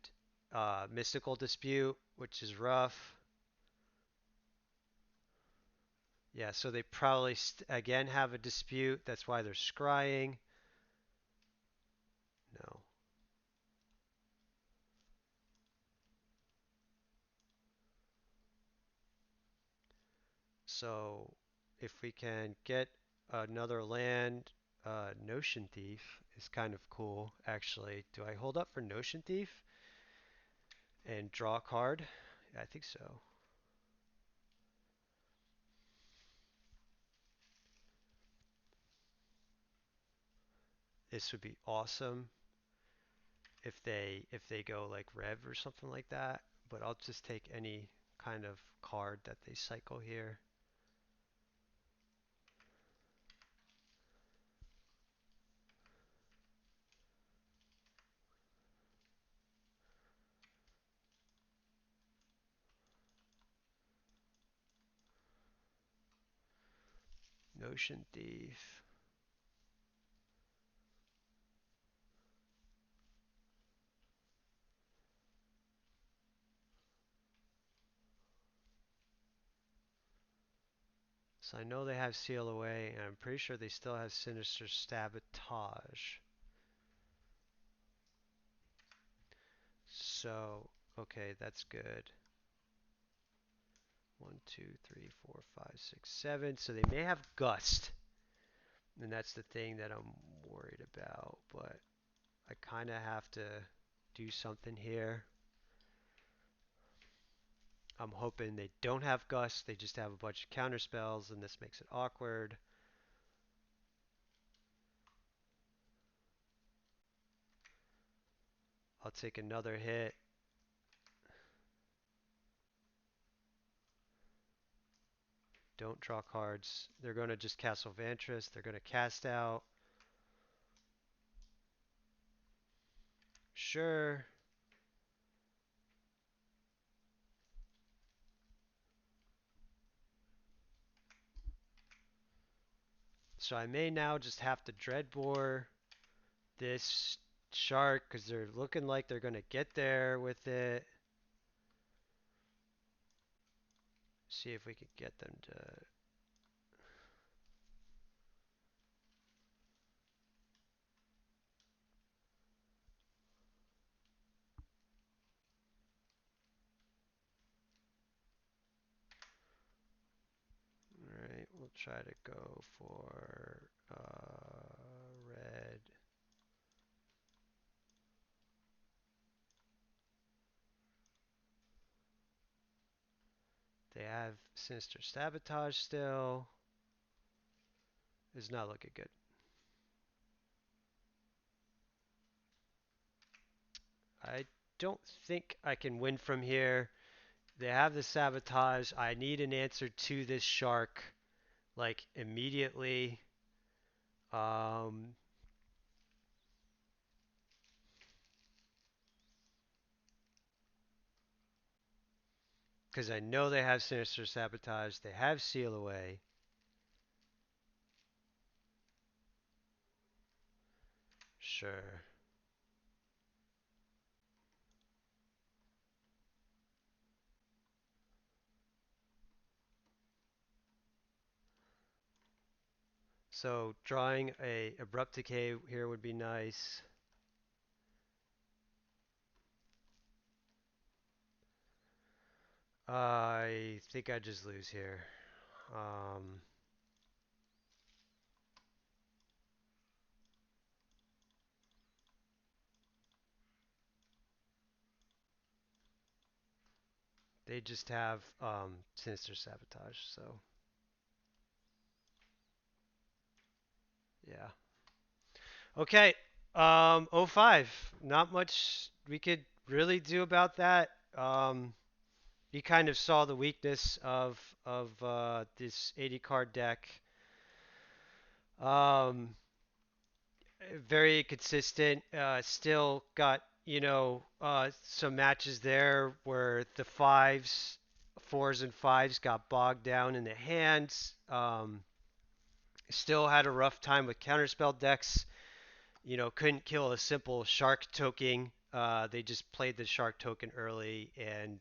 Mystical Dispute, which is rough. Yeah, so they probably again have a dispute. That's why they're scrying. No. So if we can get another land, Notion Thief is kind of cool, actually. Do I hold up for Notion Thief and draw a card? Yeah, I think so. This would be awesome if they go like Rev or something like that. But I'll just take any kind of card that they cycle here. Notion Thief. So I know they have Seal Away, and I'm pretty sure they still have Sinister Sabotage. So, okay, that's good. 1, 2, 3, 4, 5, 6, 7. So they may have Gust. And that's the thing that I'm worried about. But I kind of have to do something here. I'm hoping they don't have Gust. They just have a bunch of counter spells, and this makes it awkward. I'll take another hit. Don't draw cards. They're going to just Castle Vantress. They're going to cast out. Sure. So I may now just have to Dreadbore this shark because they're looking like they're going to get there with it. See if we could get them to... Alright, we'll try to go for red. They have Sinister Sabotage still. It's not looking good. I don't think I can win from here. They have the Sabotage. I need an answer to this shark, like, immediately. Um, because I know they have Sinister Sabotage. They have Seal Away. Sure. So drawing a Abrupt Decay here would be nice. I think I just lose here. Um, they just have Sinister Sabotage, so yeah. Okay. 05. Not much we could really do about that. You kind of saw the weakness of this 80 card deck. Um, very consistent. Still got some matches there where the fives, fours and fives got bogged down in the hands. Still had a rough time with counterspell decks. Couldn't kill a simple shark token. They just played the shark token early, and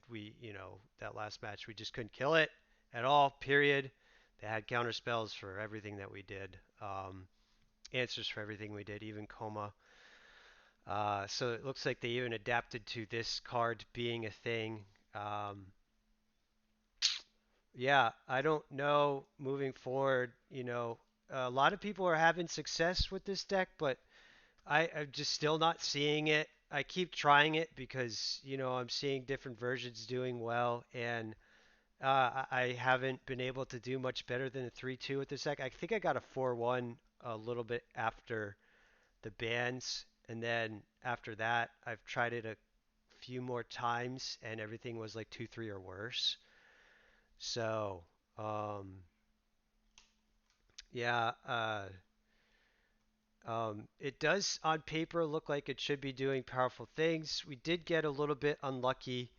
that last match we just couldn't kill it at all. Period. They had counterspells for everything that we did. Answers for everything we did, even coma. So it looks like they even adapted to this card being a thing. Um, yeah, I don't know moving forward. A lot of people are having success with this deck, but I'm just still not seeing it. I keep trying it because, I'm seeing different versions doing well, and I haven't been able to do much better than a 3-2 with this deck. I think I got a 4-1 a little bit after the bans, and then after that, I've tried it a few more times, and everything was like 2-3 or worse. So, um, yeah, it does on paper look like it should be doing powerful things. We did get a little bit unlucky,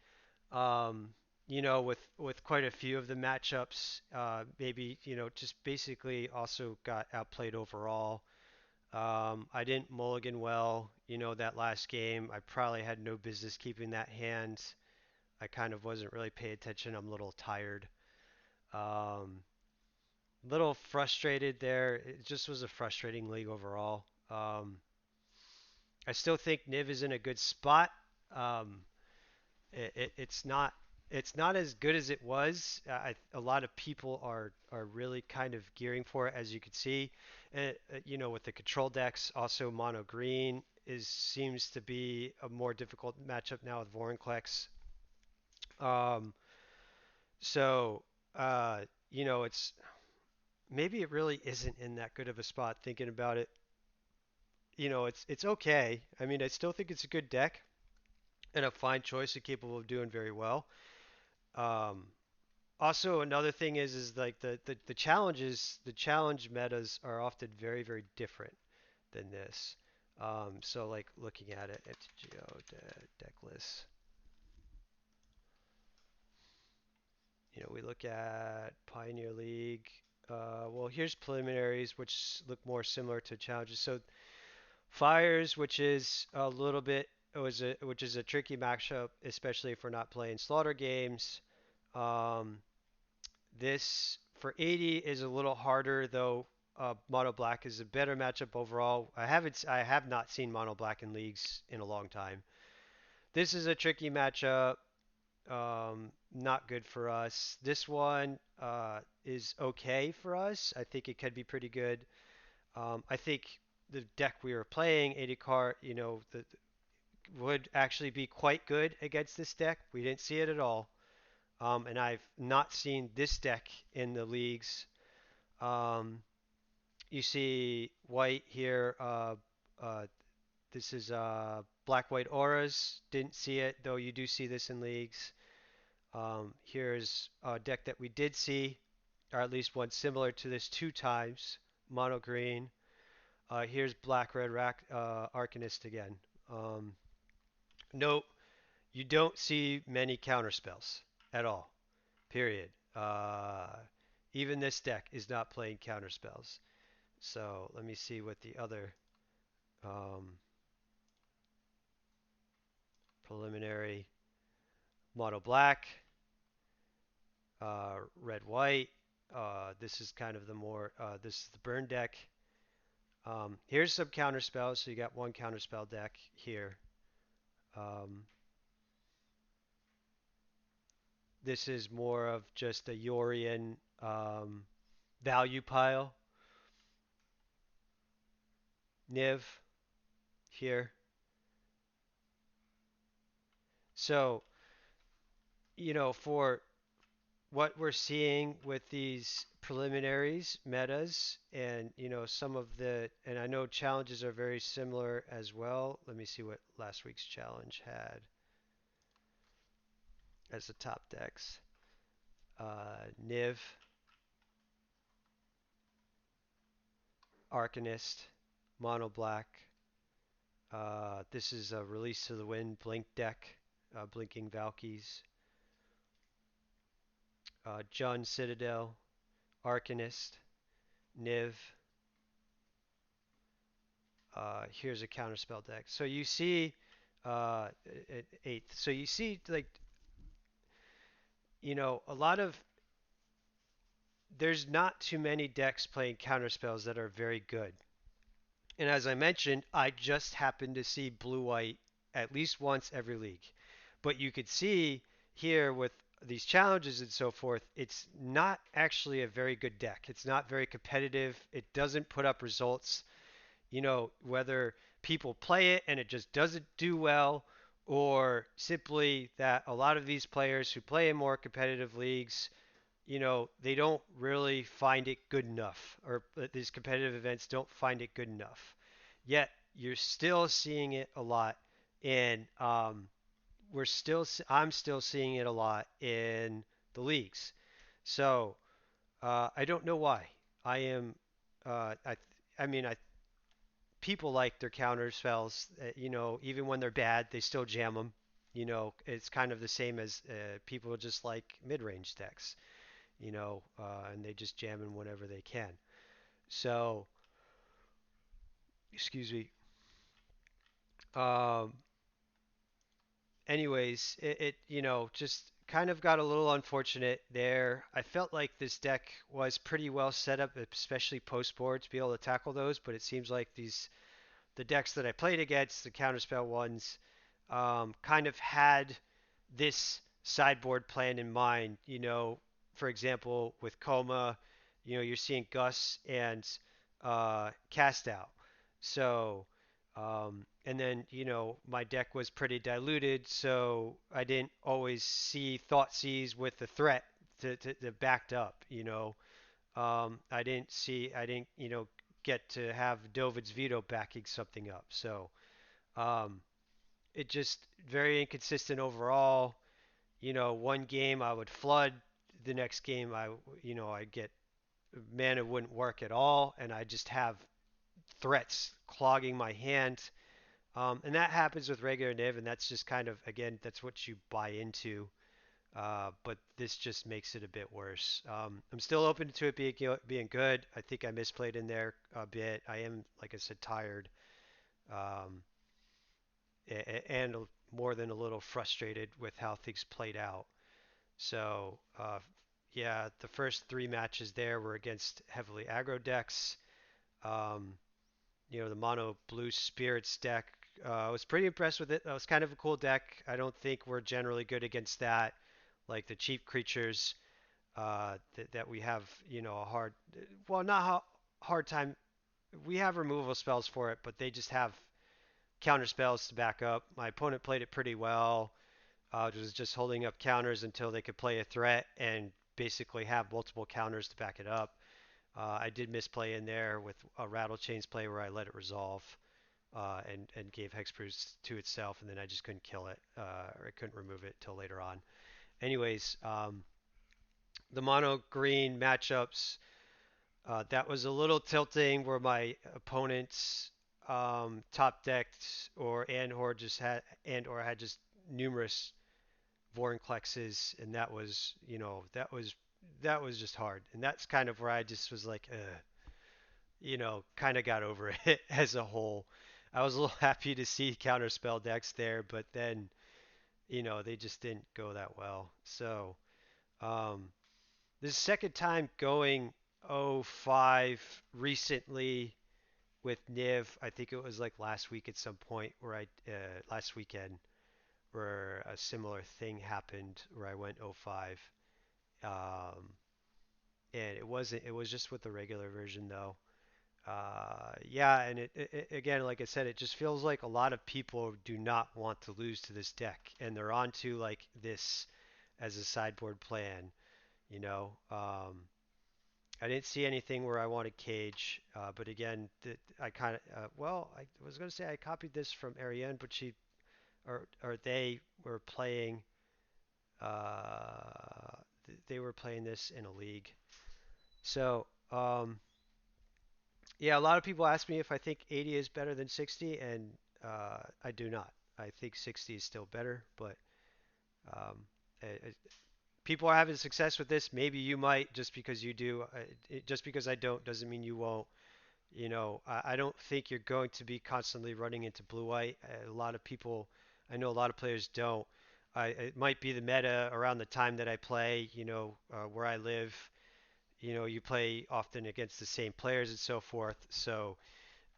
um, with quite a few of the matchups. Maybe, just basically also got outplayed overall. I didn't mulligan well, that last game. I probably had no business keeping that hand. I kind of wasn't really paying attention. I'm a little tired. Um, Little frustrated there. It just was a frustrating league overall. I still think Niv is in a good spot. Um, it's not as good as it was. A lot of people are really kind of gearing for it, as you can see. With the control decks, also mono green seems to be a more difficult matchup now with Vorinclex. Um, so it's maybe it really isn't in that good of a spot. Thinking about it, it's okay. I mean, I still think it's a good deck and a fine choice and capable of doing very well. Um, Also, another thing is like the challenges, the challenge metas are often very, very different than this. So like looking at it, MTGO deck list, we look at Pioneer League. Well, here's preliminaries, which look more similar to challenges. So Fires, which is a little bit, which is a tricky matchup, especially if we're not playing slaughter games. Um, This for 80 is a little harder though. Mono Black is a better matchup overall. I have not seen Mono Black in leagues in a long time. This is a tricky matchup. Not good for us. This one is okay for us. I think it could be pretty good. I think the deck we were playing, 80 card, would actually be quite good against this deck. We didn't see it at all. And I've not seen this deck in the leagues. Um, you see white here. This is black white auras. Didn't see it, though you do see this in leagues. Here's a deck that we did see, or at least one similar to this two times. Mono green. Here's black red Arcanist again. Um, no, you don't see many counterspells at all. Period. Even this deck is not playing counterspells. So let me see what the other um, preliminary mono black, red white. This is kind of the more, this is the burn deck. Here's some counterspells. So you got one counterspell deck here. Um, this is more of just a Yorion value pile. Niv here. So, for what we're seeing with these preliminaries, metas, and some of and I know challenges are very similar as well. Let me see what last week's challenge had as the top decks. Niv, Arcanist, Mono Black. This is a Release to the Wind Blink deck, Blinking Valkies. Jund Citadel, Arcanist, Niv. Here's a counterspell deck. So you see, at eighth. So you see, like, a lot of there's not too many decks playing counterspells that are very good. And as I mentioned, I just happen to see blue white at least once every league. But you could see here with these challenges and so forth, it's not actually a very good deck. It's not very competitive. It doesn't put up results, whether people play it and it just doesn't do well, or simply that a lot of these players who play in more competitive leagues, they don't really find it good enough, or these competitive events don't find it good enough. Yet you're still seeing it a lot, and I'm still seeing it a lot in the leagues. So I don't know why. I am, I mean, people like their counter spells. Even when they're bad, they still jam them. It's kind of the same as people just like mid-range decks. And they just jam in whenever they can. So, excuse me. Um, anyways, it just kind of got a little unfortunate there. I felt like this deck was pretty well set up, especially post board, to be able to tackle those. But it seems like the decks that I played against, the counterspell ones, kind of had this sideboard plan in mind. For example, with Coma, you're seeing Gus and Cast Out. So, and then, my deck was pretty diluted, so I didn't always see Thoughtseize with the threat to backed up. I didn't, get to have Dovid's veto backing something up. So, um, it just very inconsistent overall. One game I would flood, the next game I'd get mana wouldn't work at all, and I just have threats clogging my hand. And that happens with regular Niv, and that's just kind of, again, that's what you buy into. But this just makes it a bit worse. I'm still open to it being good. I think I misplayed in there a bit. I am, like I said, tired, um, and more than a little frustrated with how things played out. So, yeah, the first three matches there were against heavily aggro decks. Um, the mono blue spirits deck. I was pretty impressed with it. That was kind of a cool deck. I don't think we're generally good against that, like the cheap creatures that we have, a well, not hard time. We have removal spells for it, but they just have counter spells to back up. My opponent played it pretty well. just holding up counters until they could play a threat and basically have multiple counters to back it up. I did misplay in there with a rattle chains play where I let it resolve and gave hexproof to itself, and then I just couldn't kill it or I couldn't remove it till later on. Anyways, the mono green matchups, that was a little tilting where my opponents top decked or just had or had just numerous Vorinclexes, and that was that was just hard, and that's kind of where I just was like, kind of got over it as a whole. I was a little happy to see counterspell decks there, but then they just didn't go that well. So um, this second time going 0-5 recently with Niv. I think it was like last week at some point where last weekend where a similar thing happened where I went 0-5. Um, and it was just with the regular version though. Yeah, and again, like I said, it just feels like a lot of people do not want to lose to this deck, and they're onto like this as a sideboard plan. You know, I didn't see anything where I wanted Cage, but again, I kind of I was gonna say I copied this from Ariane, but or they were playing they were playing this in a league. So yeah, a lot of people ask me if I think 80 is better than 60, and I do not. I think 60 is still better, but um, people are having success with this. Maybe you might just because you do. Just because I don't doesn't mean you won't. I don't think you're going to be constantly running into blue white. A lot of people, I know a lot of players don't. It might be the meta around the time that I play, where I live. You play often against the same players and so forth. So,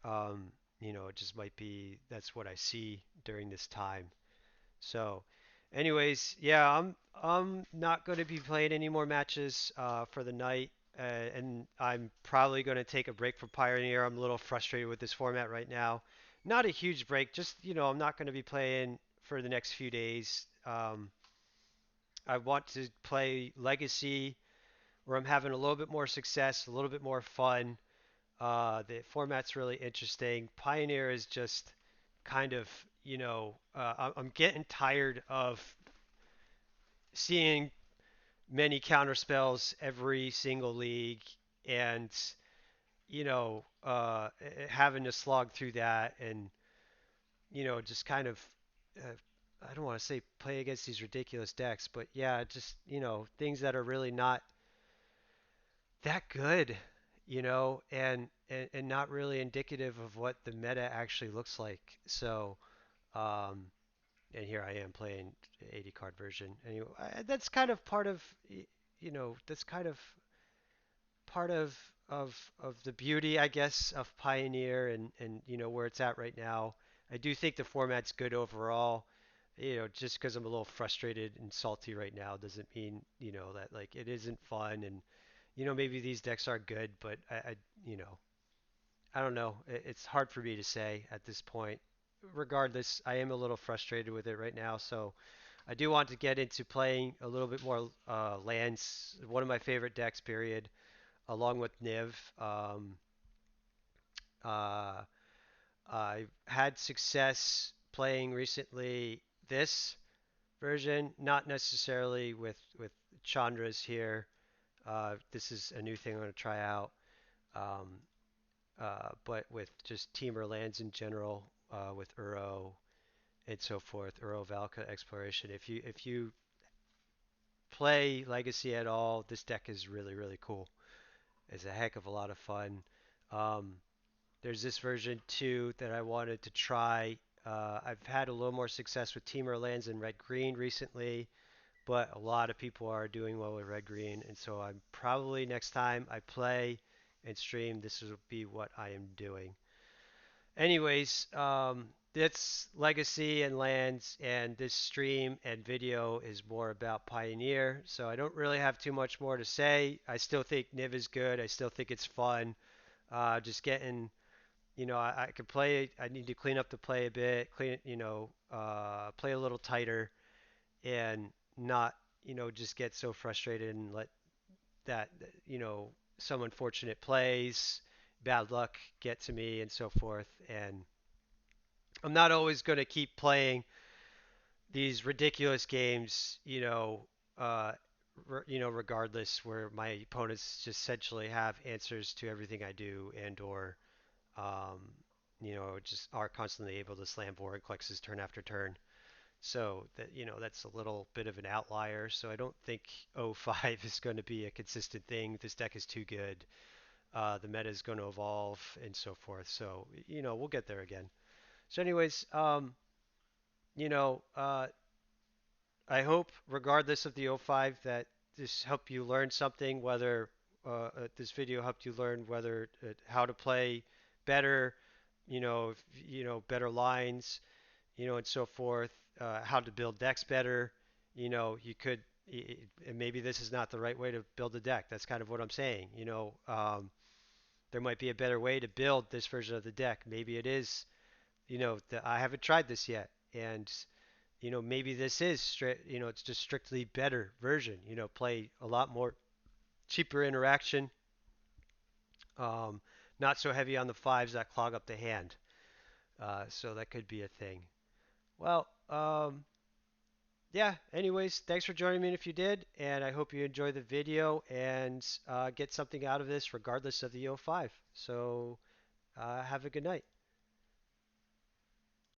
it just might be that's what I see during this time. So, anyways, yeah, I'm not going to be playing any more matches for the night, and I'm probably going to take a break from Pioneer. I'm a little frustrated with this format right now. Not a huge break, just I'm not going to be playing for the next few days. I want to play Legacy, where I'm having a little bit more success, a little bit more fun. The format's really interesting. Pioneer is just kind of, I'm getting tired of seeing many counter spells every single league and having to slog through that and just kind of uh, I don't want to say play against these ridiculous decks, but yeah, just things that are really not that good, and not really indicative of what the meta actually looks like. So um, and here I am playing 80 card version. Anyway, that's kind of part of that's kind of part of the beauty, I guess, of Pioneer and where it's at right now. I do think the format's good overall. Just because I'm a little frustrated and salty right now doesn't mean that like it isn't fun and maybe these decks are good, but I don't know. It's hard for me to say at this point. Regardless, I am a little frustrated with it right now, so I do want to get into playing a little bit more lands. One of my favorite decks, period, along with Niv. Uh, I've had success playing recently this version, not necessarily with Chandra's here. This is a new thing I'm going to try out. Um, but with just teamer lands in general, with Uro and so forth, Uro Valka exploration. If you play Legacy at all, this deck is really really cool. It's a heck of a lot of fun. Um, there's this version too that I wanted to try. I've had a little more success with teamer lands in red green recently, but a lot of people are doing well with red green, and so I'm probably next time I play and stream, this will be what I am doing. Anyways, that's Legacy and Lands, and this stream and video is more about Pioneer, so I don't really have too much more to say. I still think Niv is good. I still think it's fun. Just getting, I could play. I need to clean up the play a bit, play a little tighter, and not, just get so frustrated and let that, some unfortunate plays, bad luck get to me and so forth. And I'm not always going to keep playing these ridiculous games, uh, regardless, where my opponents just essentially have answers to everything I do, and or um, just are constantly able to slam board clixes turn after turn. So that, that's a little bit of an outlier. So I don't think O5 is going to be a consistent thing. This deck is too good. The meta is going to evolve and so forth. So, we'll get there again. So, anyways, you know, uh, I hope, regardless of the O5, that this helped you learn something. Whether this video helped you learn whether how to play better, better lines, and so forth. How to build decks better. You could, and maybe this is not the right way to build a deck. That's kind of what I'm saying. There might be a better way to build this version of the deck. Maybe it is, I haven't tried this yet, and maybe this is straight, it's just strictly better version. Play a lot more cheaper interaction, um, not so heavy on the fives that clog up the hand. So that could be a thing. Well, yeah. Anyways, thanks for joining me if you did, and I hope you enjoy the video and get something out of this, regardless of the O5. So have a good night.